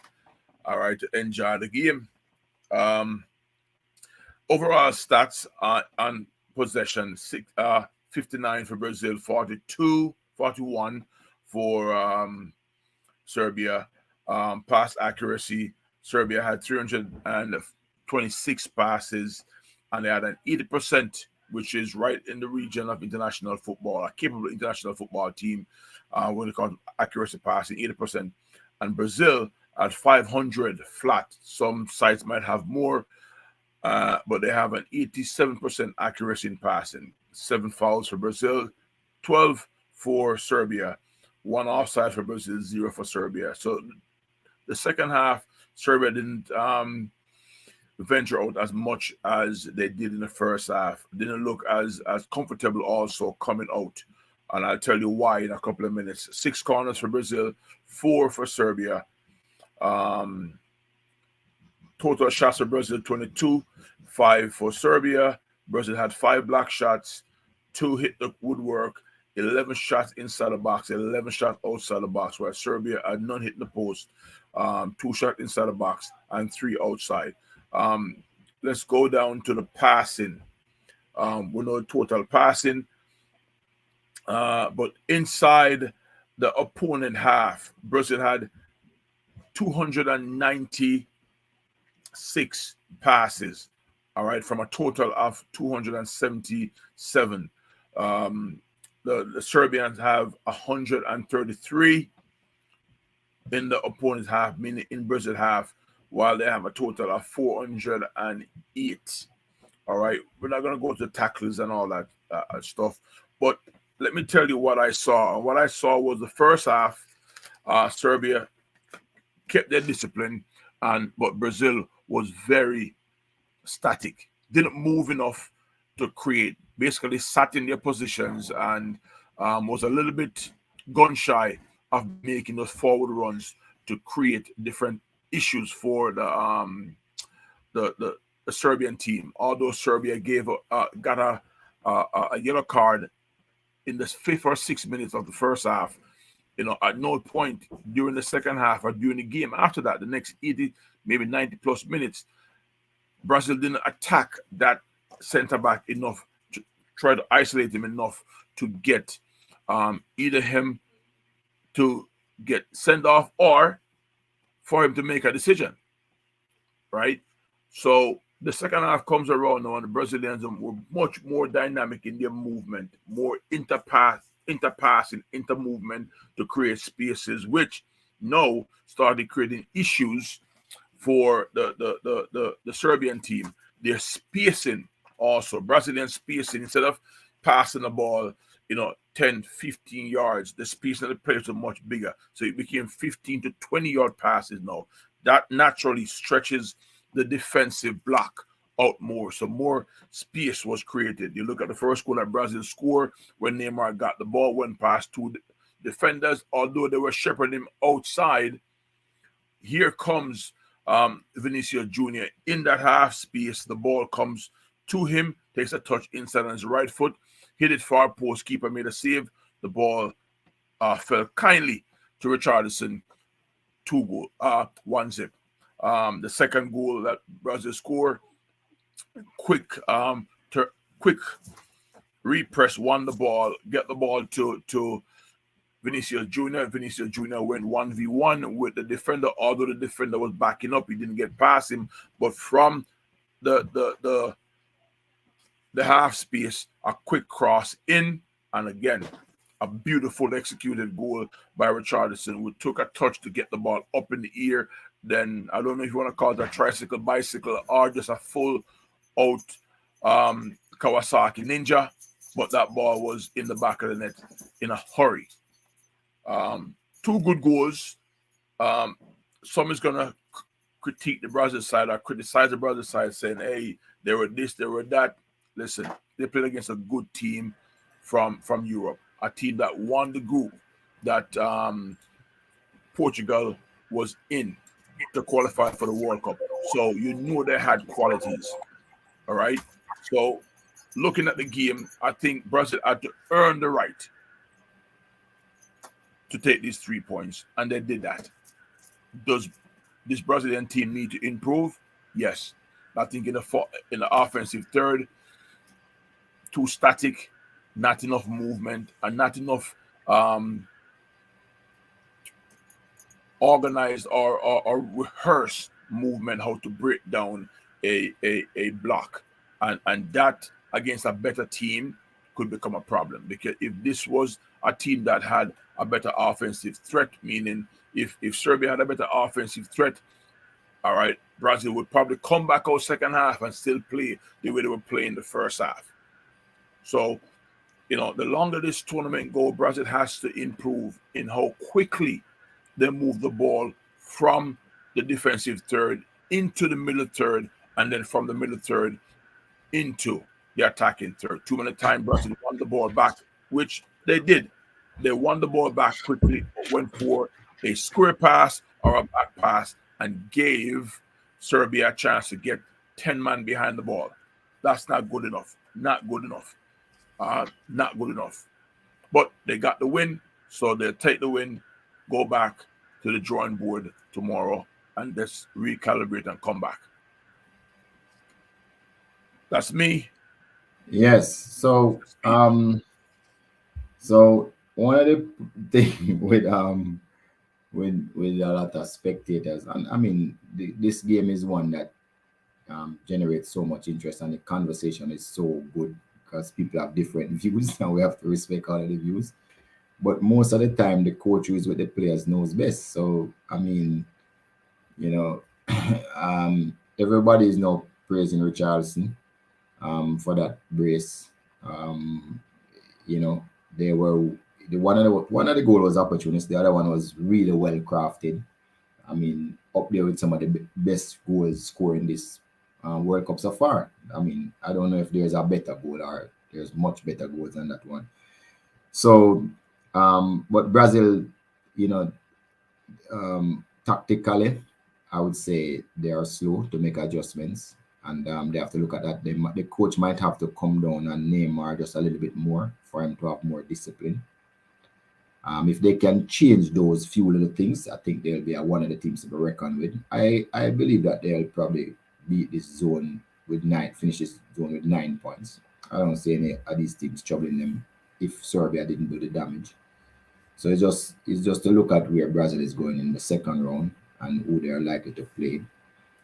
all right, to enjoy the game. Overall stats on possession, 59 for Brazil, 41 for Serbia. Pass accuracy, Serbia had 326 passes, and they had an 80%, which is right in the region of international football, a capable international football team when it comes to accuracy passing, 80%. And Brazil at 500 flat. Some sites might have more, but they have an 87% accuracy in passing. 7 fouls for Brazil, 12 for Serbia. 1 offside for Brazil, 0 for Serbia. So the second half, Serbia didn't venture out as much as they did in the first half. Didn't look as comfortable also coming out. And I'll tell you why in a couple of minutes. 6 corners for Brazil, 4 for Serbia. Total shots for Brazil, 22, 5 for Serbia. Brazil had 5 block shots, 2 hit the woodwork, 11 shots inside the box, 11 shots outside the box, where Serbia had none hitting the post, 2 shots inside the box, and 3 outside. Let's go down to the passing. We know total passing, but inside the opponent half, Brazil had 296 passes, all right, from a total of 277. The Serbians have 133 in the opponent's half, meaning in Brazil half, while they have a total of 408. All right, we're not going to go to tackles and all that stuff, but let me tell you what I saw. What I saw was the first half, Serbia kept their discipline, but Brazil was very static, didn't move enough to create, basically sat in their positions and was a little bit gun shy of making those forward runs to create different issues for the Serbian team. Although Serbia got a yellow card in the 5th or 6th minutes of the first half, at no point during the second half or during the game after that, the next 80, maybe 90 plus minutes, Brazil didn't attack that center back enough to try to isolate him enough to get either him to get sent off or for him to make a decision, right? So the second half comes around now, and the Brazilians were much more dynamic in their movement, more interpassing, intermovement to create spaces, which now started creating issues for the Serbian team. Their spacing also, Brazilian spacing, instead of passing the ball, 10, 15 yards, the spacing of the players were much bigger. So it became 15 to 20-yard passes now. That naturally stretches the defensive block out more. So more space was created. You look at the first goal that Brazil scored when Neymar got the ball, went past 2 defenders, although they were shepherding him outside. Here comes Vinicius Jr. in that half space. The ball comes to him, takes a touch inside on his right foot, hit it far post, keeper made a save. The ball fell kindly to Richarlison. 1-0. The second goal that Brazil scored, quick repress, won the ball, get the ball to Vinicius Jr. Vinicius Jr. went 1v1 with the defender, although the defender was backing up. He didn't get past him, but from the half space, a quick cross in, and again, a beautiful executed goal by Richarlison, who took a touch to get the ball up in the air. Then, I don't know if you want to call it a tricycle, bicycle, or just a full out Kawasaki Ninja, but that ball was in the back of the net in a hurry. 2 good goals. Some is going to critique the Brazil side or criticize the Brazil side, saying, hey, they were this, they were that. Listen, they played against a good team from Europe, a team that won the group that Portugal was in to qualify for the World Cup. So you know they had qualities. All right. So looking at the game, I think Brazil had to earn the right to take these 3 points, and they did that. Does this Brazilian team need to improve? Yes. I think in the offensive third, too static, not enough movement, and not enough organized or rehearsed movement, how to break down a block. And that against a better team could become a problem, because if this was a team that had a better offensive threat, meaning if Serbia had a better offensive threat, all right, Brazil would probably come back out second half and still play the way they were playing the first half. So, the longer this tournament goes, Brazil has to improve in how quickly they move the ball from the defensive third into the middle third, and then from the middle third into the attacking third. Too many times Brazil won the ball back, which they did. They won the ball back quickly, went for a square pass or a back pass, and gave Serbia a chance to get 10 men behind the ball. That's not good enough. Not good enough. not good enough. But they got the win, so they'll take the win, go back to the drawing board tomorrow, and just recalibrate and come back. That's me. Yes. So so one of the thing with a lot of spectators, and I mean this game is one that generates so much interest, and the conversation is so good because people have different views, and we have to respect all of the views. But most of the time, the coach who is with the players knows best. So I mean, you know, everybody is now praising Richarlison for that brace. Um, you know, they were one of the goal was opportunist. The other one was really well crafted. I mean, up there with some of the best goals scored in this World Cup so far. I mean, I don't know if there's a better goal or there's much better goals than that one. So, but Brazil, you know, tactically, I would say they are slow to make adjustments, and they have to look at that. The coach might have to come down and Neymar just a little bit more for him to have more discipline. If they can change those few little things, I think they'll be one of the teams to be reckoned with. I believe that they'll probably beat this zone with finish this zone with 9 points. I don't see any of these teams troubling them if Serbia didn't do the damage. So it's just to look at where Brazil is going in the second round and who they are likely to play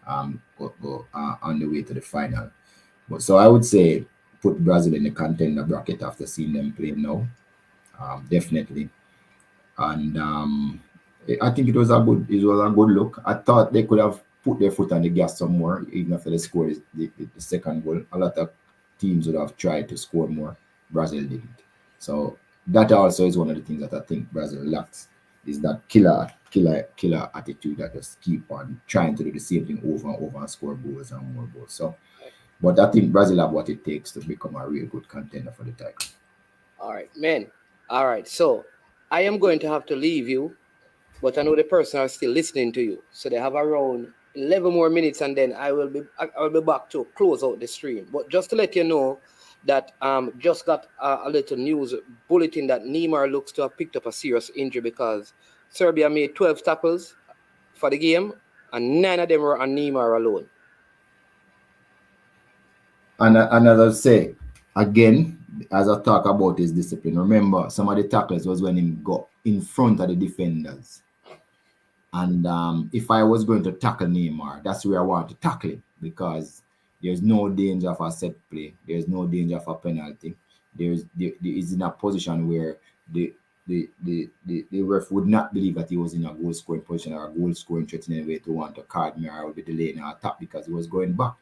on the way to the final. But so I would say put Brazil in the contender bracket after seeing them play now. Definitely. And I think it was a good look. I thought they could have put their foot on the gas some more, even after they scored the second goal. A lot of teams would have tried to score more. Brazil didn't. So that also is one of the things that I think Brazil lacks, is that killer attitude that just keep on trying to do the same thing over and over and score goals and more goals. So, but I think Brazil have what it takes to become a real good contender for the title. All right, men. All right, so I am going to have to leave you, but I know the person are still listening to you. So they have around 11 more minutes, and then I will be back to close out the stream. But just to let you know that just got a little news bulletin that Neymar looks to have picked up a serious injury because Serbia made 12 tackles for the game, and 9 of them were on Neymar alone. And as I say, again, as I talk about his discipline, remember some of the tackles was when he got in front of the defenders. And if I was going to tackle Neymar, that's where I want to tackle him, because there's no danger of a set play. There's no danger of a penalty. He's in a position where the ref would not believe that he was in a goal scoring position or a goal scoring threat in any way to want to card me or be delaying our attack, because he was going back.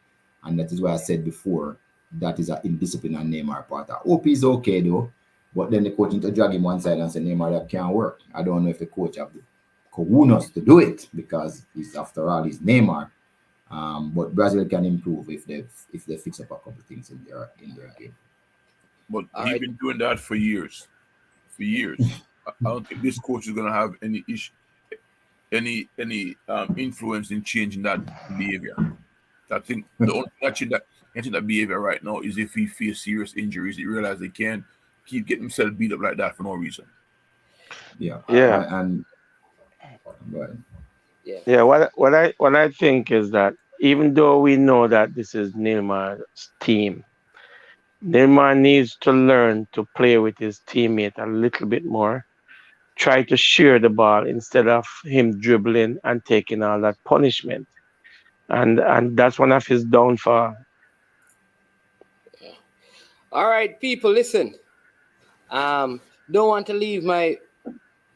And that is why I said before, that is an indiscipline on Neymar part. I hope he's okay though, but then the coach need to drag him one side and say, Neymar, that can't work. I don't know if the coach have the cojones to do it, because after all, he's Neymar. But Brazil can improve if they fix up a couple of things in their game. But he's been doing that for years. I don't think this coach is going to have any issue, any influence in changing that behavior. I think the only thing that behavior right now is if he feels serious injuries, he realizes he can't keep getting himself beat up like that for no reason. Yeah. What I think is that even though we know that this is Neymar's team, Neymar needs to learn to play with his teammate a little bit more. Try to share the ball instead of him dribbling and taking all that punishment. And that's one of his downfall. Yeah. All right, people, listen. Don't want to leave my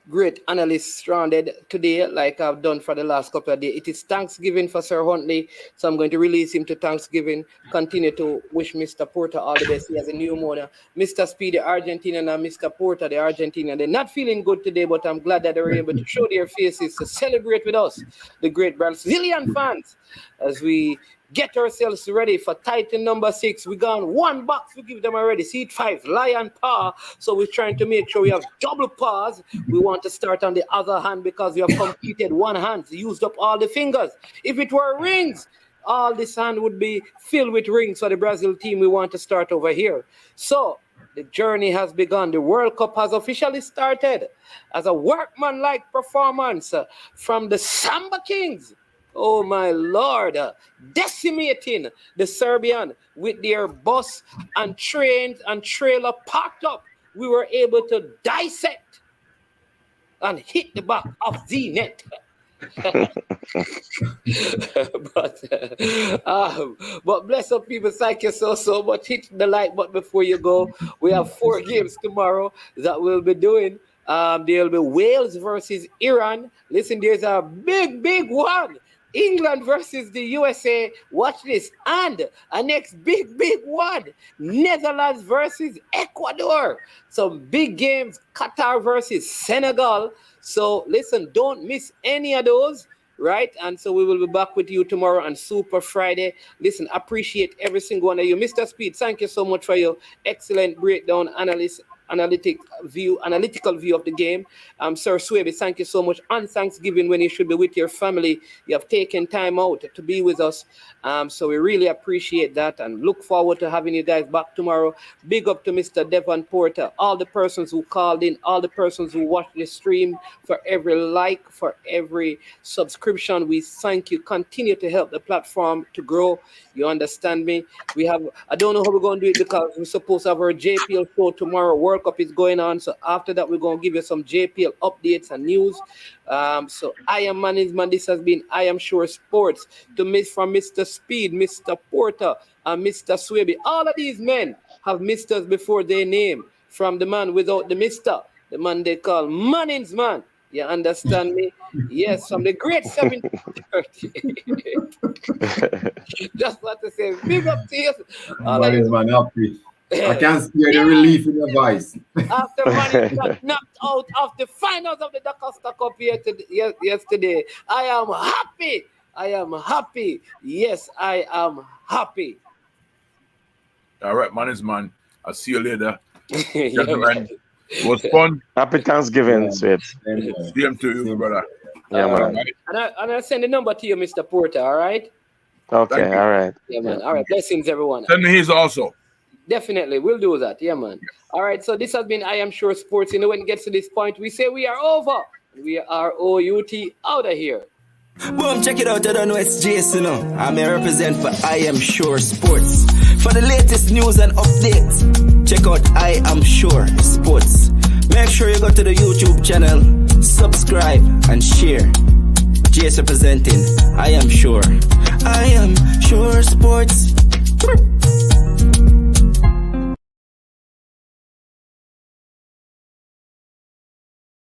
great analysts stranded today like I've done for the last couple of days. It is Thanksgiving for Sir Huntley, so I'm going to release him to Thanksgiving. Continue to wish Mr. Porter all the best. He has a pneumonia. Mr. Speed, the Argentinian, and Mr. Porter, the Argentinian. They're not feeling good today, but I'm glad that they were able to show their faces to celebrate with us, the great Brazilian fans, as we get ourselves ready for Titan number 6. We gone one box, we give them already. Seat 5, Lion Paw. So we're trying to make sure we have double paws. We want to start on the other hand because we have completed one hand, used up all the fingers. If it were rings, all this hand would be filled with rings for the Brazil team. We want to start over here. So The journey has begun. The World Cup has officially started as a workman-like performance from the Samba Kings. Oh my Lord, decimating the Serbian with their bus and trains and trailer parked up. We were able to dissect and hit the back of the net. but bless up people, thank you so much. Hit the like button before you go. We have 4 games tomorrow that we'll be doing. There'll be Wales versus Iran. Listen, there's a big one. England versus the USA. Watch this. And a next big one. Netherlands versus Ecuador. Some big games. Qatar versus Senegal. So listen, don't miss any of those, right? And so we will be back with you tomorrow on Super Friday. Listen, appreciate every single one of you. Mr. Speed, thank you so much for your excellent breakdown, analytical view of the game. Sir Swaby, thank you so much. On Thanksgiving, when you should be with your family, you have taken time out to be with us. So we really appreciate that and look forward to having you guys back tomorrow. Big up to Mr. Devon Porter, all the persons who called in, all the persons who watched the stream, for every like, for every subscription. We thank you. Continue to help the platform to grow. You understand me? I don't know how we're going to do it because we're supposed to have our JPL show tomorrow. World Cup is going on. So after that, we're going to give you some JPL updates and news. So I am management. This has been I Am Sure Sports. From Mr. Speed, Mr. Porter, and Mr. Swaby. All of these men have misters before their name. From the man without the mister, the man they call Mannings man. You understand me? Yes, from the great 1738. Just want to say, big up to you. Mannings man, happy. I can see the relief in your voice. After Mannings got knocked out of the finals of the Costa Cup yesterday, I am happy. Yes, I am happy. All right, Mannings man. I'll see you later. Gentlemen, it was fun. Happy Thanksgiving, Sweet. Same to you, brother. Yeah, man. And I send the number to you, Mr. Porter, all right? Okay, all right. Yeah, man. All right, blessings, everyone. Send me his also. Definitely, we'll do that. Yeah, man. All right, so this has been I Am Sure Sports. You know, when it gets to this point, we say we are over. We are OUT out of here. Boom, check it out. I don't know it's Jason. I'm a represent for I Am Sure Sports. For the latest news and updates, check out I Am Sure Sports. Make sure you go to the YouTube channel, subscribe and share. Jason representing I Am Sure. I Am Sure Sports.